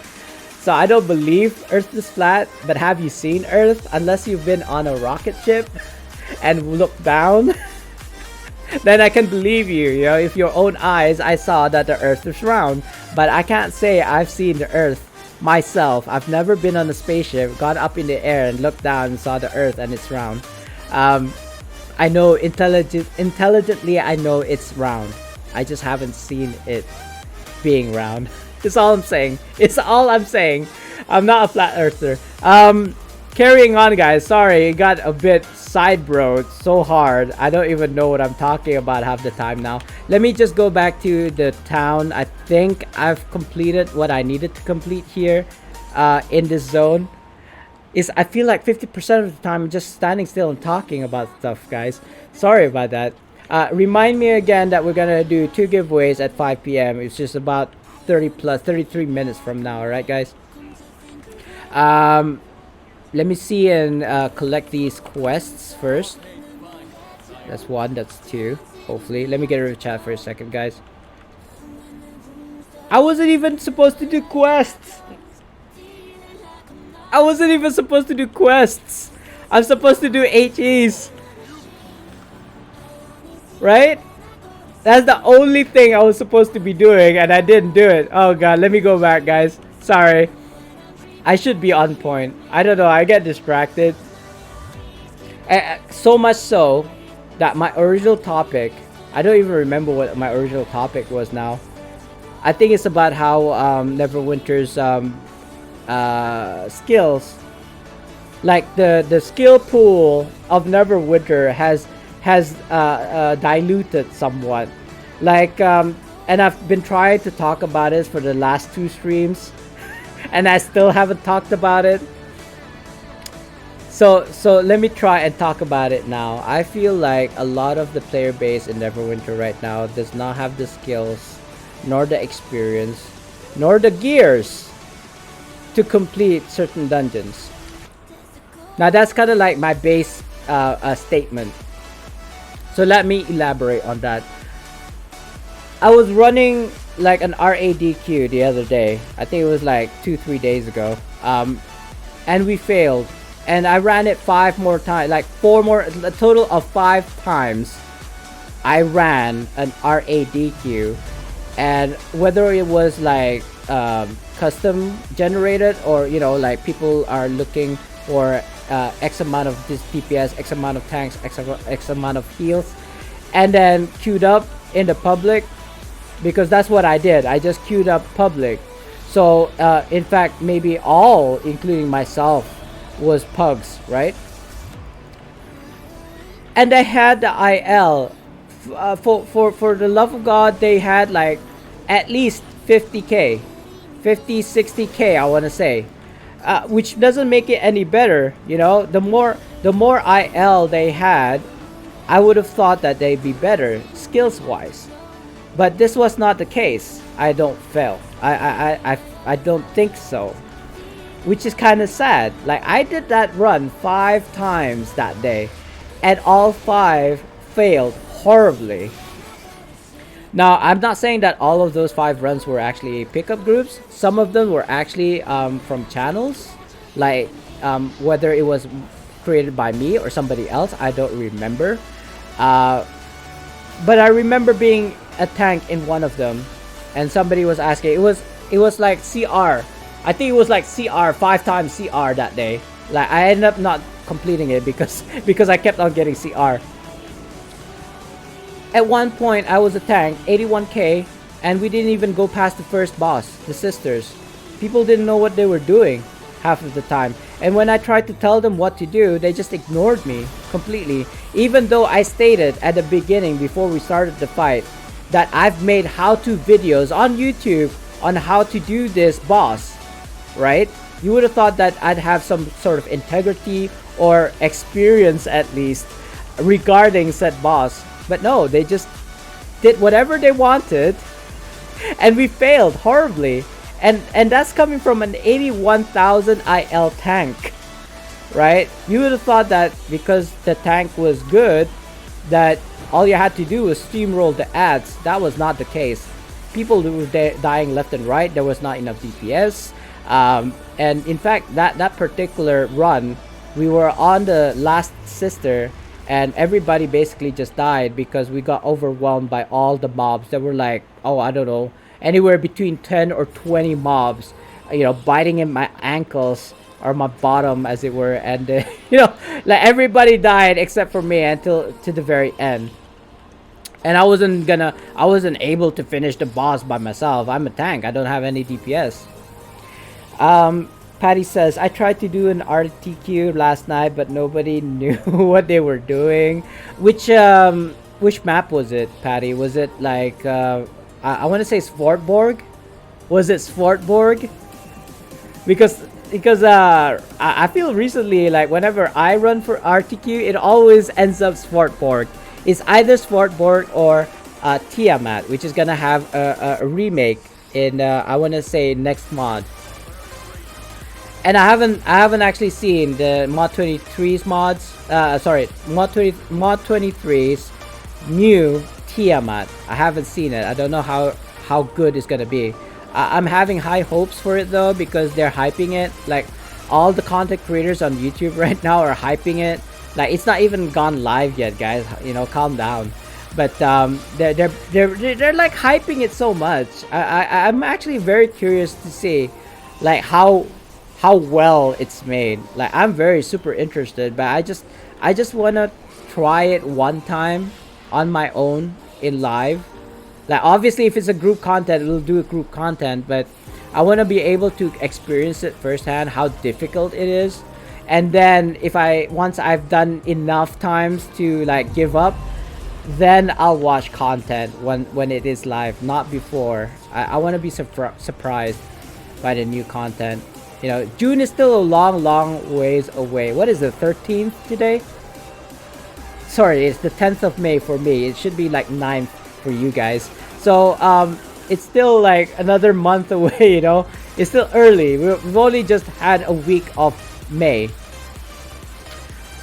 So I don't believe Earth is flat, but have you seen Earth? Unless you've been on a rocket ship and looked down, then I can believe you. If your own eyes, I saw that the Earth is round, but I can't say I've seen the Earth myself. I've never been on a spaceship, got up in the air and looked down and saw the Earth and it's round. I know intelligently, I know it's round. I just haven't seen it being round. It's all I'm saying. I'm not a flat earther. Carrying on, guys. Sorry, it got a bit side-broed so hard. I don't even know what I'm talking about half the time now. Let me just go back to the town. I think I've completed what I needed to complete here in this zone. I feel like 50% of the time I'm just standing still and talking about stuff, guys. Sorry about that. Remind me again that we're gonna do 2 giveaways at 5 p.m. It's just about 33 minutes from now. Alright, guys. Let me see and collect these quests first. That's 1, that's 2. Hopefully. Let me get rid of chat for a second, guys. I wasn't even supposed to do quests. I'm supposed to do HEs. Right? That's the only thing I was supposed to be doing and I didn't do it. Oh god, let me go back, guys. Sorry. I should be on point. I don't know, I get distracted. So much so that my original topic, I don't even remember what my original topic was now. I think it's about how Neverwinter's skills, like the skill pool of Neverwinter has diluted somewhat. Like and I've been trying to talk about it for the last 2 streams and I still haven't talked about it. So let me try and talk about it now. I feel like a lot of the player base in Neverwinter right now does not have the skills, nor the experience, nor the gears to complete certain dungeons. Now that's kind of like my base statement. So let me elaborate on that. I was running like an RADQ the other day. I think it was like 2-3 days ago. And we failed. And I ran it 5 more times, like 4 more, a total of 5 times. I ran an RADQ and whether it was like custom generated, or like people are looking for X amount of this DPS, X amount of tanks, X amount of heals, and then queued up in the public, because that's what I did. I just queued up public. So in fact, maybe all, including myself, was pugs, right? And they had the IL. For the love of God, they had like at least 50k, 60k, I want to say, which doesn't make it any better. The more IL they had, I would have thought that they'd be better skills wise, but this was not the case. I don't feel. I don't think so, which is kind of sad. Like, I did that run 5 times that day, and all 5 failed horribly. Now, I'm not saying that all of those 5 runs were actually pickup groups. Some of them were actually from channels, like whether it was created by me or somebody else, I don't remember. But I remember being a tank in one of them, and somebody was asking. It was like CR. I think it was like CR, 5 times CR that day. Like, I ended up not completing it because I kept on getting CR. At one point, I was a tank, 81k, and we didn't even go past the first boss, the sisters. People didn't know what they were doing half of the time. And when I tried to tell them what to do, they just ignored me completely. Even though I stated at the beginning, before we started the fight, that I've made how-to videos on YouTube on how to do this boss, right? You would have thought that I'd have some sort of integrity or experience, at least, regarding said boss. But no, they just did whatever they wanted, and we failed horribly. And that's coming from an 81,000 IL tank, right? You would have thought that because the tank was good, that all you had to do was steamroll the ads. That was not the case. People were dying left and right. There was not enough DPS. And in fact, that particular run, we were on the last sister, and everybody basically just died because we got overwhelmed by all the mobs. There were like, oh, I don't know, anywhere between 10 or 20 mobs, biting in my ankles or my bottom, as it were. And like, everybody died except for me until to the very end. And I wasn't able to finish the boss by myself. I'm a tank. I don't have any DPS. Patty says, I tried to do an RTQ last night, but nobody knew what they were doing. Which map was it, Patty? Was it like, I want to say Svortborg? Was it Svortborg? Because I feel recently, like, whenever I run for RTQ, it always ends up Svortborg. It's either Svortborg or Tiamat, which is gonna have a remake in I want to say next mod. And I haven't actually seen the Mod 23's mods. Sorry, Mod 23's new Tiamat. I haven't seen it. I don't know how good it's gonna be. I'm having high hopes for it though, because they're hyping it. Like, all the content creators on YouTube right now are hyping it. Like, it's not even gone live yet, guys. Calm down. But they're like hyping it so much. I'm actually very curious to see, like, how well it's made. Like, I'm very super interested, but I just wanna try it one time on my own in live. Like, obviously, if it's a group content, we'll do a group content, but I want to be able to experience it firsthand, how difficult it is. And then once I've done enough times to, like, give up, then I'll watch content when it is live, not before. I want to be surprised by the new content. June is still a long ways away. What is it, 13th today? Sorry, it's the 10th of May for me. It should be like 9th for you guys. So it's still like another month away. It's still early. We've only just had a week of May.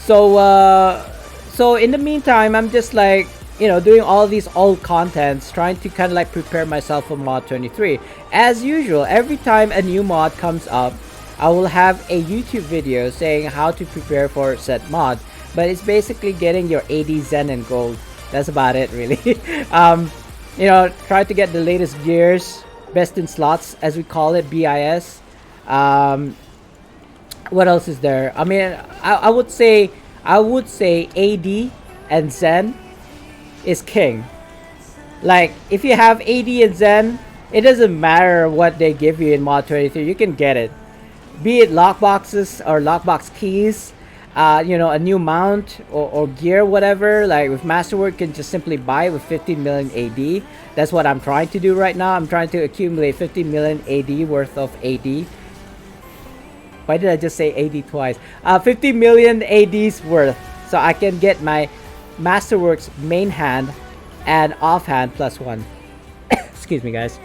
So in the meantime, I'm just like, doing all these old contents, trying to kind of like prepare myself for Mod 23. As usual, every time a new mod comes up, I will have a YouTube video saying how to prepare for said mod. But it's basically getting your 80 Zen and gold. That's about it, really. You know, try to get the latest gears, best in slots as we call it, BIS. Um, what else is there? I mean, I would say AD and Zen is king. Like if you have AD and Zen, it doesn't matter what they give you in mod 23, you can get it. Be it lockboxes or lockbox keys, you know, a new mount or gear, whatever. Like with Masterwork, you can just simply buy it with 15 million AD. That's what I'm trying to do right now. I'm trying to accumulate 15 million AD worth of AD. Why did I just say AD twice? 50 million ADs worth. So I can get my Masterworks main hand and offhand +1. Excuse me, guys.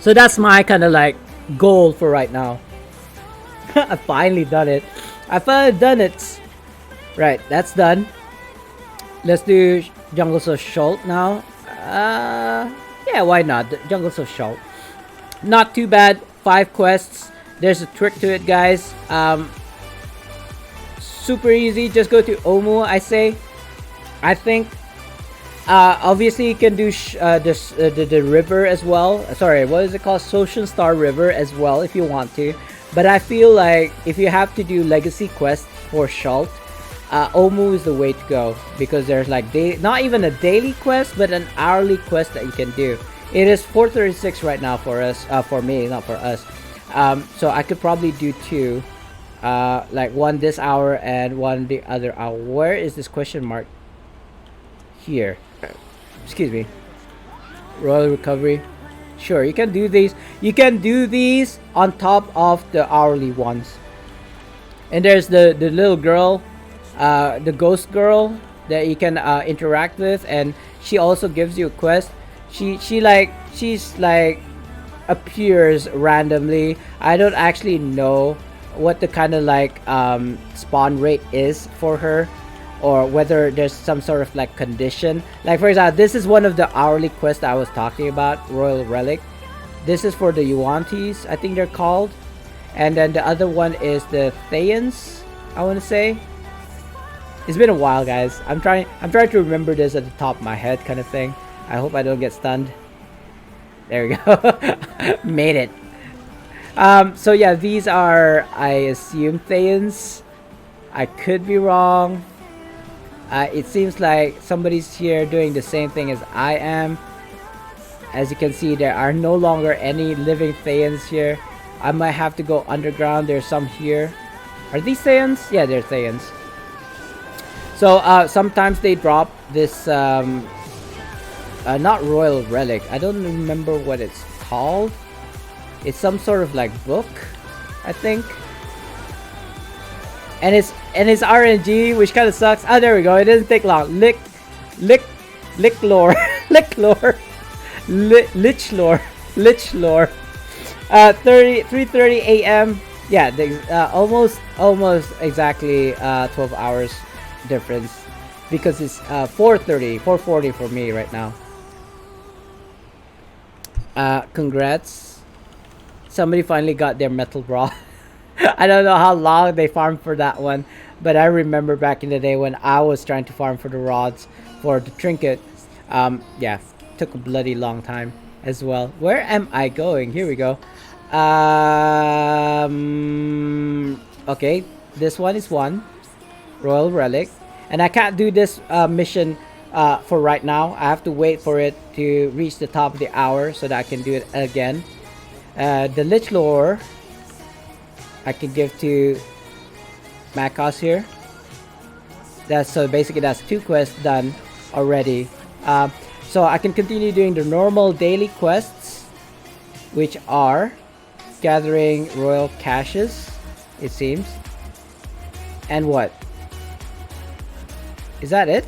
So that's my kind of like goal for right now. I finally done it. I finally done it. Right, that's done. Let's do Jungles of Schult now. Yeah, why not? Jungles of Schult. Not too bad. 5 quests. There's a trick to it, guys. Super easy. Just go to Omu, I say. I think. Obviously, you can do the river as well. Sorry, what is it called? Social Star River as well if you want to. But I feel like if you have to do legacy quests for Schult, Omu is the way to go, because there's like not even a daily quest, but an hourly quest that you can do. It is 4:36 right now for us, for me, not for us. So I could probably do 2, like one this hour and one the other hour. Where is this question mark? Here. Excuse me. Royal Recovery. Sure, you can do these. You can do these on top of the hourly ones. And there's the little girl, the ghost girl that you can interact with, and she also gives you a quest. She's like appears randomly. I don't actually know what the kind of like spawn rate is for her, or whether there's some sort of like condition. Like for example, this is one of the hourly quests I was talking about, Royal Relic. This is for the Yuan-Tis, I think they're called. And then the other one is the Thayans, I want to say. It's been a while, guys. I'm trying to remember this at the top of my head, kind of thing. I hope I don't get stunned. There we go. Made it. So yeah, these are, I assume, Thayans. I could be wrong. It seems like somebody's here doing the same thing as I am. As you can see, there are no longer any living Thayans here. I might have to go underground. There's some here. Are these Thayans? Yeah, they're Thayans. So sometimes they drop this, not Royal Relic. I don't remember what it's called. It's some sort of like book, I think. And it's RNG, which kind of sucks. Oh, there we go. It doesn't take long. Lick lore, lick lore, lich lore, lich lore. 3:30 a.m. Yeah, almost exactly 12 hours difference, because it's 4:40 for me right now. Congrats. Somebody finally got their metal bra. I don't know how long they farmed for that one, but I remember back in the day when I was trying to farm for the rods, for the trinket. Yeah, took a bloody long time as well. Where am I going? Here we go. Okay, this one is one Royal Relic, and I can't do this mission for right now. I have to wait for it to reach the top of the hour so that I can do it again. The Lich Lore I can give to Macos here. So basically that's 2 quests done already. So I can continue doing the normal daily quests, which are gathering royal caches, it seems. And what? Is that it?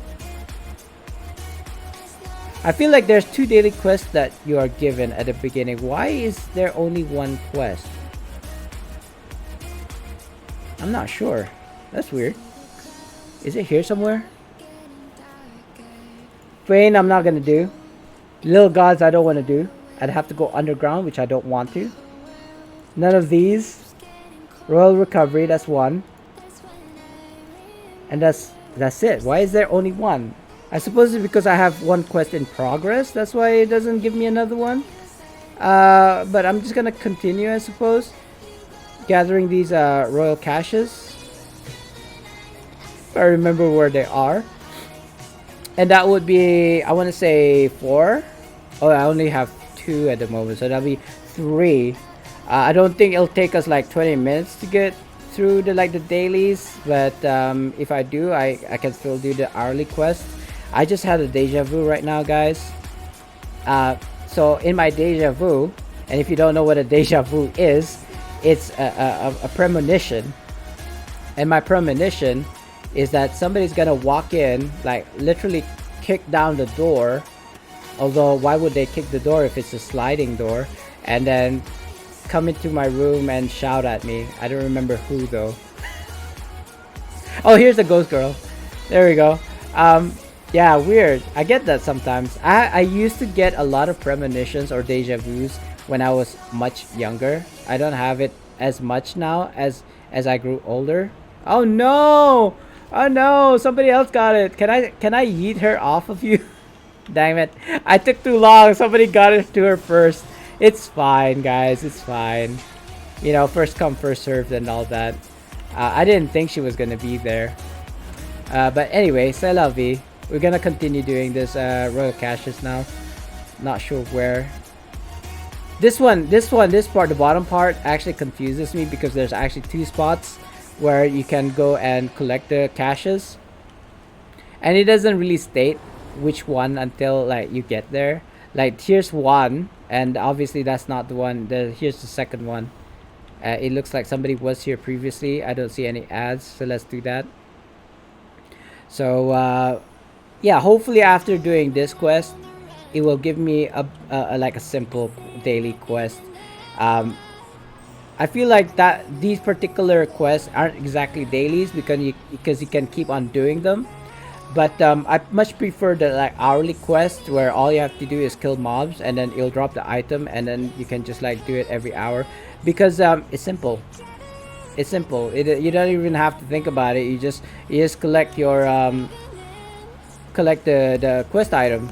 I feel like there's 2 daily quests that you are given at the beginning. Why is there only 1 quest? I'm not sure. That's weird. Is it here somewhere? Fane, I'm not gonna do. Little Gods, I don't want to do. I'd have to go underground, which I don't want to. None of these. Royal Recovery, that's 1. And that's That's it. Why is there only one? I suppose it's because I have one quest in progress. That's why it doesn't give me another one. But I'm just gonna continue, I suppose, gathering these royal caches. If I remember where they are. And that would be, I want to say 4. Oh, I only have 2 at the moment, so that'll be 3. I don't think it'll take us like 20 minutes to get through the dailies, but if I do, I can still do the hourly quest. I just had a deja vu right now, guys. So in my deja vu, and if you don't know what a deja vu is, it's a premonition. And my premonition is that somebody's gonna walk in, like literally kick down the door. Although why would they kick the door if it's a sliding door? And then come into my room and shout at me. I don't remember who though. Oh, here's a ghost girl. There we go. Yeah, weird. I get that sometimes. I used to get a lot of premonitions or deja vus when I was much younger. I don't have it as much now as I grew older. Oh no! Oh no! Somebody else got it. Can I yeet her off of you? Damn it! I took too long. Somebody got it to her first. It's fine, guys. It's fine. You know, first come, first served, and all that. I didn't think she was gonna be there. But anyway, c'est la vie. We're gonna continue doing this royal caches now. Not sure where. This part, the bottom part actually confuses me because there's actually 2 spots where you can go and collect the caches. And it doesn't really state which one until like you get there. Like here's one, and obviously that's not the one. Here's the second one. It looks like somebody was here previously. I don't see any ads, so let's do that. So yeah, hopefully after doing this quest, it will give me a like a simple daily quest. I feel like that these particular quests aren't exactly dailies because you can keep on doing them. But I much prefer the like hourly quest where all you have to do is kill mobs and then it'll drop the item and then you can just like do it every hour because it's simple. It's simple. You don't even have to think about it. You just collect your collect the quest item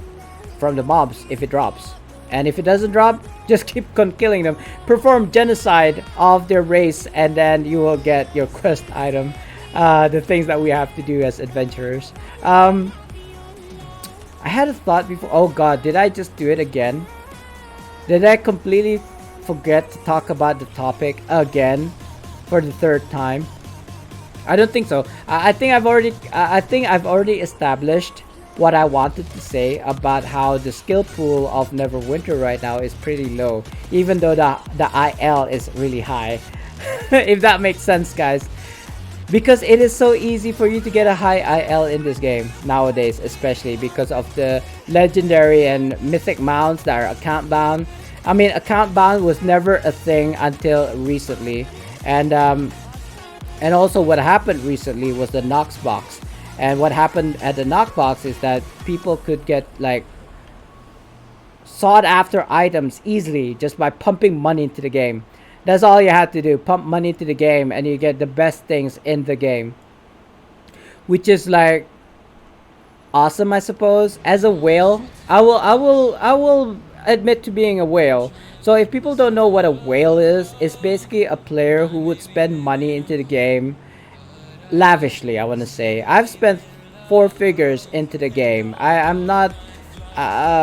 from the mobs if it drops. And if it doesn't drop, just keep on killing them. Perform genocide of their race and then you will get your quest item. The things that we have to do as adventurers. I had a thought before. Oh god, did I just do it again? Did I completely forget to talk about the topic again for the 3rd time? I don't think so. I think I've already established what I wanted to say about how the skill pool of Neverwinter right now is pretty low, even though the IL is really high. If that makes sense, guys. Because it is so easy for you to get a high IL in this game nowadays, especially because of the legendary and mythic mounts that are account bound. I mean, account bound was never a thing until recently, and also what happened recently was the Nox box. And what happened at the Nox box is that people could get like sought after items easily just by pumping money into the game. That's all you have to do, pump money into the game and you get the best things in the game, which is like awesome, I suppose. As a whale, I will admit to being a whale. So if people don't know what a whale is, it's basically a player who would spend money into the game lavishly. I want to say I've spent 4 figures into the game. I'm not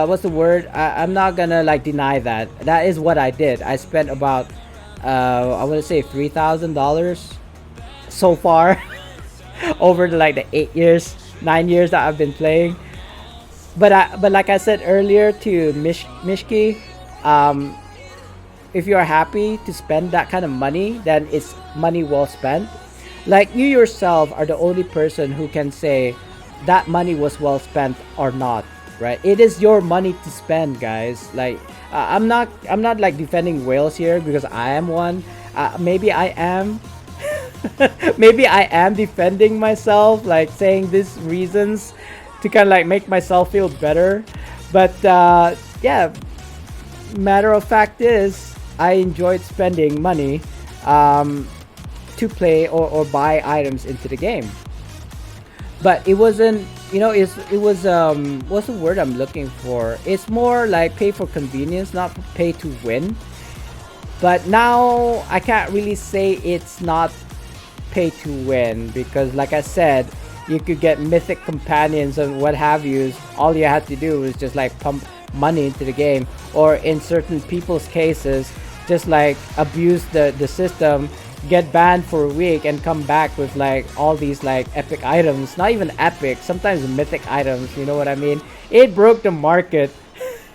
what's the word, I'm not gonna like deny that is what I did. I spent about I want to say $3,000 so far over the 9 years that I've been playing. But like I said earlier to Mishki, if you are happy to spend that kind of money, then it's money well spent. Like you yourself are the only person who can say that money was well spent or not, right? It is your money to spend, guys. Like I'm not like defending whales here because I am one. Maybe I am. Maybe I am defending myself, like saying these reasons to kind of like make myself feel better. But yeah, matter of fact is I enjoyed spending money to play or buy items into the game. but it wasn't, it was, what's the word I'm looking for? It's more like pay for convenience, not pay to win. But now I can't really say it's not pay to win, because like I said, you could get mythic companions and what have you. All you had to do was just like pump money into the game, or in certain people's cases, just like abuse the system, get banned for a week and come back with like all these like epic items. Not even epic, sometimes mythic items, you know what I mean? It broke the market.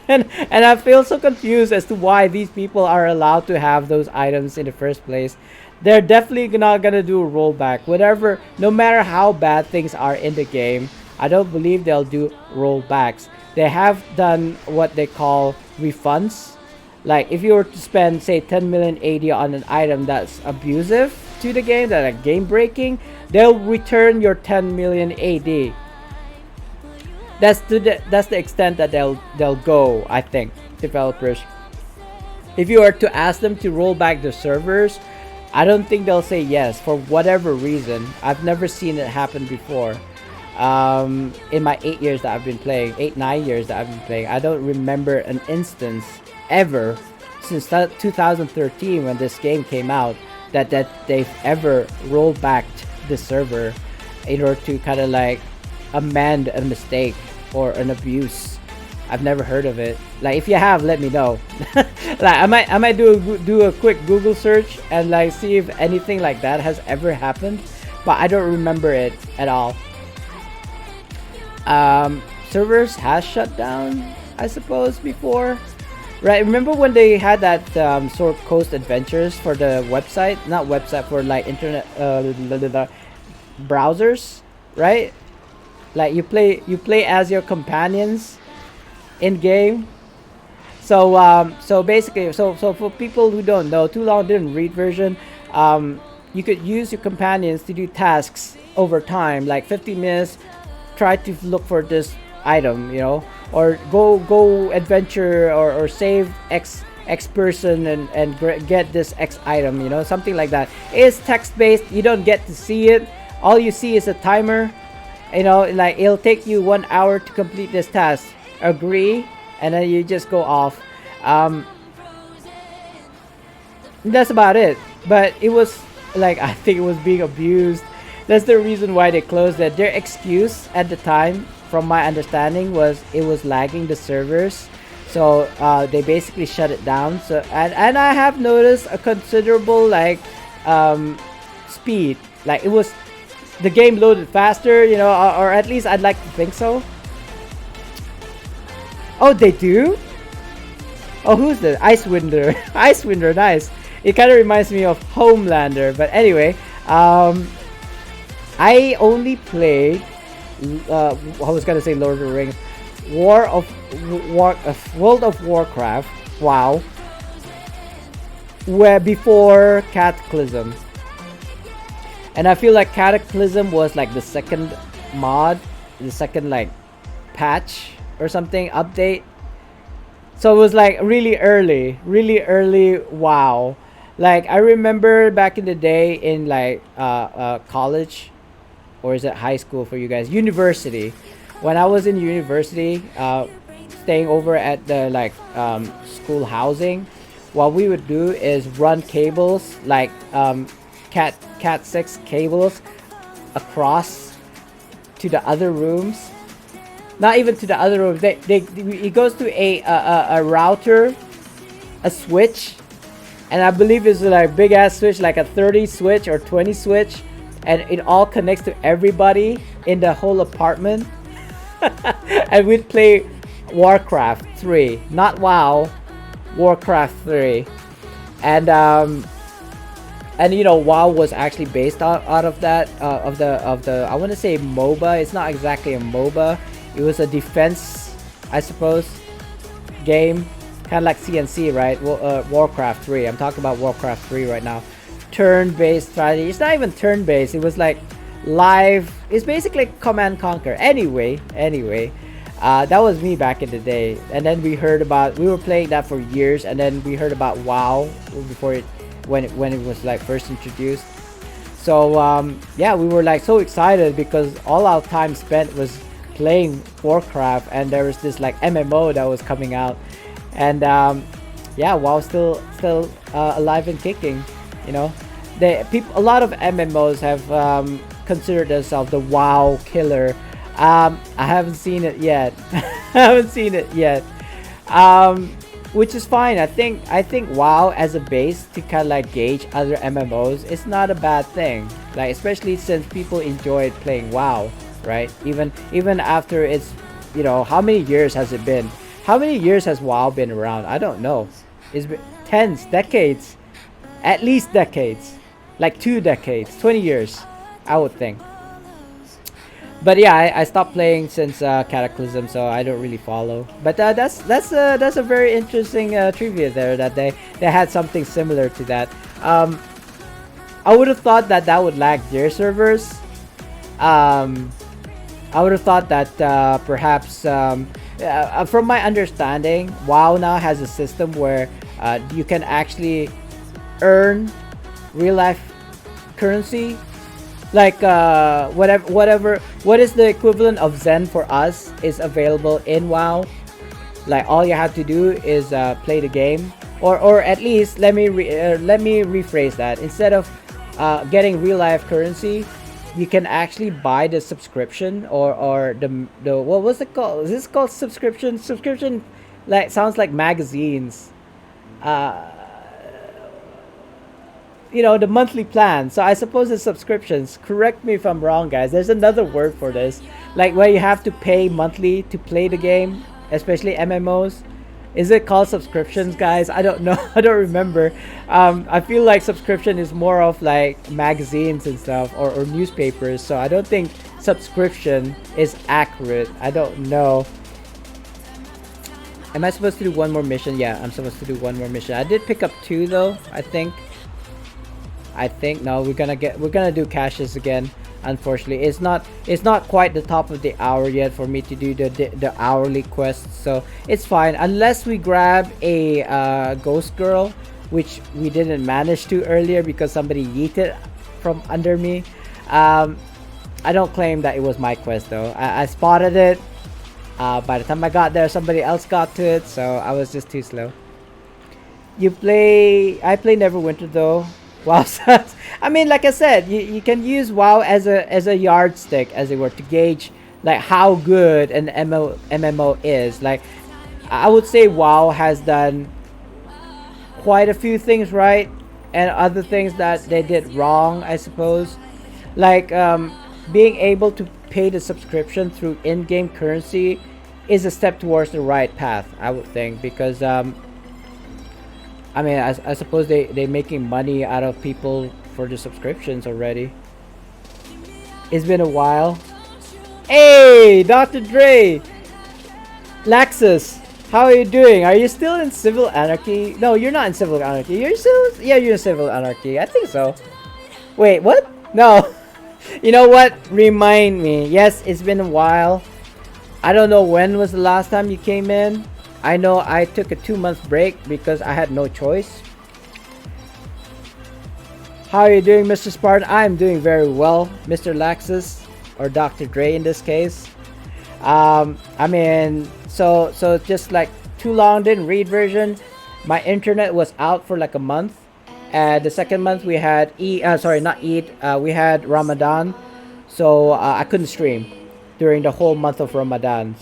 And I feel so confused as to why these people are allowed to have those items in the first place. They're definitely not gonna do a rollback. Whatever, no matter how bad things are in the game, I don't believe they'll do rollbacks. They have done what they call refunds. Like if you were to spend say 10 million AD on an item that's abusive to the game, that are game breaking, they'll return your 10 million AD. That's the extent that they'll go, I think, developers. If you are to ask them to roll back the servers, I don't think they'll say yes for whatever reason. I've never seen it happen before. In my 8 years that I've been playing, 9 years that I've been playing, I don't remember an instance ever since 2013 when this game came out that they've ever rolled back the server in order to kind of like amend a mistake or an abuse. I've never heard of it. Like if you have, let me know. Like I might do a quick Google search and like see if anything like that has ever happened, but I don't remember it at all. Servers has shut down, I suppose, before. Right, remember when they had that Sword Coast Adventures for the website? Not website, for like internet browsers, right? Like you play as your companions in game. So basically, so for people who don't know, too long didn't read version, you could use your companions to do tasks over time, like 50 minutes. Try to look for this item, or go adventure or save X person and get this X item, something like that. It's text based. You don't get to see it. All you see is a timer. Like it'll take you 1 hour to complete this task. Agree, and then you just go off. That's about it. But it was like, I think it was being abused. That's the reason why they closed it. Their excuse at the time, from my understanding, was it was lagging the servers. So they basically shut it down. So and I have noticed a considerable like speed. Like it was, the game loaded faster, or at least I'd like to think so. Oh, they do? Oh, who's the Icewinder? Icewinder, nice. It kind of reminds me of Homelander, but anyway, I only played, I was gonna say Lord of the Rings, World of Warcraft, WoW, where before Cataclysm. And I feel like Cataclysm was like the second mod, the second like patch or something, update. So it was like really early WoW. Like I remember back in the day in like college, or is it high school for you guys? University. When I was in university, staying over at the like school housing, what we would do is run cables like Cat 6 cables across to the other rooms. Not even to the other rooms. It goes to a router, a switch, and I believe it's like big ass switch, like a 30 switch or 20 switch, and it all connects to everybody in the whole apartment. And we'd play Warcraft 3, not WoW, Warcraft 3, and WoW was actually based out of that of the I want to say MOBA. It's not exactly a MOBA. It was a defense, I suppose, game, kind of like CNC, right? Warcraft 3. I'm talking about Warcraft 3 right now. Turn-based strategy. It's not even turn-based. It was like live. It's basically Command Conquer. Anyway, that was me back in the day. And then we were playing that for years, and then we heard about WoW before when it was like first introduced. So yeah, we were like so excited because all our time spent was playing Warcraft, and there was this like MMO that was coming out, and yeah, WoW still alive and kicking. You know, a lot of MMOs have considered themselves the WoW killer. I haven't seen it yet. I haven't seen it yet. Which is fine. I think WoW as a base to kind of like gauge other MMOs is not a bad thing. Like especially since people enjoyed playing WoW, right? Even after it's, you know, how many years has it been? How many years has WoW been around? I don't know. It's been tens, decades, at least decades, like 2 decades, 20 years, I would think. But yeah, I stopped playing since Cataclysm, so I don't really follow. But that's a very interesting trivia there, that they had something similar to that. I would have thought that that would lag their servers. I would have thought that perhaps from my understanding, WoW now has a system where you can actually earn real life currency, like what is the equivalent of Zen for us is available in WoW. Like all you have to do is play the game, or at least let me rephrase that. Instead of getting real life currency, you can actually buy the subscription, or the what was it called? Is this called subscription? Subscription, like sounds like magazines. You know, the monthly plan. So I suppose it's subscriptions. Correct me if I'm wrong, guys. There's another word for this, like where you have to pay monthly to play the game, especially MMOs. Is it called subscriptions, guys? I don't know. I don't remember. I feel like subscription is more of like magazines and stuff, or newspapers. So I don't think subscription is accurate. I don't know. Am I supposed to do one more mission? Yeah, I'm supposed to do one more mission. I did pick up 2 though, I think. No, we're gonna do caches again. Unfortunately, it's not quite the top of the hour yet for me to do the hourly quests, so it's fine unless we grab a ghost girl, which we didn't manage to earlier because somebody yeeted from under me. I don't claim that it was my quest though. I spotted it. By the time I got there, somebody else got to it, so I was just too slow. I play Neverwinter though. WoW sucks. I mean, like I said, you can use WoW as a yardstick, as it were, to gauge like how good an MMO is. Like, I would say WoW has done quite a few things right, and other things that they did wrong, I suppose. Like being able to pay the subscription through in-game currency is a step towards the right path, I would think, because I mean, I suppose they're making money out of people for the subscriptions already. It's been a while. Hey, Dr. Dre! Laxus, how are you doing? Are you still in Civil Anarchy? No, you're not in Civil Anarchy. Yeah, you're in Civil Anarchy. I think so. Wait, what? No. You know what? Remind me. Yes, it's been a while. I don't know when was the last time you came in. I know I took a 2-month break because I had no choice. How are you doing, Mr. Spartan? I'm doing very well, Mr. Laxus, or Dr. Dre in this case. I mean, so just like too long didn't read version. My internet was out for like a month. And the second month we had we had Ramadan, so I couldn't stream during the whole month of Ramadan.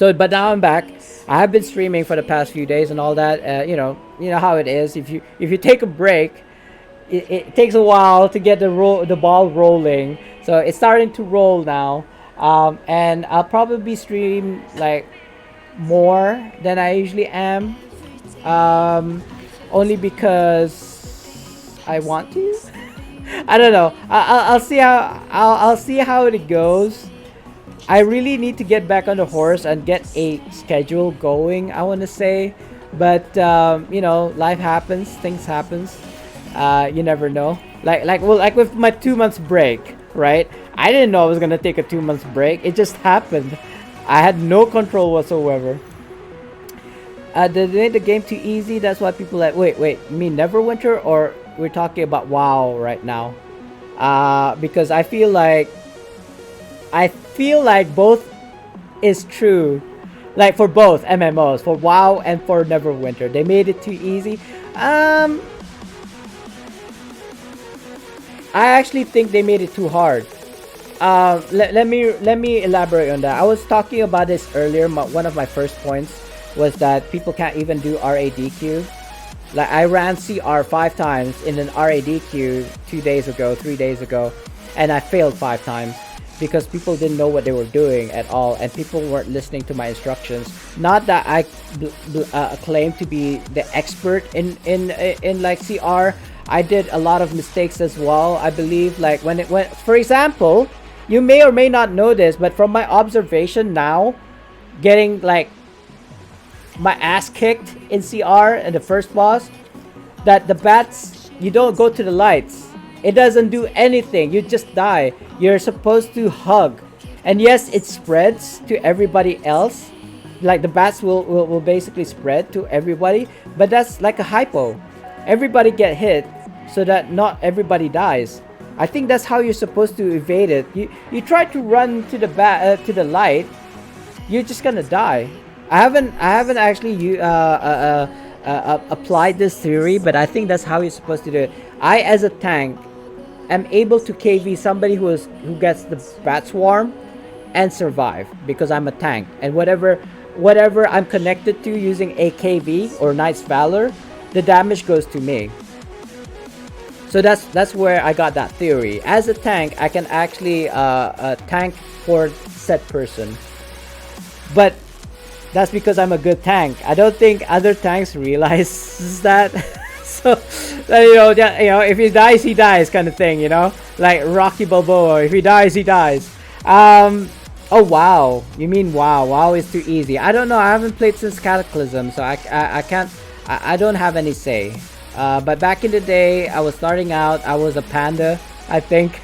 But now I'm back. I have been streaming for the past few days and all that. You know how it is. If you take a break, it takes a while to get the ball rolling. So it's starting to roll now, and I'll probably stream like more than I usually am, only because I want to. I don't know. I'll see how it goes. I really need to get back on the horse and get a schedule going, I want to say. But, you know, life happens. Things happens. You never know. Like with my 2 months break, right? I didn't know I was going to take a 2 months break. It just happened. I had no control whatsoever. They made the game too easy. That's why people like... Wait. You mean Neverwinter or we're talking about WoW right now, because I feel like both is true, like for both MMOs, for WoW and for Neverwinter. They made it too easy. Um, I actually think they made it too hard. Let me elaborate on that. I was talking about this earlier. One of my first points was that people can't even do RADQ. Like I ran CR 5 times in an RADQ 2 days ago, 3 days ago, and I failed 5 times because people didn't know what they were doing at all, and people weren't listening to my instructions. Not that I claim to be the expert in like CR. I did a lot of mistakes as well. I believe like when it went, for example, you may or may not know this, but from my observation now, getting like my ass kicked in CR and the first boss, that the bats, you don't go to the lights. It doesn't do anything. You just die. You're supposed to hug. And yes, it spreads to everybody else. Like the bats will basically spread to everybody. But that's like a hypo. Everybody get hit so that not everybody dies. I think that's how you're supposed to evade it. You try to run to the light, you're just gonna die. I haven't actually applied this theory, but I think that's how you're supposed to do it. I, as a tank, am able to KV somebody who gets the bat swarm and survive because I'm a tank, and whatever I'm connected to using AKV or Knight's Valor, the damage goes to me. So that's where I got that theory. As a tank, I can actually tank for said person, but that's because I'm a good tank. I don't think other tanks realize that. So, if he dies, he dies, kind of thing. Like Rocky Balboa. If he dies, he dies. Oh wow, you mean WoW? WoW is too easy. I don't know. I haven't played since Cataclysm, so I can't. I don't have any say. But back in the day, I was starting out. I was a panda, I think.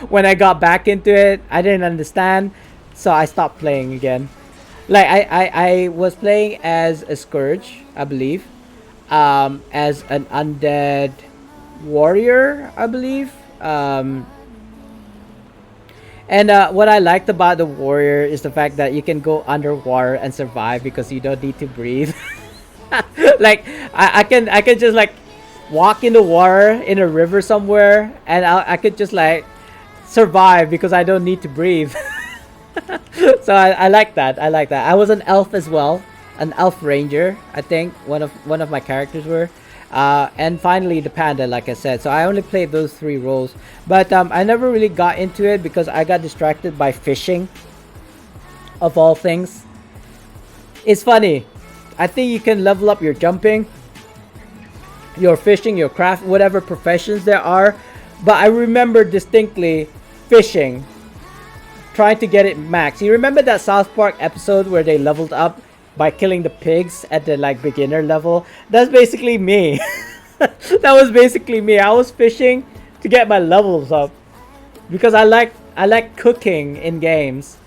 When I got back into it, I didn't understand, so I stopped playing again. Like I was playing as a Scourge, I believe, as an undead warrior, I believe. And what I liked about the warrior is the fact that you can go underwater and survive because you don't need to breathe. Like I can just like walk in the water in a river somewhere, and I could just like survive because I don't need to breathe. So I like that. I like that. I was an elf as well, an elf ranger. I think one of my characters were, and finally the panda, like I said. So I only played those 3 roles, but I never really got into it because I got distracted by fishing, of all things. It's funny. I think you can level up your jumping, your fishing, your craft, whatever professions there are. But I remember distinctly fishing, trying to get it max. You remember that South Park episode where they leveled up by killing the pigs at the like beginner level? That's basically me. That was basically me. I was fishing to get my levels up because I like cooking in games.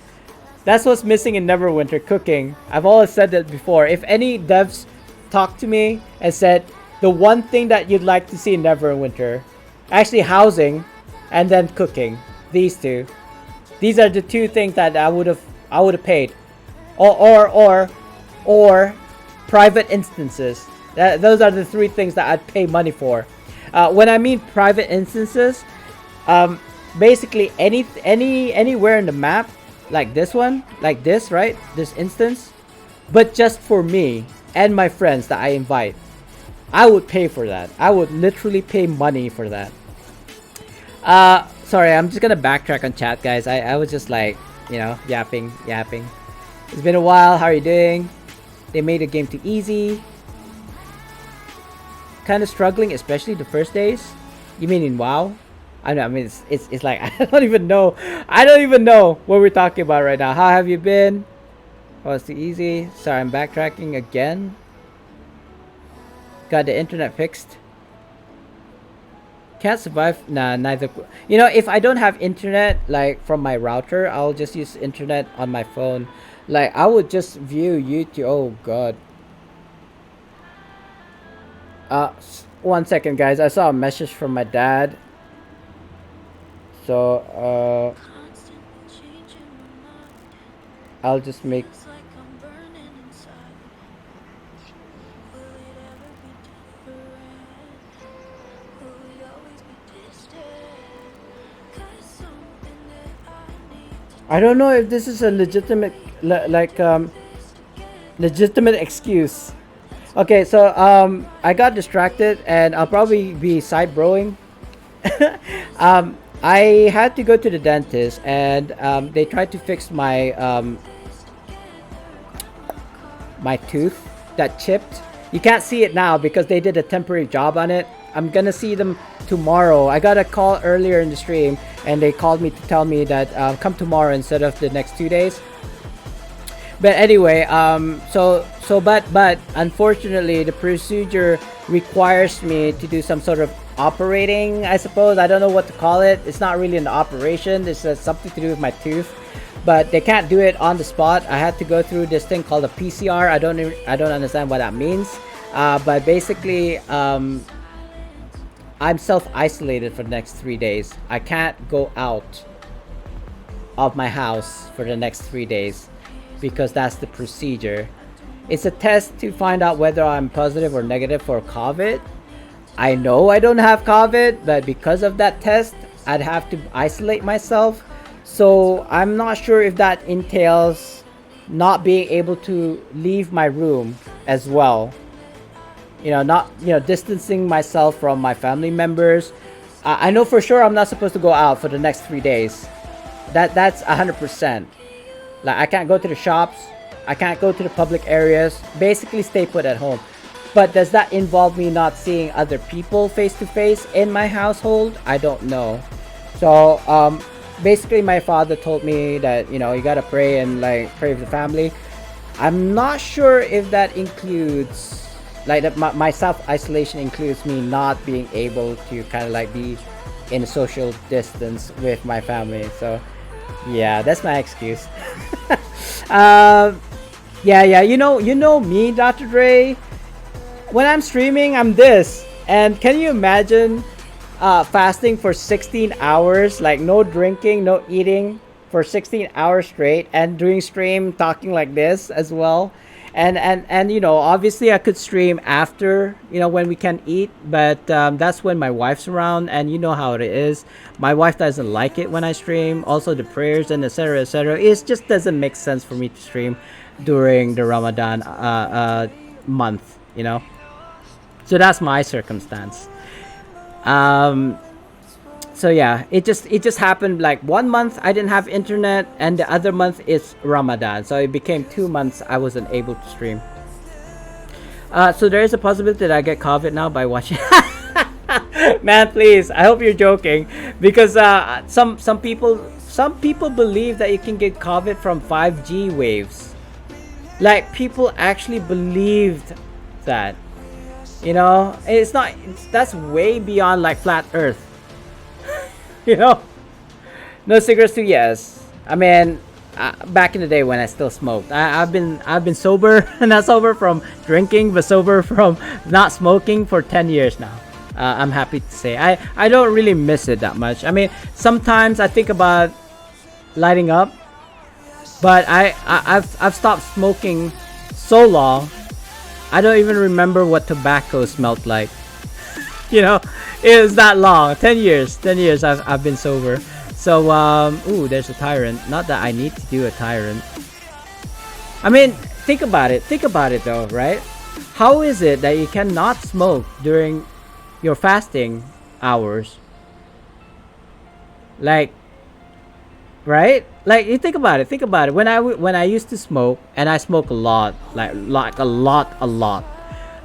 That's what's missing in Neverwinter, cooking. I've always said that before. If any devs talked to me and said the one thing that you'd like to see in Neverwinter, actually housing and then cooking, these two. These are the 2 things that I would have paid, or private instances. Those are the 3 things that I'd pay money for. When I mean private instances, basically anywhere in the map, like this one, like this, right? This instance, but just for me and my friends that I invite. I would pay for that. I would literally pay money for that. Sorry, I'm just gonna backtrack on chat, guys. I was just like, yapping. It's been a while. How are you doing? They made the game too easy. Kind of struggling, especially the first days. You mean in WoW? I know. I mean, it's like I don't even know. I don't even know what we're talking about right now. How have you been? Oh, it's too easy. Sorry, I'm backtracking again. Got the internet fixed. Can't survive. Nah, neither. If I don't have internet like from my router, I'll just use internet on my phone. Like I would just view YouTube. Oh god. One second, guys. I saw a message from my dad. So, I'll just make. I don't know if this is a legitimate, legitimate excuse. Okay, so I got distracted and I'll probably be side broing. I had to go to the dentist and they tried to fix my tooth that chipped. You can't see it now because they did a temporary job on it. I'm gonna see them tomorrow. I got a call earlier in the stream and they called me to tell me that come tomorrow instead of the next 2 days. But anyway, but unfortunately the procedure requires me to do some sort of operating, I suppose. I don't know what to call it. It's not really an operation. It's something to do with my tooth, but they can't do it on the spot. I had to go through this thing called a PCR. I don't understand what that means, but basically I'm self-isolated for the next 3 days. I can't go out of my house for the next 3 days because that's the procedure. It's a test to find out whether I'm positive or negative for COVID. I know I don't have COVID, but because of that test, I'd have to isolate myself. So I'm not sure if that entails not being able to leave my room as well. Distancing myself from my family members. I know for sure I'm not supposed to go out for the next 3 days. That's 100%. Like, I can't go to the shops. I can't go to the public areas. Basically stay put at home. But does that involve me not seeing other people face to face in my household? I don't know. So basically my father told me that, you gotta pray and pray with the family. I'm not sure if that includes my self-isolation includes me not being able to kind of be in a social distance with my family. So yeah, that's my excuse. Yeah, you know me, Dr. Dre. When I'm streaming, I'm this. And can you imagine fasting for 16 hours, no drinking, no eating for 16 hours straight, and doing stream talking like this as well? And obviously I could stream after, when we can eat, but that's when my wife's around, and you know how it is. My wife doesn't like it when I stream. Also the prayers and etc. It just doesn't make sense for me to stream during the Ramadan month, So that's my circumstance. So yeah, it just happened 1 month I didn't have internet, and the other month is Ramadan, so it became 2 months I wasn't able to stream. So there is a possibility that I get COVID now by watching. Man, please, I hope you're joking, because some people believe that you can get COVID from 5G waves. People actually believed that. It's not. That's way beyond flat Earth. No cigarettes too. Yes, I mean, back in the day when I still smoked. I've been sober, not sober from drinking, but sober from not smoking for 10 years now. I'm happy to say I don't really miss it that much. I mean, sometimes I think about lighting up, but I've stopped smoking so long. I don't even remember what tobacco smelled like. It was that long. 10 years I've been sober. So ooh, there's a tyrant. Not that I need to do a tyrant. I mean, think about it though, right? How is it that you cannot smoke during your fasting hours? Right? You think about it. When I used to smoke, and I smoke a lot, a lot.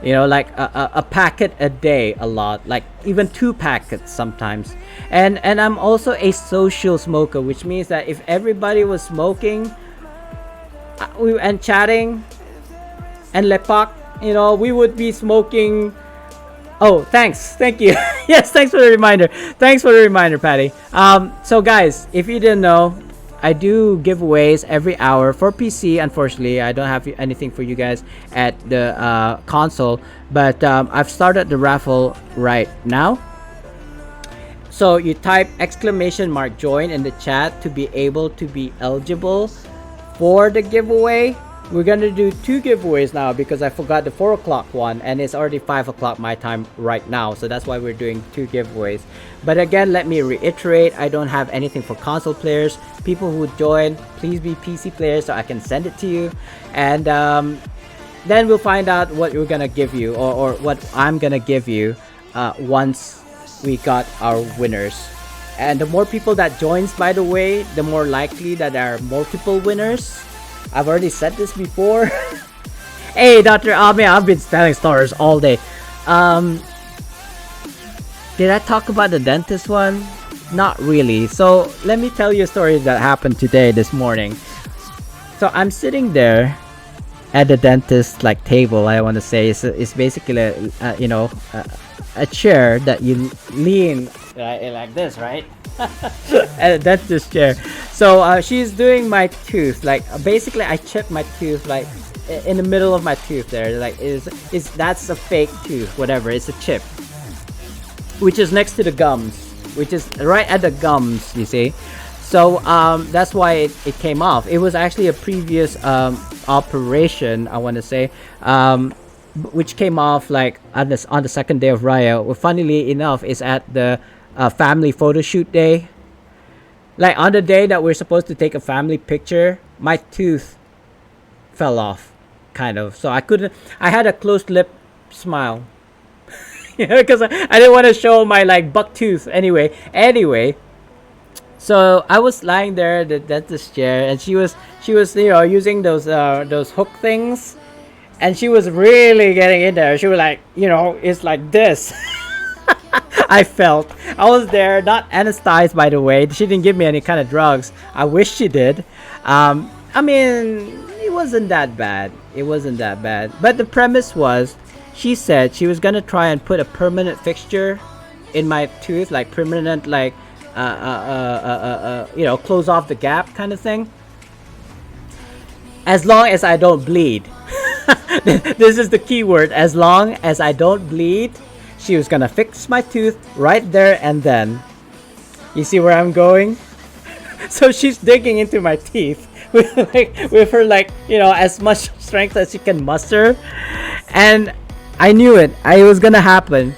A packet a day, a lot, even 2 packets sometimes. And I'm also a social smoker, which means that if everybody was smoking and chatting and lepak, we would be smoking. Oh, thank you. Yes, thanks for the reminder, Patty. So guys, if you didn't know, I do giveaways every hour for PC. Unfortunately, I don't have anything for you guys at the console, but I've started the raffle right now. So you type exclamation mark join in the chat to be able to be eligible for the giveaway. We're gonna do 2 giveaways now because I forgot the 4 o'clock one, and it's already 5 o'clock my time right now, so that's why we're doing 2 giveaways. But again, let me reiterate, I don't have anything for console players. People who join, please be PC players so I can send it to you, and then we'll find out what we're gonna give you, or what I'm gonna give you once we got our winners. And the more people that joins, by the way, the more likely that there are multiple winners. I've already said this before. Hey, Dr. Ame, I've been telling stories all day. Did I talk about the dentist one? Not really. So let me tell you a story that happened today, this morning. So I'm sitting there at the dentist like table. I want to say it's basically a chair that you lean like this, right? At a dentist chair. So she's doing my tooth. Like basically, I chipped my tooth like in the middle of my tooth there. Like is that's a fake tooth, whatever. It's a chip, which is next to the gums, which is right at the gums. You see. So that's why it came off. It was actually a previous operation, I want to say, which came off like on the second day of Raya. Well, funnily enough, is at the family photo shoot day. Like on the day that we're supposed to take a family picture, my tooth fell off, kind of. So I had a closed lip smile. Because I didn't want to show my like buck tooth. Anyway. So I was lying there at the dentist chair, and she was using those hook things, and she was really getting in there. She was like, it's like this. I was there, not anesthetized, by the way. She didn't give me any kind of drugs. I wish she did. I mean, it wasn't that bad. But the premise was, she said she was gonna try and put a permanent fixture in my tooth, like permanent, like close off the gap kind of thing, as long as I don't bleed. This is the key word, as long as I don't bleed. She was gonna fix my tooth right there and then. You see where I'm going? So she's digging into my teeth with her as much strength as she can muster, and I knew it was gonna happen.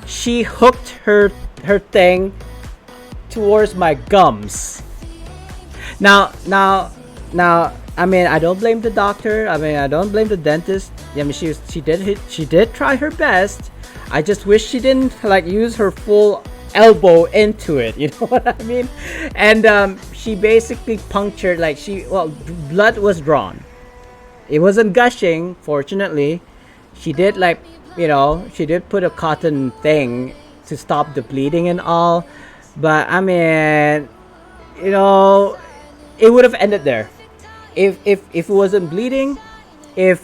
She hooked her thing towards my gums. Now, I mean, I don't blame the doctor. I mean, I don't blame the dentist. I mean, she did try her best. I just wish she didn't use her full elbow into it. You know what I mean? And she basically punctured. Blood was drawn. It wasn't gushing, fortunately. She did she did put a cotton thing to stop the bleeding and all. But I mean, it would have ended there if it wasn't bleeding. If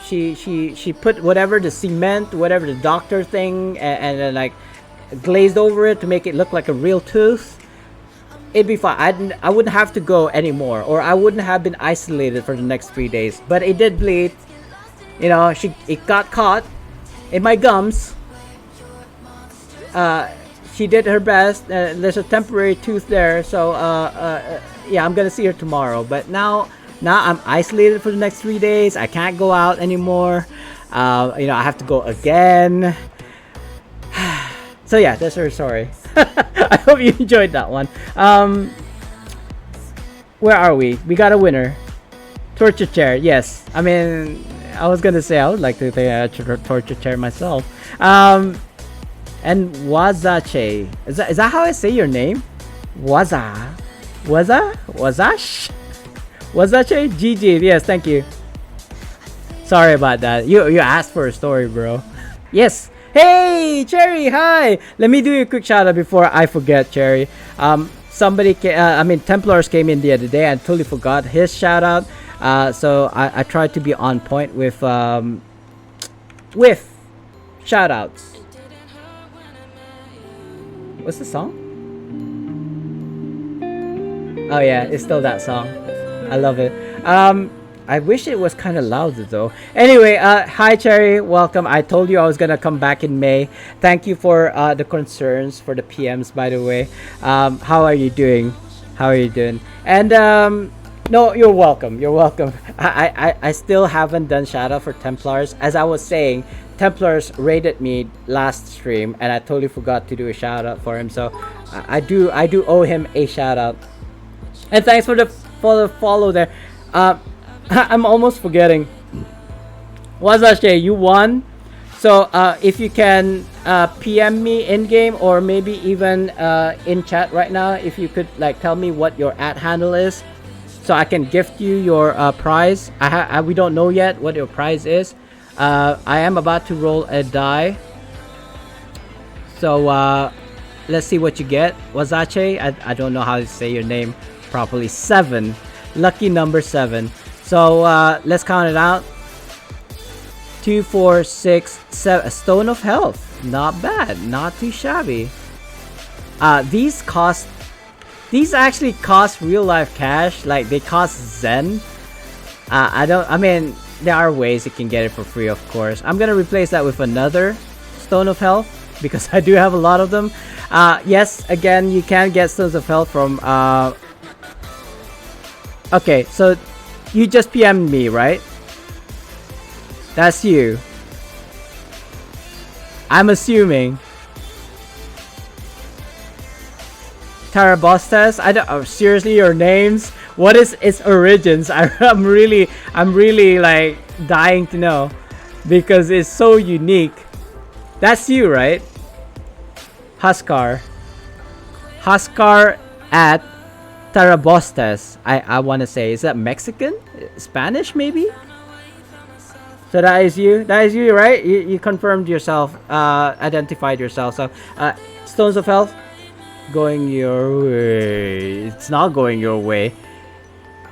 she put whatever, the cement, whatever the doctor thing, and glazed over it to make it look like a real tooth, it'd be fine. I wouldn't have to go anymore, or I wouldn't have been isolated for the next 3 days. But it did bleed. It got caught in my gums. She did her best. There's a temporary tooth there, so yeah, I'm gonna see her tomorrow. But now I'm isolated for the next 3 days. I can't go out anymore. I have to go again. So yeah, that's her story. I hope you enjoyed that one. Where are we? We got a winner. Torture chair. Yes. I mean, I was gonna say I would like to take a torture chair myself. And Wazache. Is that how I say your name? Wazash? Wazache? GG. Yes, thank you. Sorry about that. You asked for a story, bro. Yes. Hey, Cherry. Hi. Let me do a quick shout out before I forget, Cherry. Templars came in the other day and totally forgot his shout out. So I tried to be on point with shout outs. What's the song? Oh yeah, it's still that song. I love it. Um, I wish it was kind of louder though. Anyway, hi Cherry, welcome. I told you I was gonna come back in May. Thank you for the concerns for the PMs, by the way. How are you doing? How are you doing? And no, you're welcome. You're welcome. I still haven't done shout out for Templars. As I was saying, Templars raided me last stream, and I totally forgot to do a shout out for him. So I do owe him a shout out. And thanks for the follow there. I'm almost forgetting. Wazache, you won. So if you can PM me in game or maybe even in chat right now, if you could like tell me what your @handle is, so I can gift you your prize. We don't know yet what your prize is. I am about to roll a die. So let's see what you get. Wazache, I don't know how to say your name properly. 7, lucky number 7. So let's count it out. 2, 4, 6, 7. A stone of health. Not bad. Not too shabby. These actually cost real life cash. Like they cost Zen. I mean, there are ways you can get it for free, of course. I'm gonna replace that with another stone of health because I do have a lot of them. Yes, again, you can get stones of health from. Okay, so you just PM'd me, right? That's you. I'm assuming. Tarabostas? I don't. Oh, seriously, your names? What is its origins? I'm really like dying to know because it's so unique. That's you, right? Huskar at Tarabostas. I want to say, is that Mexican? Spanish, maybe? So that is you. That is you, right? You confirmed yourself, identified yourself. So, Stones of Health, going your way. It's not going your way.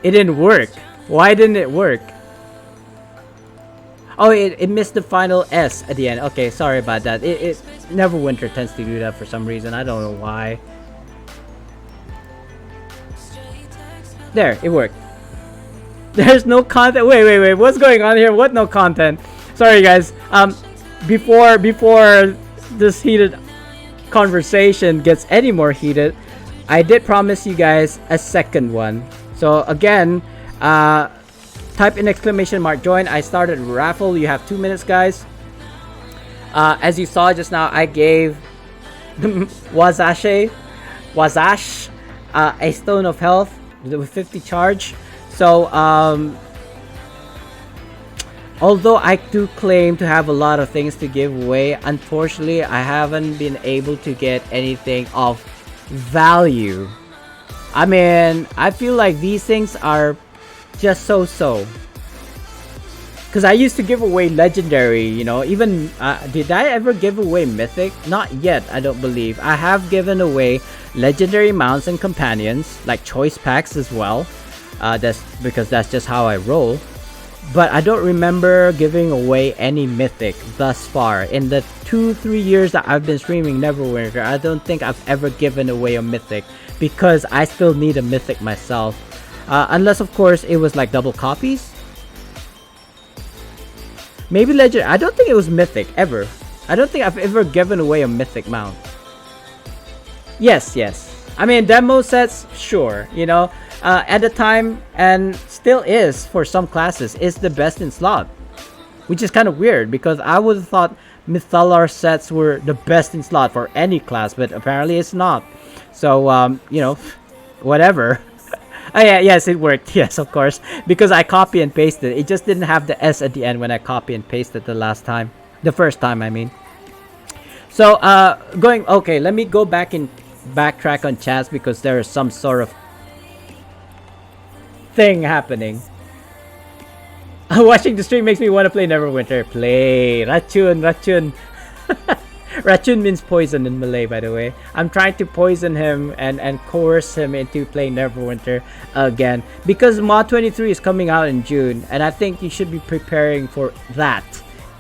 It didn't work. Why didn't it work? Oh, it missed the final S at the end. Okay, sorry about that. It Neverwinter tends to do that for some reason. I don't know why. There, it worked. There's no content. Wait. What's going on here? What no content? Sorry, guys. Before this heated conversation gets any more heated, I did promise you guys a second one. So again, type in exclamation mark join. I started raffle. You have 2 minutes, guys. As you saw just now, I gave Wazash a stone of health with 50 charge. So although I do claim to have a lot of things to give away, unfortunately I haven't been able to get anything of value. I mean, I feel like these things are just so. Because I used to give away legendary, you know, even, did I ever give away mythic? Not yet, I don't believe. I have given away legendary mounts and companions, like choice packs as well. That's because that's just how I roll. But I don't remember giving away any mythic thus far. In the 2-3 years that I've been streaming Neverwinter, I don't think I've ever given away a mythic. Because I still need a mythic myself. Unless of course it was like double copies. Maybe legend. I don't think it was mythic ever. I don't think I've ever given away a mythic mount. Yes. I mean, demo sets, sure. You know, at the time, and still is for some classes, is the best in slot. Which is kind of weird because I would have thought Mythalar sets were the best in slot for any class, but apparently it's not. So, you know, whatever. Oh yeah, yes, it worked. Yes, of course. Because I copy and pasted. It just didn't have the S at the end when I copy and pasted the last time. The first time, I mean. So, okay, let me go back and backtrack on chats because there is some sort of thing happening. Watching the stream makes me want to play Neverwinter. Play. Racun. Racun means poison in Malay, by the way. I'm trying to poison him and coerce him into playing Neverwinter again. Because Mod 23 is coming out in June. And I think you should be preparing for that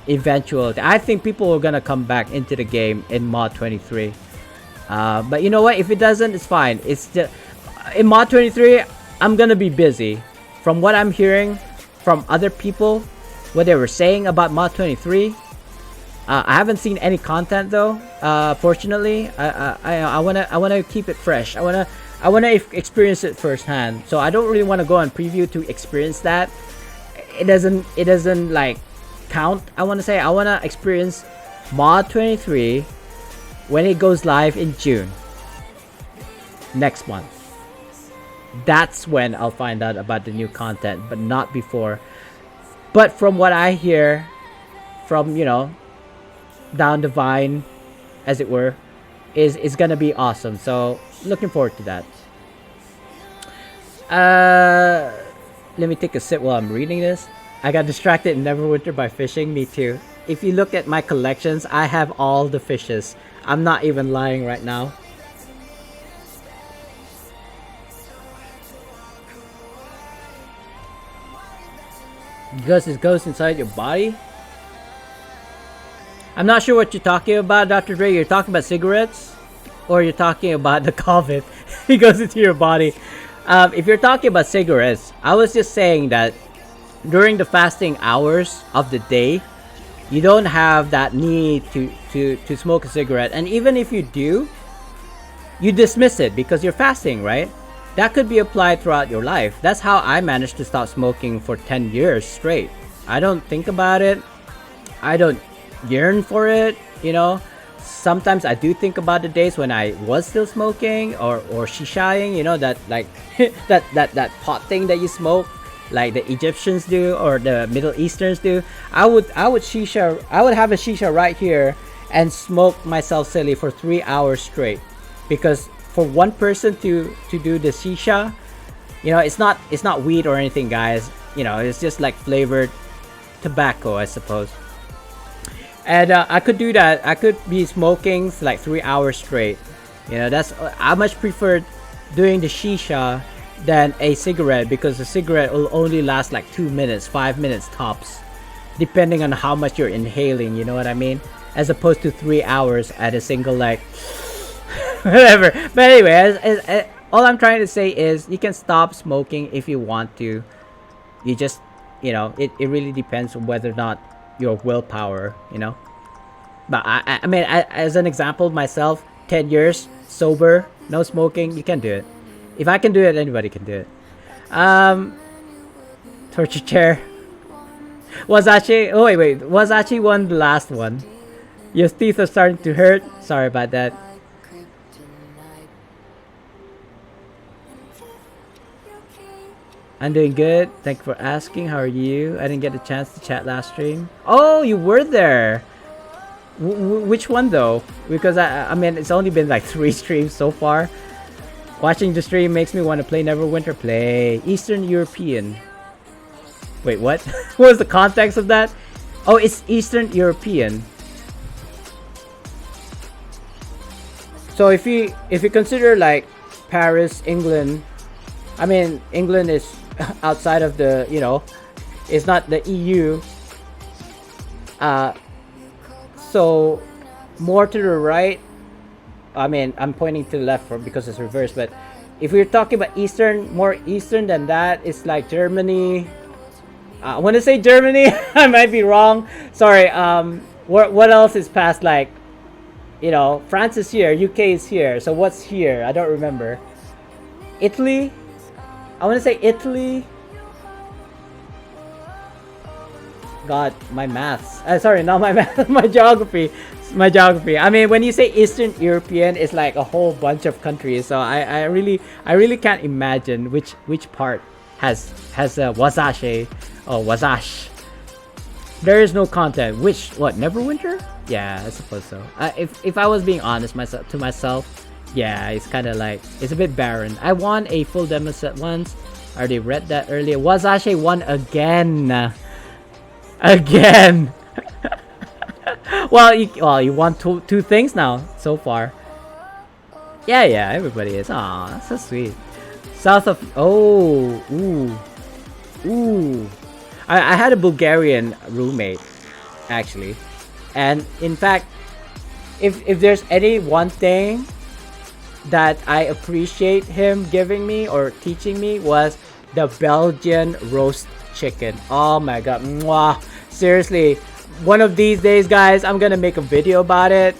eventuality. I think people are going to come back into the game in Mod 23. But you know what? If it doesn't, it's fine. It's just... In mod 23, I'm gonna be busy. From what I'm hearing from other people, what they were saying about mod 23, I haven't seen any content though. Fortunately, I wanna keep it fresh. I wanna experience it firsthand. So I don't really want to go on preview to experience that. It doesn't like count. I want to say I want to experience mod 23 when it goes live in June next month. That's when I'll find out about the new content, but not before. But from what I hear from, you know, down the vine, as it were, is gonna be awesome. So looking forward to that. Let me take a sip while I'm reading this. I got distracted in Neverwinter by fishing. Me too. If you look at my collections, I have all the fishes. I'm not even lying right now. Because it goes inside your body? I'm not sure what you're talking about, Dr. Dre. You're talking about cigarettes? Or you're talking about the COVID? It goes into your body. If you're talking about cigarettes, I was just saying that during the fasting hours of the day, you don't have that need to smoke a cigarette. And even if you do, you dismiss it because you're fasting, right? That could be applied throughout your life. That's how I managed to stop smoking for 10 years straight. I don't think about it. I don't yearn for it, you know. Sometimes I do think about the days when I was still smoking or shishaing, you know, that like that pot thing that you smoke, like the Egyptians do or the Middle Easterns do. I would have a shisha right here and smoke myself silly for 3 hours straight, because for one person to do the shisha, you know, it's not weed or anything, guys. You know, it's just like flavored tobacco, I suppose. And I could do that. I could be smoking for like 3 hours straight. You know, that's I much prefer doing the shisha than a cigarette, because a cigarette will only last like 2 minutes, 5 minutes tops, depending on how much you're inhaling. You know what I mean? As opposed to 3 hours at a single like whatever. But anyway, all I'm trying to say is you can stop smoking if you want to. You just, you know, it really depends on whether or not your willpower, you know. But I mean, as an example, myself, 10 years sober, no smoking, you can do it. If I can do it, anybody can do it. Torture chair. Wazachi, oh wait, Wazachi won the last one. Your teeth are starting to hurt. Sorry about that. I'm doing good. Thank you for asking. How are you? I didn't get a chance to chat last stream. Oh, you were there. Which one though? Because I mean, it's only been like 3 streams so far. Watching the stream makes me want to play Neverwinter. Play Eastern European. Wait, what? What was the context of that? Oh, it's Eastern European. So if you consider like Paris, England, I mean, England is outside of the, you know, it's not the EU. So more to the right. I mean, I'm pointing to the left because it's reversed. But if we're talking about Eastern, more Eastern than that, it's like Germany. I want to say Germany. I might be wrong. Sorry. What else is past, like, you know, France is here, UK is here. So what's here? I don't remember. Italy. I want to say Italy. God, my maths. Sorry, not my math. My geography. My geography. I mean, when you say Eastern European, it's like a whole bunch of countries. So I really can't imagine which part has Wazashi. Oh, Wazash. There is no content. Which, what, Neverwinter? Yeah, I suppose so. If I was being honest to myself, yeah, it's kind of like, it's a bit barren. I won a full demo set once. I already read that earlier. Wazashi won again. Again. well, you won two things now so far. Yeah, everybody is. Aw, that's so sweet. South of, oh, ooh. I had a Bulgarian roommate, actually, and in fact, if there's any one thing that I appreciate him giving me or teaching me was the Belgian roast chicken. Oh my god, mwah. Seriously, one of these days, guys, I'm gonna make a video about it.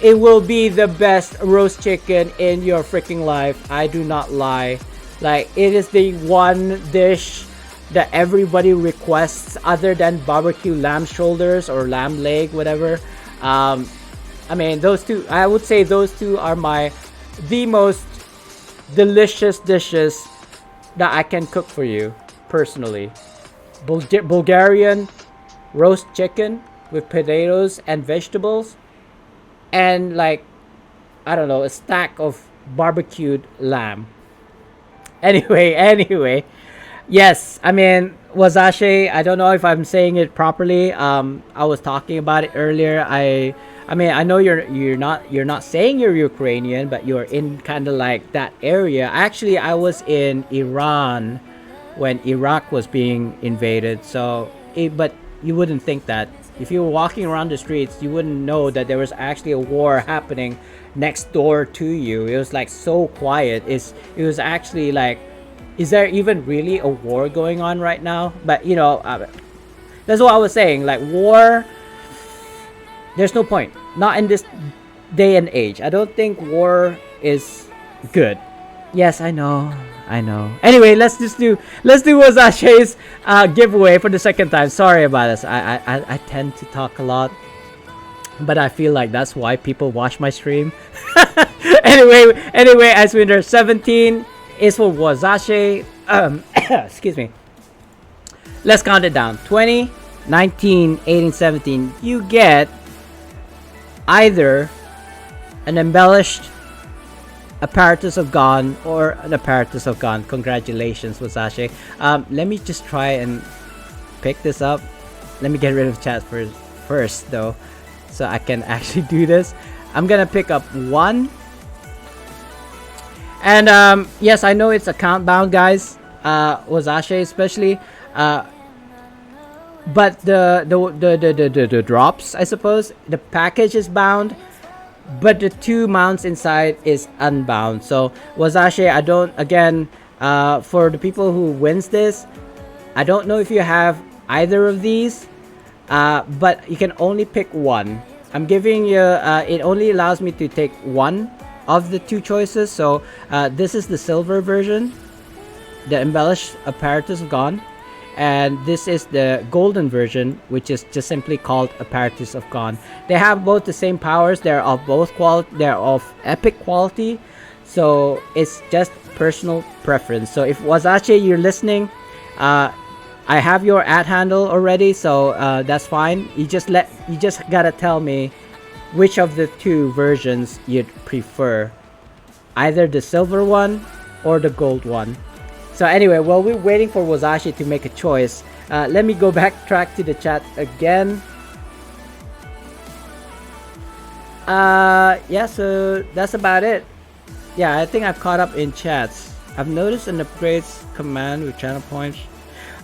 It will be the best roast chicken in your freaking life. I do not lie. Like, it is the one dish that everybody requests other than barbecue lamb shoulders or lamb leg, whatever. I mean, those two, I would say those two are the most delicious dishes that I can cook for you personally. Bulgarian roast chicken with potatoes and vegetables, and like, I don't know, a stack of barbecued lamb. Anyway, yes, I mean, wasashi, I don't know if I'm saying it properly. I was talking about it earlier. I mean, I know you're not saying you're Ukrainian, but you're in kind of like that area. Actually, I was in Iran when Iraq was being invaded. So, but you wouldn't think that. If you were walking around the streets, you wouldn't know that there was actually a war happening next door to you. It was like so quiet. It was actually like, is there even really a war going on right now? But you know, that's what I was saying. Like, war, there's no point. Not in this day and age. I don't think war is good. Yes, I know. Anyway, let's do Wasashi's giveaway for the second time. Sorry about this. I tend to talk a lot, but I feel like that's why people watch my stream. anyway, as winner 17 is for Wasashi. Excuse me. Let's count it down. 20, 19, 18, 17. You get either an embellished apparatus of God or an apparatus of God. Congratulations, Wasashi. Let me just try and pick this up. Let me get rid of chat first though, so I can actually do this. I'm gonna pick up one. And yes, I know it's account bound, guys. Wasashi especially. But the drops, I suppose, the package is bound, but the 2 mounts inside is unbound. So Wasashi, I don't, again, for the people who wins this, I don't know if you have either of these, but you can only pick one. I'm giving you, it only allows me to take one of the 2 choices. So this is the silver version, the embellished apparatus gone, and this is the golden version, which is just simply called apparatus of God. They have both the same powers. They're of both quality. They're of epic quality, so it's just personal preference. So if Wasashi, you're listening, I have your @ handle already, so that's fine. You just gotta tell me which of the 2 versions you'd prefer, either the silver one or the gold one. So anyway, while we're waiting for Wasashi to make a choice, let me go backtrack to the chat again. Yeah, so that's about it. Yeah, I think I've caught up in chats. I've noticed an upgrades command with channel points.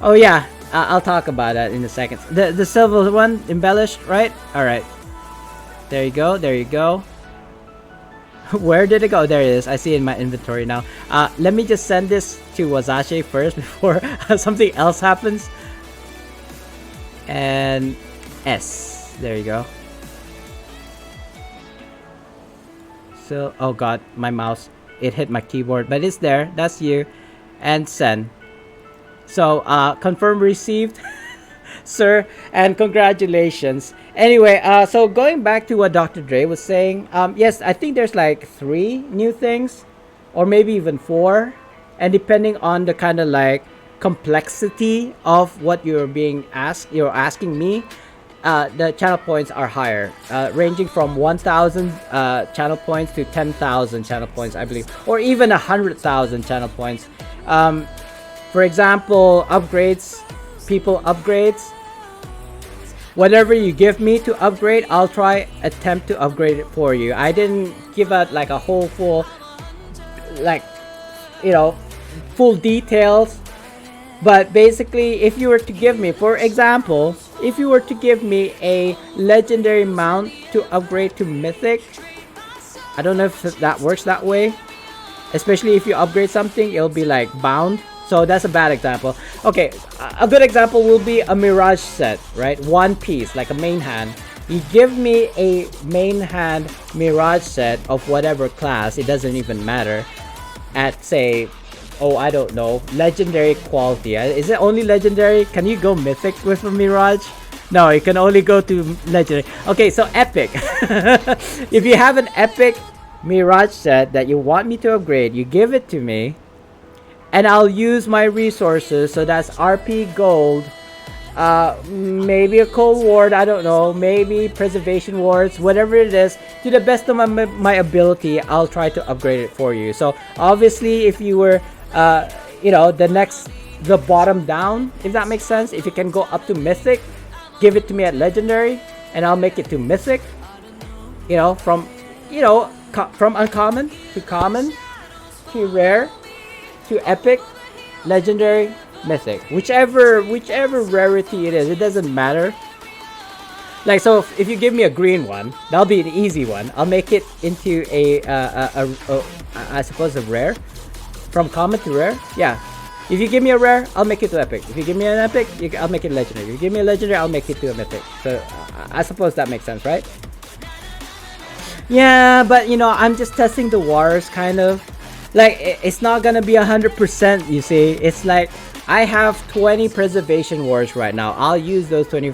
Oh yeah, I'll talk about that in a second. The silver one, embellished, right? Alright. There you go. Where did it go? There it is. I see it in my inventory now. Let me just send this to Wasashi first before something else happens. And S. There you go. So, oh god, my mouse. It hit my keyboard, but it's there. That's you. And send. So, confirm received, sir, and congratulations. Anyway, so going back to what Dr. Dre was saying, yes, I think there's like 3 new things, or maybe even 4, and depending on the kind of like complexity of what you're asking me, the channel points are higher, ranging from 1,000 channel points to 10,000 channel points, I believe, or even 100,000 channel points. For example, upgrades, people upgrades. Whatever you give me to upgrade, I'll attempt to upgrade it for you. I didn't give out like a whole full, like, you know, full details. But basically, if you were to give me, for example, if you were to give me a legendary mount to upgrade to mythic, I don't know if that works that way. Especially if you upgrade something, it'll be like bound. So that's a bad example. Okay, a good example will be a Mirage set, right? One piece, like a main hand. You give me a main hand Mirage set of whatever class, it doesn't even matter, at say, oh, I don't know, legendary quality. Is it only legendary? Can you go mythic with a Mirage? No, you can only go to legendary. Okay, so epic. If you have an epic Mirage set that you want me to upgrade, you give it to me, and I'll use my resources. So that's RP gold, maybe a cold ward, I don't know, maybe preservation wards, whatever it is, to the best of my ability, I'll try to upgrade it for you. So obviously, if you were you know, the bottom down, if that makes sense, if you can go up to mythic, give it to me at legendary, and I'll make it to mythic, you know, from uncommon to common to rare to epic, legendary, mythic, whichever rarity it is, it doesn't matter. Like, so if you give me a green one, that'll be an easy one. I'll make it into I suppose a rare, from common to rare. Yeah, if you give me a rare, I'll make it to epic. If you give me an epic, I'll make it legendary. If you give me a legendary, I'll make it to a mythic. So I suppose that makes sense, right? Yeah, but you know, I'm just testing the waters, kind of. Like, it's not gonna be 100%, you see. It's like, I have 20 preservation wards right now. I'll use those 20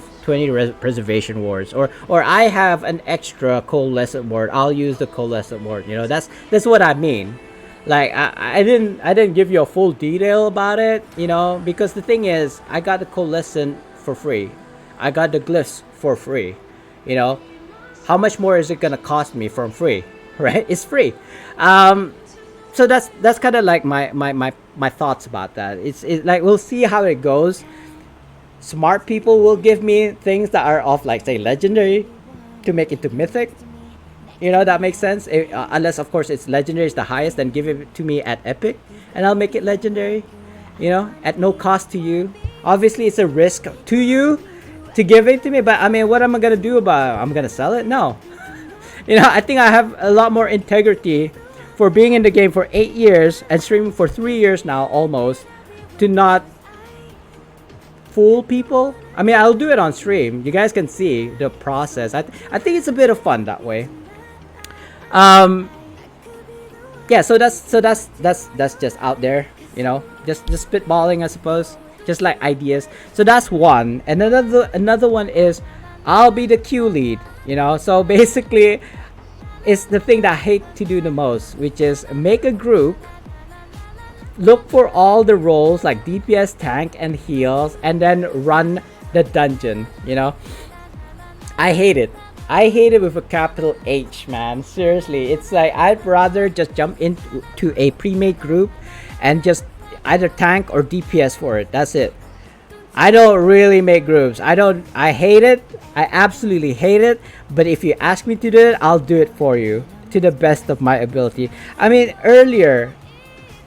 preservation wards. Or I have an extra coalescent ward. I'll use the coalescent ward. You know, that's what I mean. Like, I didn't give you a full detail about it, you know, because the thing is, I got the coalescent for free. I got the glyphs for free, you know. How much more is it gonna cost me from free, right? It's free. So that's kind of like my thoughts about that. It's like, we'll see how it goes. Smart people will give me things that are off, like, say, legendary to make it to mythic. You know, that makes sense. Unless, of course, it's legendary is the highest, then give it to me at epic, and I'll make it legendary. You know, at no cost to you. Obviously, it's a risk to you to give it to me, but I mean, what am I gonna do about it? I'm gonna sell it? No. You know, I think I have a lot more integrity for being in the game for 8 years and streaming for 3 years now, almost, to not fool people. I mean, I'll do it on stream. You guys can see the process. I think it's a bit of fun that way. Yeah, so that's just out there, you know, just spitballing, I suppose, just like ideas. So that's one. And another one is, I'll be the queue lead, you know. So basically, it's the thing that I hate to do the most, which is make a group, look for all the roles like DPS, tank, and heals, and then run the dungeon, you know. I hate it. I hate it with a capital H, man. Seriously, it's like, I'd rather just jump into a pre-made group and just either tank or DPS for it. That's it. I don't really make groups. I hate it. I absolutely hate it. But if you ask me to do it, I'll do it for you to the best of my ability. I mean, earlier,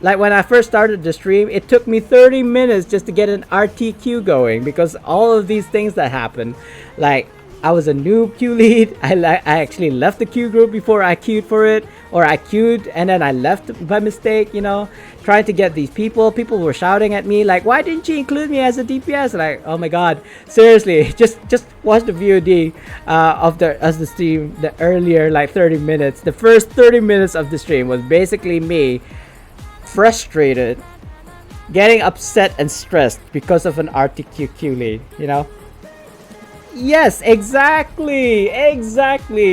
like when I first started the stream, it took me 30 minutes just to get an RTQ going, because all of these things that happened, like, I was a noob queue lead. I actually left the queue group before I queued for it, or I queued and then I left by mistake, you know, trying to get these people. People were shouting at me like, why didn't you include me as a DPS? Like, oh my god, seriously, just watch the VOD of the stream, the earlier, like, 30 minutes. The first 30 minutes of the stream was basically me frustrated, getting upset and stressed because of an RTQ queue lead, you know. Yes, exactly.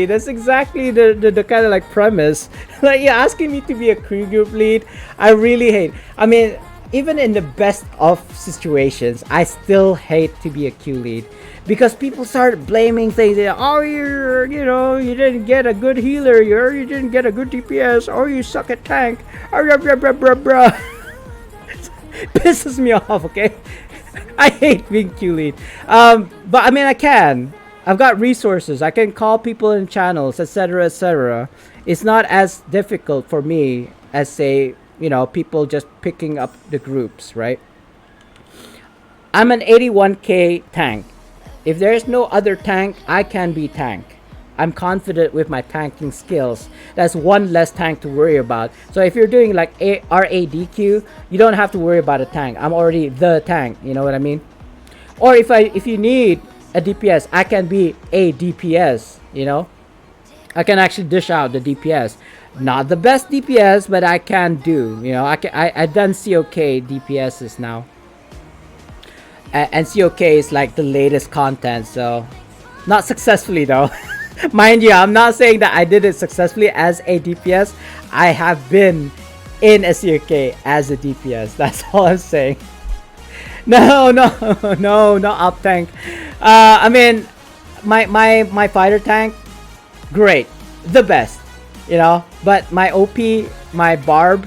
That's exactly the kind of like premise. Like, you're asking me to be a crew group lead. I really hate. I mean, even in the best of situations, I still hate to be a queue lead, because people start blaming things. Oh, you didn't get a good healer, you didn't get a good DPS, or you suck at tank. Pisses me off. Okay. I hate being queue lead. But I mean, I've got resources. I can call people in channels, etc., etc. It's not as difficult for me as, say, you know, people just picking up the groups, right? I'm an 81k tank. If there's no other tank, I can be tank. I'm confident with my tanking skills. That's one less tank to worry about. So if you're doing like RADQ, you don't have to worry about a tank. I'm already the tank. You know what I mean? Or if you need a DPS, I can be a DPS. You know, I can actually dish out the DPS. Not the best DPS, but I can do. You know, I done COK DPSs now, and COK is like the latest content. So, not successfully though. Mind you, I'm not saying that I did it successfully as a DPS. I have been in a COK as a DPS. That's all I'm saying. No, no, no, not up tank. I mean, my fighter tank, great, the best, you know. But my OP, my barb,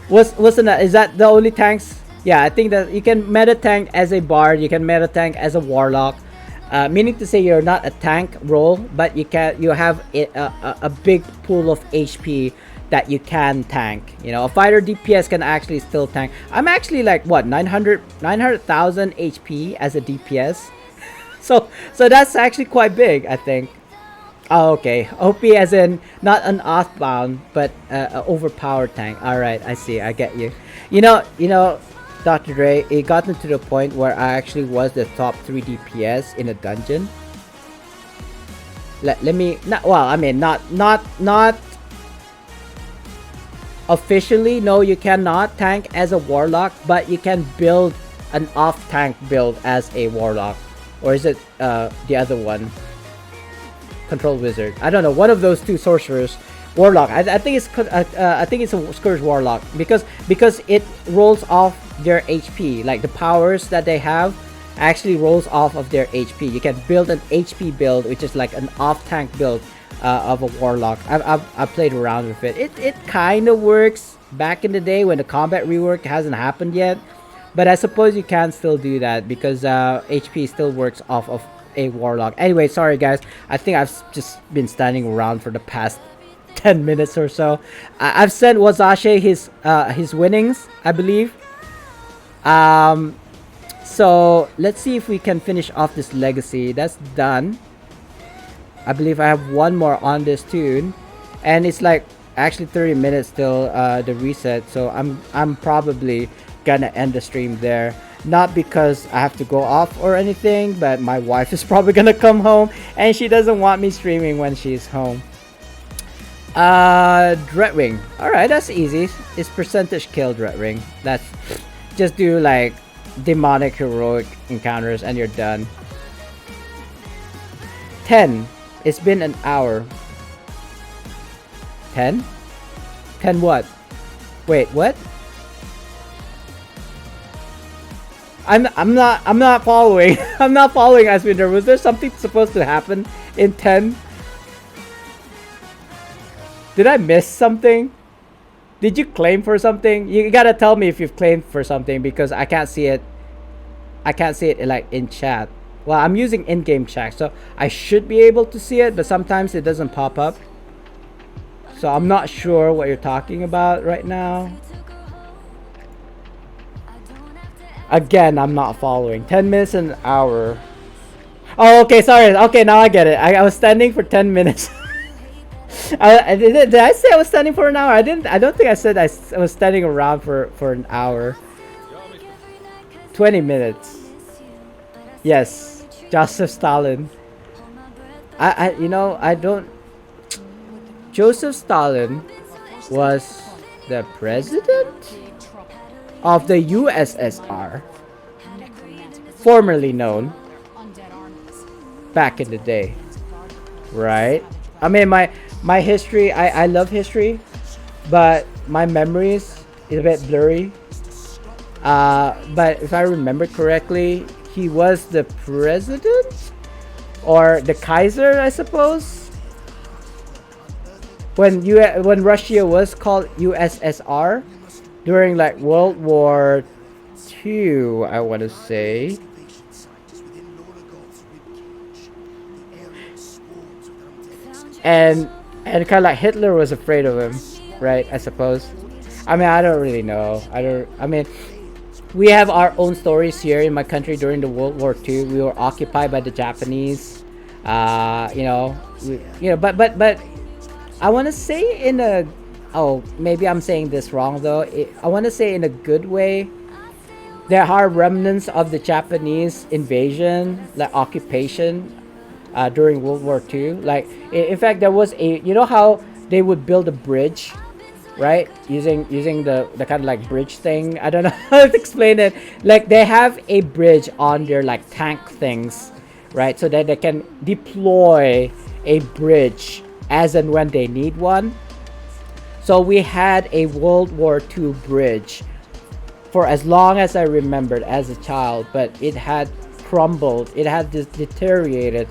wasn't that? Is that the only tanks? Yeah, I think that you can meta tank as a bard. You can meta tank as a warlock. Meaning to say you're not a tank role, but you have a big pool of HP that you can tank. You know, a fighter DPS can actually still tank. I'm actually like what 900,000 HP as a DPS. So that's actually quite big, I think. Oh, okay. OP as in not an off-bound, but a overpowered tank. All right, I see. I get you. You know, Dr. Dre, it got to the point where I actually was the top 3 DPS in a dungeon. Let me not. Well, I mean, not officially. No, you cannot tank as a warlock, but you can build an off-tank build as a warlock, or is it the other one? Control wizard. I don't know. One of those two sorcerers. Warlock. I think it's a Scourge Warlock because it rolls off their HP. Like the powers that they have actually rolls off of their HP. You can build an HP build, which is like an off-tank build of a Warlock. I've played around with it. It kind of works back in the day when the combat rework hasn't happened yet, but I suppose you can still do that because HP still works off of a Warlock. Anyway, sorry guys. I think I've just been standing around for the past 10 minutes or so. I've sent Wazashi his winnings, I believe. So let's see if we can finish off this legacy. That's done. I believe I have one more on this tune, and it's like actually 30 minutes till the reset. So I'm probably gonna end the stream there. Not because I have to go off or anything, but my wife is probably gonna come home and she doesn't want me streaming when she's home. Dreadwing. Alright, that's easy. It's percentage kill Dreadwing. That's just do like demonic heroic encounters and you're done. 10. It's been an hour. 10? 10 what? Wait, what? I'm not following. I'm not following Aswinder. Was there something supposed to happen in 10? Did I miss something? Did you claim for something? You gotta tell me if you've claimed for something because I can't see it. I can't see it like in chat. Well, I'm using in-game chat, so I should be able to see it, but sometimes it doesn't pop up. So I'm not sure what you're talking about right now. Again, I'm not following. 10 minutes an hour. Oh, okay, sorry. Okay, now I get it. I was standing for 10 minutes. Did I say I was standing for an hour? I didn't. I don't think I said I was standing around for an hour. 20 minutes. Yes, Joseph Stalin. I don't. Joseph Stalin was the president of the USSR, formerly known back in the day, right? I mean, my history, I love history, but my memories is a bit blurry. But if I remember correctly, he was the president or the Kaiser, I suppose, when Russia was called USSR during like World War II, I want to say. And kind of like Hitler was afraid of him, right? I suppose. I mean, I don't really know. I mean, we have our own stories here in my country during the World War II. We were occupied by the Japanese. You know, but I want to say in a, oh, maybe I'm saying this wrong though. I want to say in a good way. There are remnants of the Japanese invasion, like occupation, during World War II. Like, in fact, there was a, you know how they would build a bridge, right? Using the kind of like bridge thing. I don't know how to explain it. Like, they have a bridge on their like tank things, right? So that they can deploy a bridge as and when they need one. So we had a World War II bridge for as long as I remembered as a child, but it had crumbled. It had deteriorated.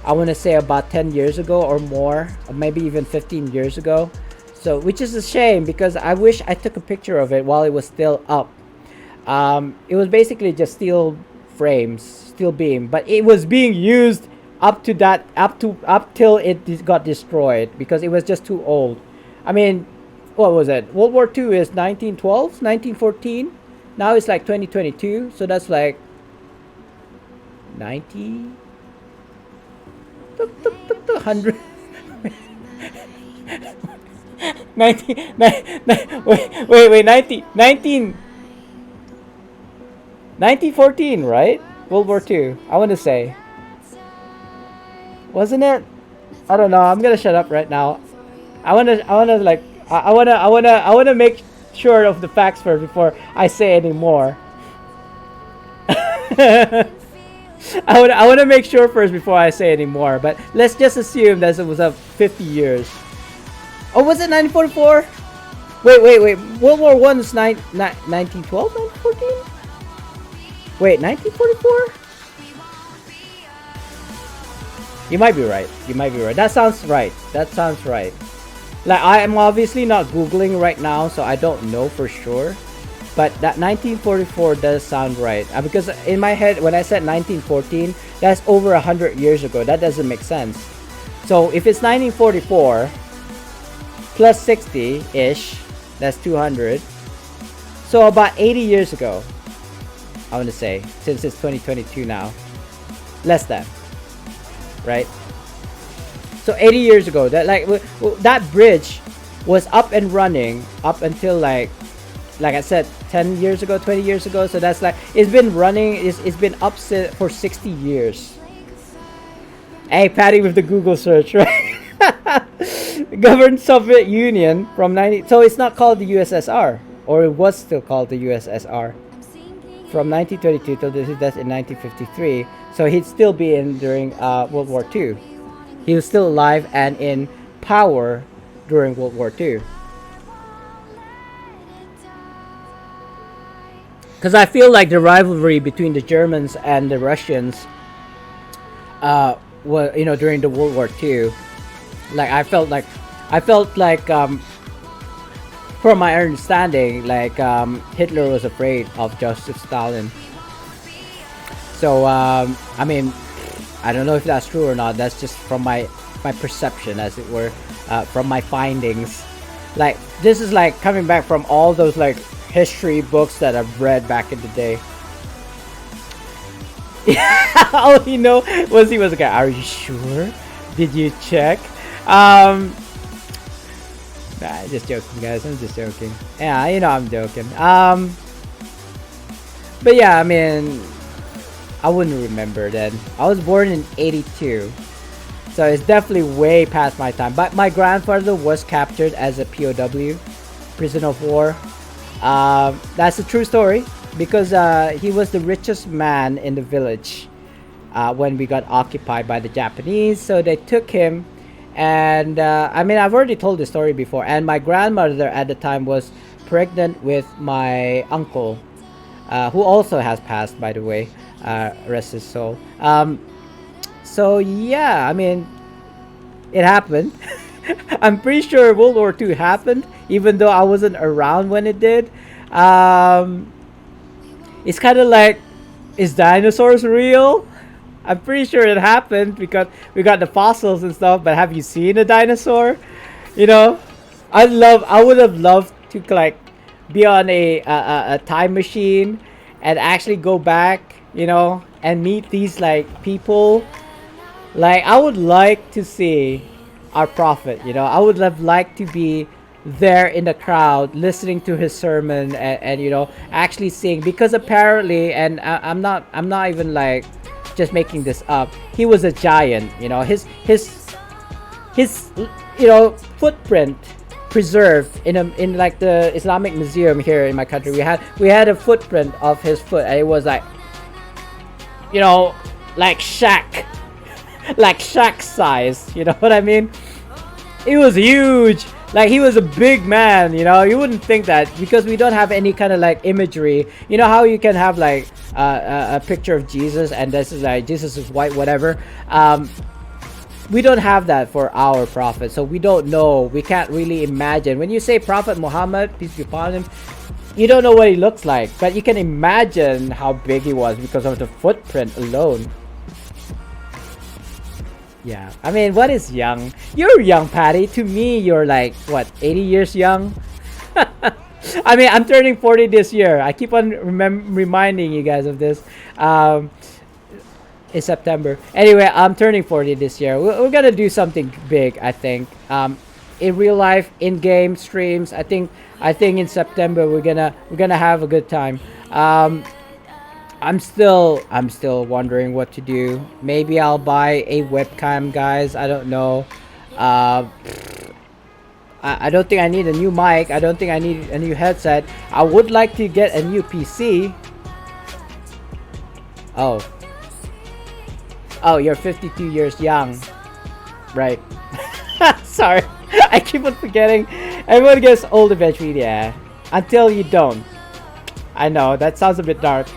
I want to say about 10 years ago or more, or maybe even 15 years ago. So, which is a shame because I wish I took a picture of it while it was still up. It was basically just steel frames, steel beam, but it was being used up to that, up till it got destroyed because it was just too old. I mean, what was it? World War II is 1912, 1914. Now it's like 2022, so that's like 90, 100. 19, wait, 1914, right? World War II, I want to say. Wasn't it? I don't know. I'm gonna shut up right now. I wanna like, I wanna make sure of the facts first before I say any more. I wanna make sure first before I say any more. But let's just assume that it was up 50 years. Oh, was it 1944? Wait. World War One is 1912, 1914? Wait, 1944? You might be right. That sounds right. Like, I am obviously not Googling right now, so I don't know for sure. But that 1944 does sound right. Because in my head, when I said 1914, that's over 100 years ago. That doesn't make sense. So if it's 1944 plus 60-ish, that's 200. So about 80 years ago, I want to say, since it's 2022 now. Less than. Right? So 80 years ago, that bridge was up and running up until like I said, 10 years ago, 20 years ago. So that's like, it's been running, it's been up for 60 years. Hey, Patty with the Google search, right? Governed Soviet Union from 90, so it's not called the USSR, or it was still called the USSR from 1922 till this is death in 1953. So he'd still be in during World War II. He was still alive and in power during World War II. Because I feel like the rivalry between the Germans and the Russians, during the World War II, like I felt like, from my understanding, like Hitler was afraid of Joseph Stalin. So I mean, I don't know if that's true or not. That's just from my perception, as it were, from my findings. Like, this is like coming back from all those like history books that I've read back in the day. All he know was he was like, "Are you sure? Did you check?" Nah, just joking, guys. I'm just joking. Yeah, I'm joking. But yeah, I mean, I wouldn't remember then. I was born in 82. So it's definitely way past my time. But my grandfather was captured as a POW, prisoner of war. That's a true story because he was the richest man in the village when we got occupied by the Japanese. So they took him, and I mean, I've already told this story before. And my grandmother at the time was pregnant with my uncle, who also has passed, by the way. Rest his soul. So yeah, I mean, it happened. I'm pretty sure World War II happened, even though I wasn't around when it did. It's kind of like, is dinosaurs real? I'm pretty sure it happened because we got the fossils and stuff, but have you seen a dinosaur? I would have loved to like be on a time machine and actually go back, and meet these like people Like, I would like to see our prophet, you know. I would have liked to be there in the crowd listening to his sermon, and you know, actually seeing, because apparently, and I'm not even like just making this up. He was a giant, you know. His you know, footprint preserved in like the Islamic museum here in my country. We had a footprint of his foot, and it was like, you know, like Shaq, like Shaq size. You know what I mean? It was huge. Like, he was a big man. You know, you wouldn't think that because we don't have any kind of like imagery. You know how you can have like a picture of Jesus, and this is like Jesus is white, whatever. We don't have that for our prophet, so we don't know. We can't really imagine. When you say Prophet Muhammad, peace be upon him, you don't know what he looks like, but you can imagine how big he was because of the footprint alone. Yeah, I mean, what is young? You're young, Patty. To me, you're like, what, 80 years young? I mean, I'm turning 40 this year. I keep on reminding you guys of this. In September. Anyway, I'm turning 40 this year. We're gonna do something big, I think. In real life, in-game streams. I think in September we're gonna have a good time. I'm still wondering what to do. Maybe I'll buy a webcam, guys. I don't know. Uh, I don't think I need a new mic. I don't think I need a new headset. I would like to get a new PC. Oh. Oh, you're 52 years young. Right. Sorry. I keep on forgetting. Everyone gets old eventually, yeah. Until you don't. I know, that sounds a bit dark.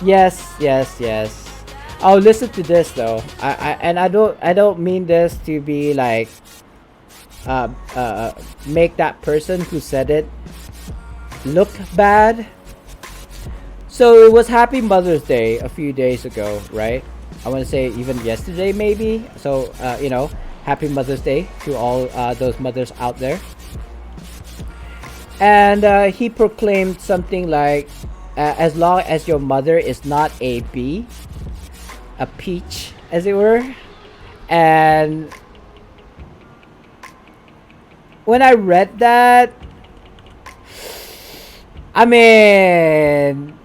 Yes, yes, yes. Oh, listen to this though. I don't mean this to be like make that person who said it look bad. So it was Happy Mother's Day a few days ago, right? I want to say even yesterday, maybe. So, you know, Happy Mother's Day to all those mothers out there. And he proclaimed something like, as long as your mother is not a bee, a peach, as it were. And when I read that, I mean,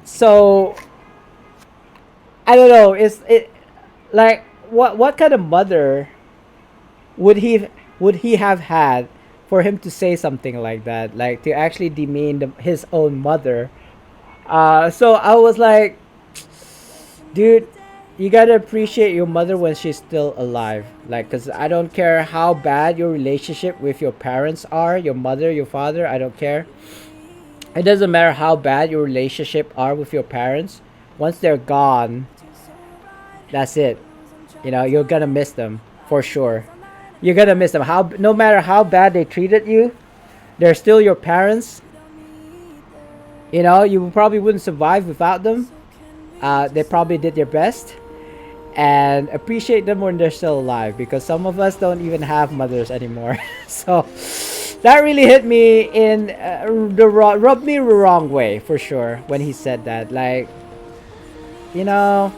so I don't know. Is it like what kind of mother would he have had for him to say something like that? Like, to actually demean his own mother. So I was like, dude, you gotta appreciate your mother when she's still alive. Like, cause I don't care how bad your relationship with your parents are, your mother, your father. I don't care. It doesn't matter how bad your relationship are with your parents. Once they're gone, that's it. You know, you're gonna miss them for sure. You're gonna miss them. How, no matter how bad they treated you, they're still your parents. You know, you probably wouldn't survive without them. They probably did their best, and appreciate them when they're still alive, because some of us don't even have mothers anymore. So that really hit me in rubbed me the wrong way for sure when he said that. Like, you know,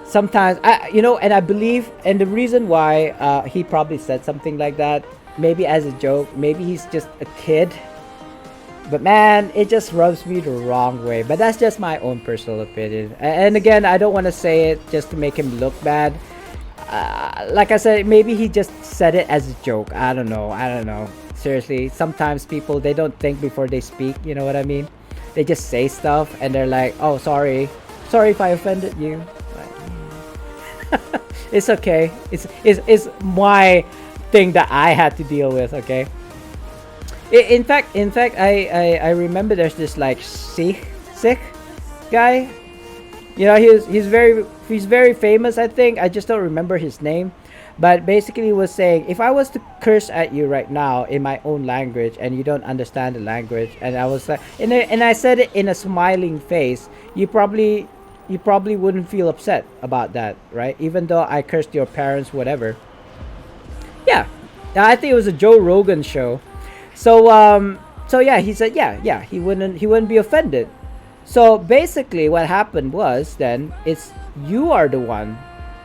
sometimes you know, and I believe, and the reason why he probably said something like that, maybe as a joke, maybe he's just a kid, but man, it just rubs me the wrong way. But that's just my own personal opinion, and again, I don't want to say it just to make him look bad. Like I said, maybe he just said it as a joke. I don't know. Seriously, sometimes people, they don't think before they speak, you know what I mean? They just say stuff and they're like, oh, sorry if I offended you. It's okay. It's my thing that I had to deal with. Okay. In fact, I remember there's this like Sikh guy. You know, he's very famous. I think I just don't remember his name, but basically he was saying, if I was to curse at you right now in my own language and you don't understand the language, and I was like, and I said it in a smiling face, you probably wouldn't feel upset about that, right? Even though I cursed your parents, whatever. Yeah, I think it was a Joe Rogan show. So yeah, he said, yeah, he wouldn't be offended. So basically, what happened was then it's you are the one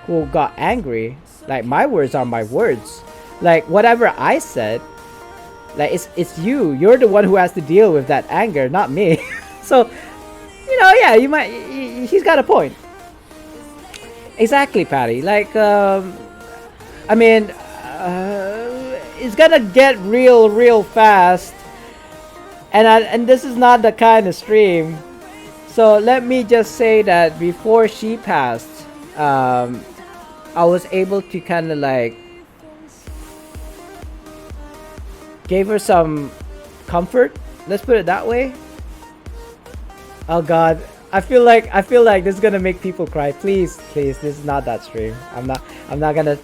who got angry. Like my words are my words. Like whatever I said, like it's you. You're the one who has to deal with that anger, not me. So yeah, you might. He's got a point. Exactly, Patty. Like, I mean, it's gonna get real fast, and this is not the kind of stream. So let me just say that before she passed, I was able to kind of like gave her some comfort. Let's put it that way. Oh God, I feel like this is gonna make people cry. Please, this is not that stream. I'm not gonna,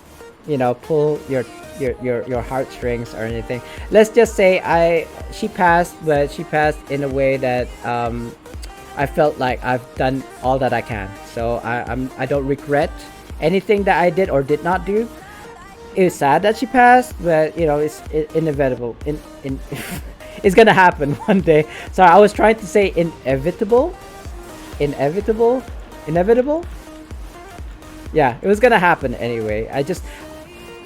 pull your heartstrings or anything. Let's just say she passed, but she passed in a way that I felt like I've done all that I can. So I don't regret anything that I did or did not do. It's sad that she passed, but it's inevitable. It's gonna happen one day. So I was trying to say inevitable. Yeah, it was gonna happen anyway.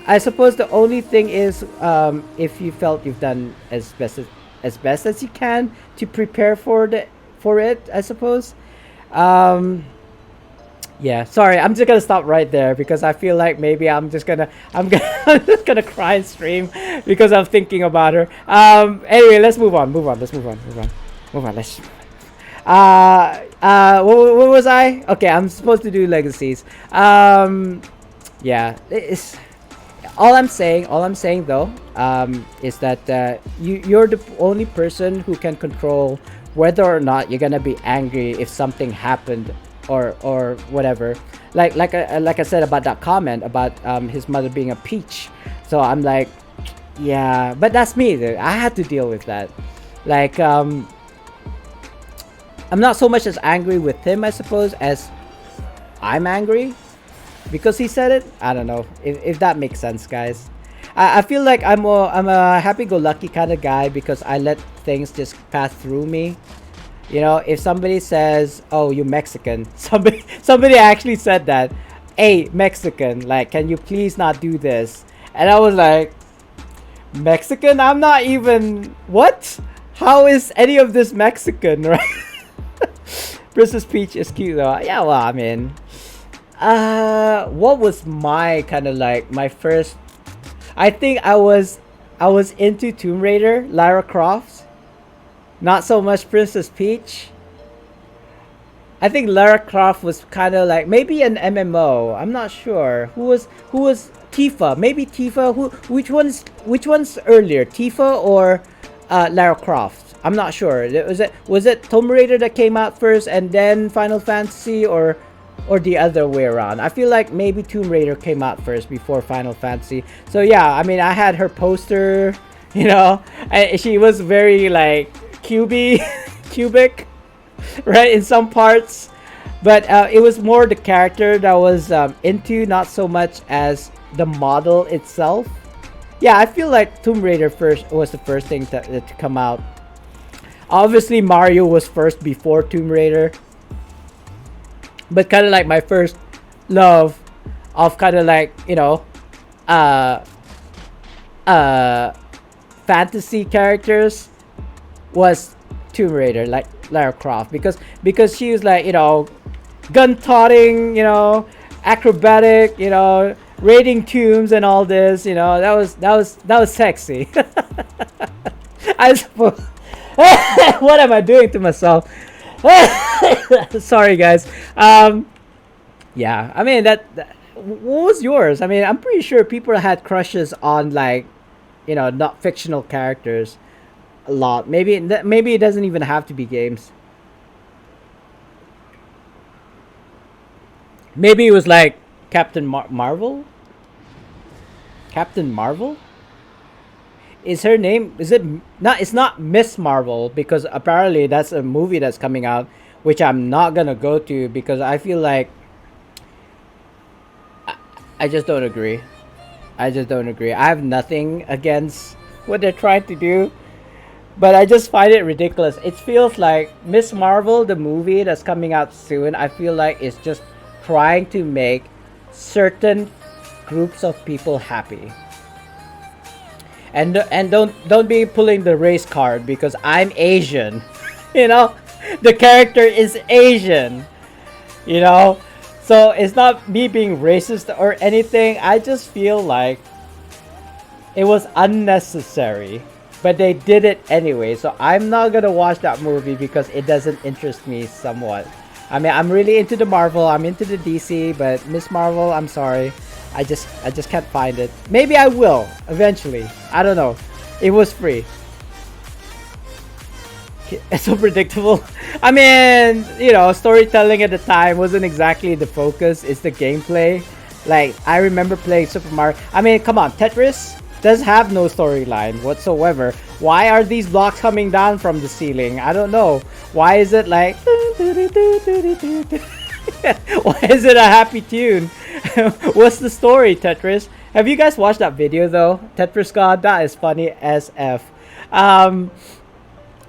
I suppose the only thing is, if you felt you've done as best as you can to prepare for it, I suppose. Yeah, sorry, I'm just gonna stop right there because I feel like maybe I'm just gonna I'm just gonna cry and stream because I'm thinking about her. Anyway, let's move on. Let's. What was I? Okay, I'm supposed to do legacies. Yeah, it's all I'm saying though, is that you're the only person who can control whether or not you're gonna be angry if something happened or whatever. Like I said about that comment about his mother being a peach. So I'm like, yeah, but that's me. Dude. I had to deal with that. Like I'm not so much as angry with him, I suppose, as I'm angry because he said it. I don't know if that makes sense, guys. I feel like I'm a happy-go-lucky kind of guy because I let things just pass through me. If somebody says, "Oh, you Mexican," somebody actually said that, "Hey, Mexican, like, can you please not do this?" And I was like, "Mexican? I'm not even what? How is any of this Mexican, right?" Princess Peach is cute though. Yeah, well, I mean, what was my kind of like my first? I think I was into Tomb Raider, Lara Croft. Not so much Princess Peach. I think Lara Croft was kind of like maybe an MMO. I'm not sure. Who was Tifa? Maybe Tifa. Which one's earlier? Tifa or Lara Croft? I'm not sure. Was it Tomb Raider that came out first and then Final Fantasy or the other way around? I feel like maybe Tomb Raider came out first before Final Fantasy. So yeah, I mean I had her poster, she was very like cubic, right, in some parts, but it was more the character that was into, not so much as the model itself. Yeah, I feel like Tomb Raider first was the first thing to come out. Obviously Mario was first before Tomb Raider, but kind of like my first love of kind of like uh fantasy characters was Tomb Raider, like Lara Croft, because she was like gun toting, acrobatic, raiding tombs and all this, that was sexy. I suppose. What am I doing to myself? Sorry, guys. Yeah, I mean what was yours? I mean, I'm pretty sure people had crushes on like, not fictional characters a lot. Maybe it doesn't even have to be games. Maybe it was like Marvel. Captain Marvel. Is her name? Is it not? It's not Miss Marvel because apparently that's a movie that's coming out, which I'm not gonna go to because I feel like I just don't agree. I have nothing against what they're trying to do. But I just find it ridiculous. It feels like Miss Marvel, the movie that's coming out soon, I feel like it's just trying to make certain groups of people happy. And don't be pulling the race card because I'm Asian. You know, the character is Asian. You know, so it's not me being racist or anything. I just feel like it was unnecessary, but they did it anyway. So I'm not gonna watch that movie because it doesn't interest me somewhat. I mean, I'm really into the Marvel. I'm into the DC, but Miss Marvel, I'm sorry. I just can't find it. Maybe I will eventually. I don't know. It was free. It's so predictable. I mean, you know, storytelling at the time wasn't exactly the focus. It's the gameplay. Like, I remember playing Super Mario. I mean, come on, Tetris does have no storyline whatsoever. Why are these blocks coming down from the ceiling? I don't know. Why is it like... Why is it a happy tune? What's the story, Tetris? Have you guys watched that video though? Tetris God, that is funny as F.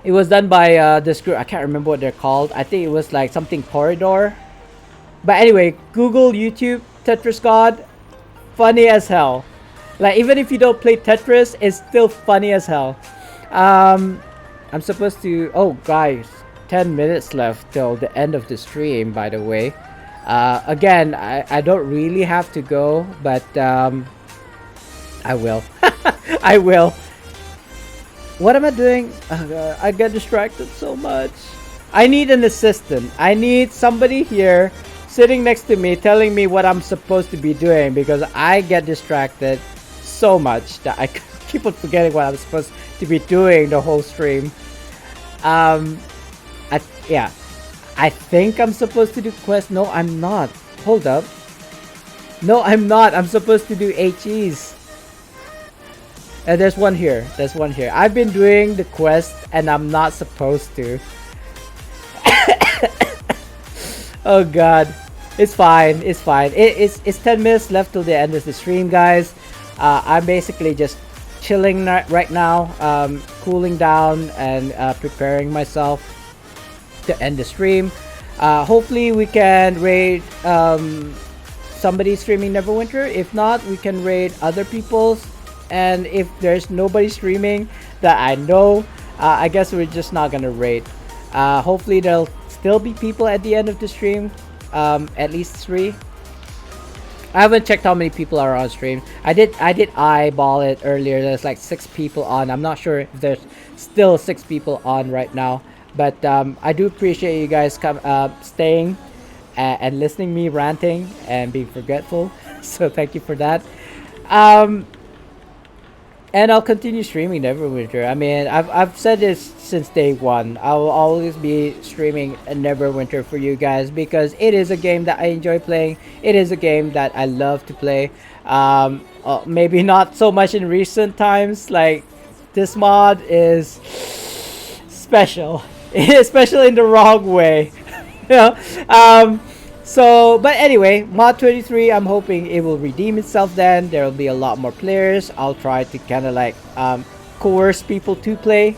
It was done by this group. I can't remember what they're called. I think it was like something Corridor. But anyway, Google, YouTube, Tetris God. Funny as hell. Like, even if you don't play Tetris, it's still funny as hell. I'm supposed to... Oh, guys. 10 minutes left till the end of the stream, by the way. Again, I don't really have to go, but I will. I will. What am I doing? I get distracted so much. I need an assistant. I need somebody here sitting next to me telling me what I'm supposed to be doing, because I get distracted so much that I keep on forgetting what I'm supposed to be doing the whole stream. Yeah, I think I'm supposed to do quests. No, I'm not. Hold up. No, I'm not. I'm supposed to do HEs. And there's one here. There's one here. I've been doing the quest and I'm not supposed to. Oh god. It's fine. It's fine. It's 10 minutes left till the end of the stream, guys. I'm basically just chilling right now, cooling down and preparing myself to end the stream. Hopefully we can raid somebody streaming Neverwinter. If not, we can raid other people's. And if there's nobody streaming that I know, I guess we're just not gonna raid. Hopefully there'll still be people at the end of the stream, at least 3. I haven't checked how many people are on stream. I did eyeball it earlier. There's like 6 people on. I'm not sure if there's still 6 people on right now. But I do appreciate you guys staying and listening me ranting and being forgetful. So thank you for that. And I'll continue streaming Neverwinter. I mean, I've said this since day one. I will always be streaming Neverwinter for you guys because it is a game that I enjoy playing. It is a game that I love to play. Maybe not so much in recent times. Like, this mod is special. Special in the wrong way. You know? So, but anyway, mod 23, I'm hoping it will redeem itself then. There will be a lot more players. I'll try to kind of like coerce people to play.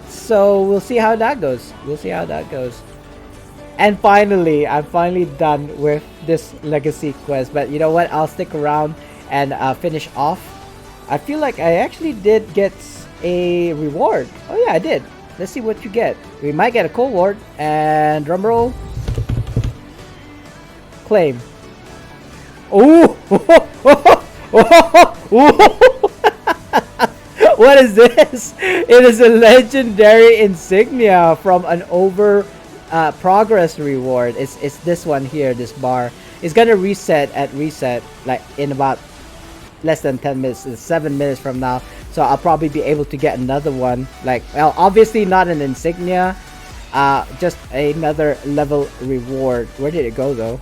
So we'll see how that goes. We'll see how that goes. And finally, I'm finally done with this legacy quest. But you know what? I'll stick around and finish off. I feel like I actually did get a reward. Oh yeah, I did. Let's see what you get. We might get a cold ward. And drumroll. Claim. Ooh! What is this? It is a legendary insignia from an over progress reward. It's this one here, this bar. It's gonna reset at reset like in about less than 10 minutes, 7 minutes from now. So I'll probably be able to get another one. Like, well, obviously not an insignia. Just another level reward. Where did it go though?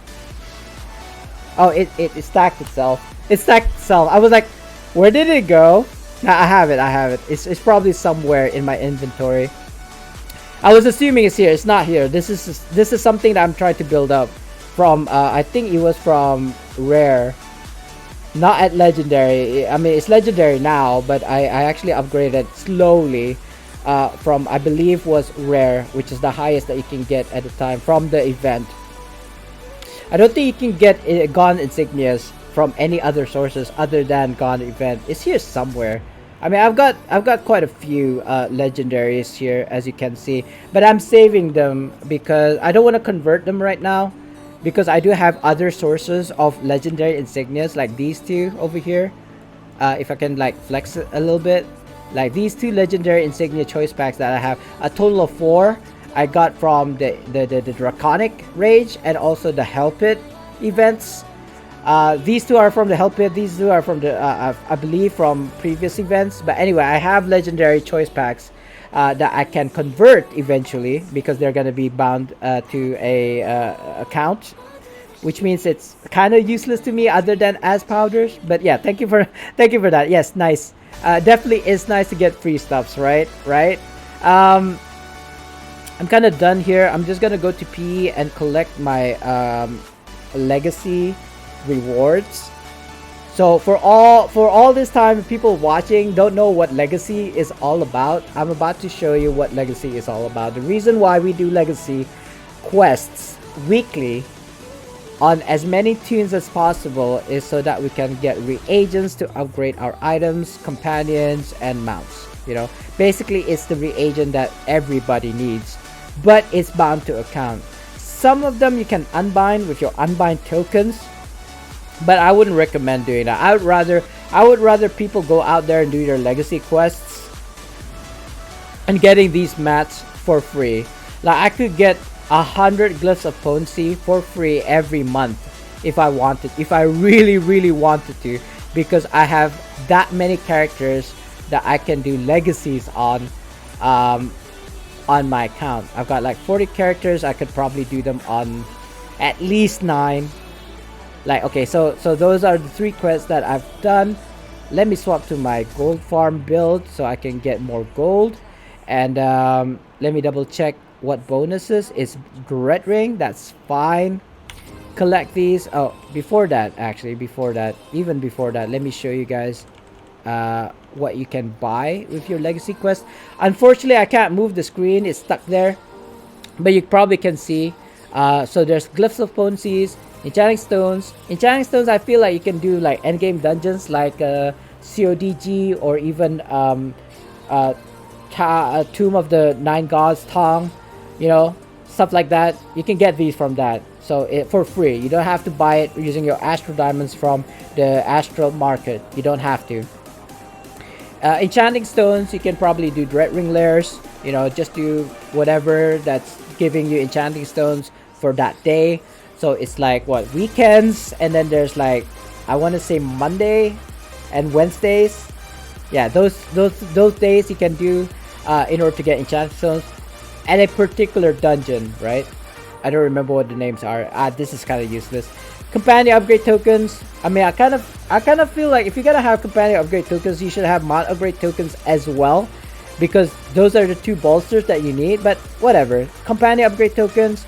Oh, it stacked itself. It stacked itself. I was like, where did it go? Nah, I have it. It's probably somewhere in my inventory. I was assuming it's here. It's not here. This is something that I'm trying to build up from. I think it was from Rare. Not at legendary. I mean, it's legendary now, but I actually upgraded slowly from, I believe, was rare, which is the highest that you can get at the time from the event. I don't think you can get Gone Insignias from any other sources other than Gone event. It's here somewhere. I mean, I've got quite a few legendaries here, as you can see, but I'm saving them because I don't want to convert them right now, because I do have other sources of legendary insignias like these two over here. If I can like flex it a little bit, like these two legendary insignia choice packs that I have, a total of 4 I got from the Draconic Rage and also the Hell Pit events. These two are from the Hell Pit, these two are from the I believe from previous events. But anyway, I have legendary choice packs that I can convert eventually, because they're gonna be bound to a account, which means it's kind of useless to me other than as powders. But yeah, thank you for thank you for that. Yes, nice. Definitely is nice to get free stuffs, right? I'm kind of done here. I'm just gonna go to P and collect my legacy rewards. So for all this time, people watching don't know what legacy is all about. I'm about to show you what legacy is all about. The reason why we do legacy quests weekly on as many tunes as possible is so that we can get reagents to upgrade our items, companions, and mounts. You know, basically it's the reagent that everybody needs, but it's bound to account. Some of them you can unbind with your unbind tokens, but I wouldn't recommend doing that. I would rather people go out there and do their legacy quests and getting these mats for free. Like, I could get 100 glyphs of potency for free every month if I wanted, if I really wanted to, because I have that many characters that I can do legacies on my account. I've got like 40 characters. I could probably do them on at least 9. Like, okay, so those are the 3 quests that I've done. Let me swap to my gold farm build so I can get more gold. And let me double check what bonuses. It's Dread Ring, that's fine. Collect these. Oh, before that, even before that, let me show you guys what you can buy with your legacy quest. Unfortunately, I can't move the screen, it's stuck there, but you probably can see. So there's glyphs of potencies, enchanting stones. Enchanting stones, I feel like you can do like endgame dungeons like CODG, or even Tomb of the Nine Gods Tong, you know, stuff like that. You can get these from that, so for free. You don't have to buy it using your astral diamonds from the astral market. You don't have to. Enchanting stones, you can probably do Dread Ring layers, you know, just do whatever that's giving you enchanting stones for that day. So it's like, what, weekends, and then there's like, I want to say Monday and Wednesdays. Yeah, those days you can do in order to get enchanting stones at a particular dungeon, right? I don't remember what the names are. This is kind of useless. Companion upgrade tokens. I mean, I kind of feel like if you're gonna have companion upgrade tokens, you should have mod upgrade tokens as well, because those are the 2 bolsters that you need. But whatever. Companion upgrade tokens.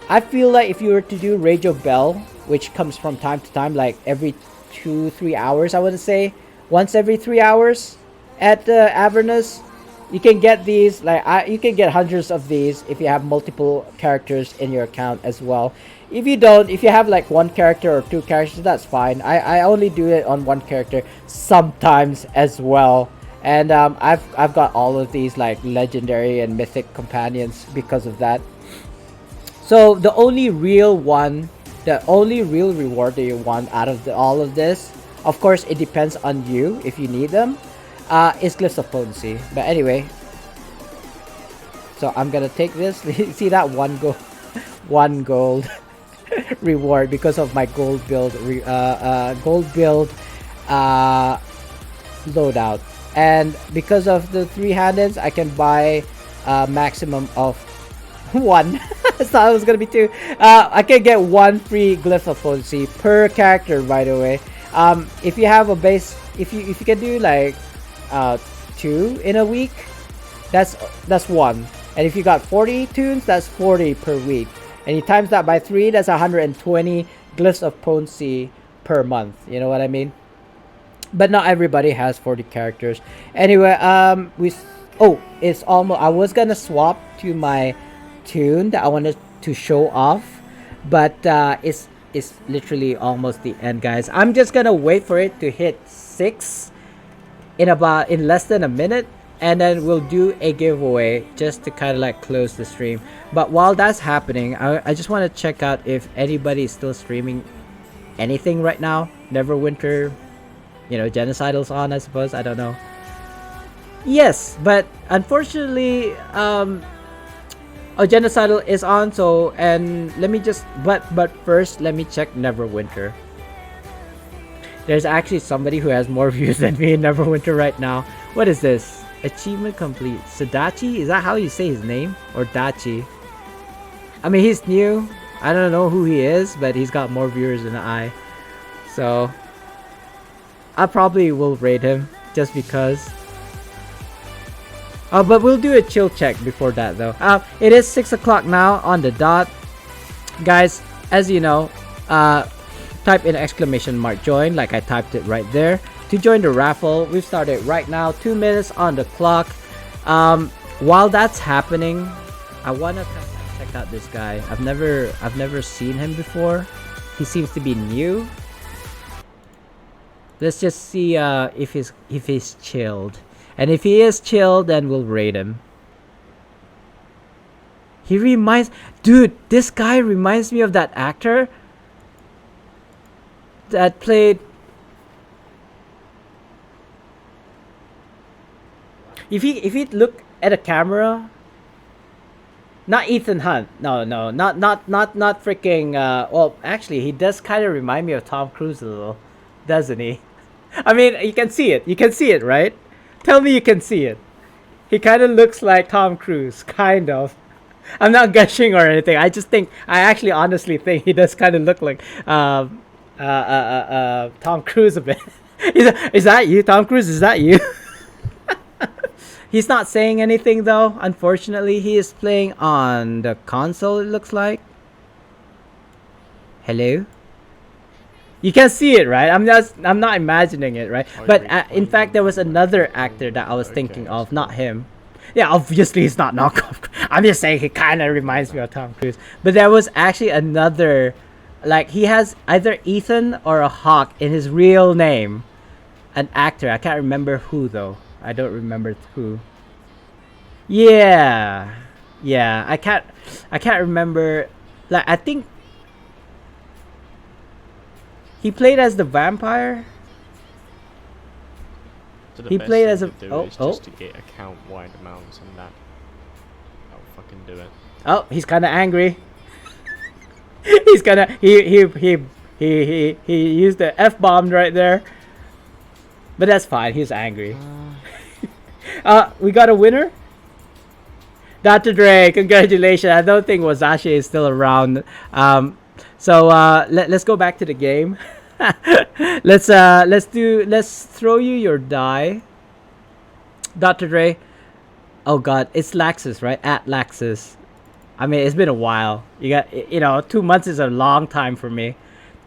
I feel like if you were to do Rage of Bell, which comes from time to time, like every 2-3 hours, I would say, once every 3 hours at Avernus, you can get these. Like, you can get hundreds of these if you have multiple characters in your account as well. If you don't, if you have like 1 character or 2 characters, that's fine. I only do it on 1 character sometimes as well. And I've got all of these like legendary and mythic companions because of that. So the only real reward that you want out of all of this, of course it depends on you if you need them, is glyphs of potency. But anyway, so I'm gonna take this. See that 1 gold reward because of my gold build loadout, and because of the 3-handeds, I can buy a maximum of 1. I thought it was gonna be 2. I can get 1 free glyph of potency per character, by the way. If you have a base, if you can do like 2 in a week, that's 1. And if you got 40 tunes, that's 40 per week. And you times that by 3, that's 120 glyphs of potency per month. You know what I mean? but not everybody has 40 characters. Anyway, it's almost. I was gonna swap to my tune that I wanted to show off, but it's literally almost the end, guys. I'm just gonna wait for it to hit 6 in less than a minute, and then we'll do a giveaway just to kind of like close the stream. But while that's happening, I just want to check out if anybody is still streaming anything right now. Neverwinter, Genocidal's on, I suppose. I don't know. Yes, but unfortunately, Genocidal is on. So, and let me just, but first, let me check Neverwinter. There's actually somebody who has more views than me in Neverwinter right now. What is this? Achievement complete. Sadachi? Is that how you say his name? Or Dachi? I mean, he's new. I don't know who he is, but he's got more viewers than I. So, I probably will raid him just because. But we'll do a chill check before that though. It is 6 o'clock now on the dot. Guys, as you know, type in ! join like I typed it right there to join the raffle. We've started right now, 2 minutes on the clock. While that's happening, I wanna check out this guy. I've never seen him before. He seems to be new. Let's just see if he's chilled. And if he is chilled, then we'll raid him. Dude, this guy reminds me of that actor that played. If he look at a camera, not Ethan Hunt. No, not freaking. Well, actually, he does kind of remind me of Tom Cruise a little, doesn't he? I mean, you can see it. You can see it, right? Tell me you can see it. He kind of looks like Tom Cruise, kind of. I'm not gushing or anything. I actually honestly think he does kind of look like Tom Cruise a bit. Is that you, Tom Cruise? Is that you? He's not saying anything though. Unfortunately, he is playing on the console. It looks like. Hello. You can see it, right? I'm not imagining it, right? But in fact, there was another actor that I was thinking of, not him. Yeah, obviously he's not knockoff. I'm just saying he kind of reminds me of Tom Cruise. But there was actually another, like he has either Ethan or a Hawk in his real name. An actor. I can't remember who though. I don't remember who. Yeah. I can't remember. Like I think he played as the vampire. So he played as a just to get account wide amounts and that. I'll fucking do it. Oh, he's kind of angry. He's gonna he used the F-bomb right there. But that's fine. He's angry. We got a winner. Dr. Dre, congratulations. I don't think Wazashi is still around. So let's go back to the game. let's throw you your die, Dr. Dre. Oh God, it's Laxus, right? At Laxus. I mean, it's been a while. You got 2 months is a long time for me.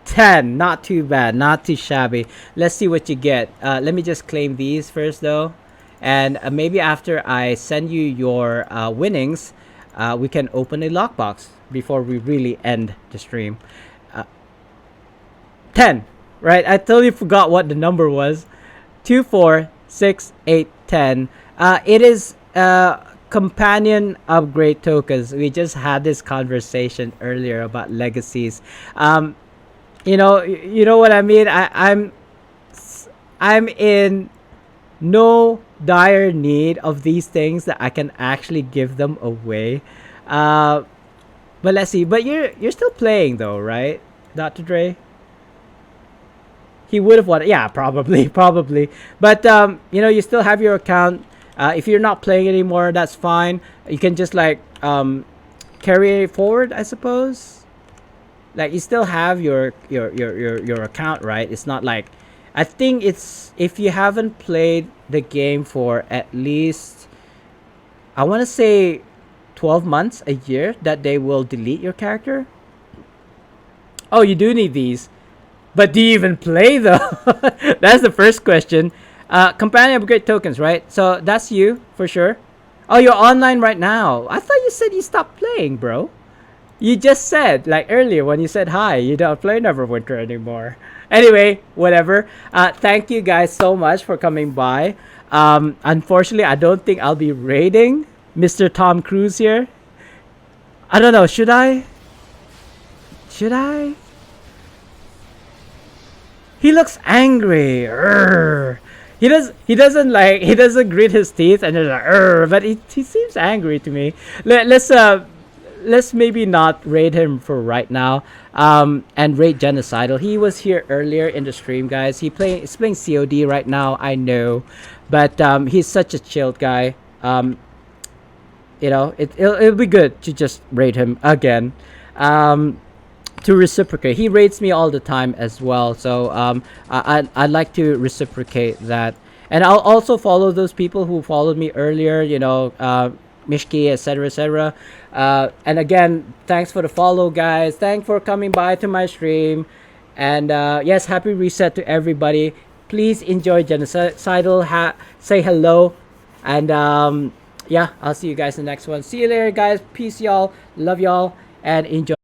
10, not too bad, not too shabby. Let's see what you get. Let me just claim these first though, and maybe after I send you your winnings, we can open a lockbox before we really end the stream. 10, right? I totally forgot what the number was. 2, 4, 6, 8, 10. It is companion upgrade tokens. We just had this conversation earlier about legacies. You know what I mean? I'm in no dire need of these things that I can actually give them away. But let's see. But you're still playing though, right, Dr. Dre? He would have won. Yeah, probably. But you still have your account. If you're not playing anymore, that's fine. You can just like carry it forward, I suppose. Like you still have your account, right? It's not like, I think it's, if you haven't played the game for at least, I want to say 12 months, a year, that they will delete your character. Oh, you do need these. But do you even play though? That's the first question. Companion upgrade tokens, right? So that's you for sure. Oh, you're online right now. I thought you said you stopped playing, bro. You just said, like earlier when you said hi, you don't play Neverwinter anymore. Anyway, whatever. Thank you guys so much for coming by. Unfortunately, I don't think I'll be raiding Mr. Tom Cruise here. I don't know. Should I? Should I? He looks angry. Urgh. He doesn't grit his teeth and just like Urgh, but he seems angry to me. Let's maybe not raid him for right now. And raid Genocidal. He was here earlier in the stream, guys. He's playing COD right now. I know, but he's such a chilled guy. It'll be good to just raid him again. To reciprocate. He rates me all the time as well, so I'd like to reciprocate that, and I'll also follow those people who followed me earlier. Mishki, etc., etc. And again, thanks for the follow, guys. Thanks for coming by to my stream, and yes, happy reset to everybody. Please enjoy Genocidal. Say hello, and yeah, I'll see you guys in the next one. See you later, guys. Peace, y'all. Love y'all, and enjoy.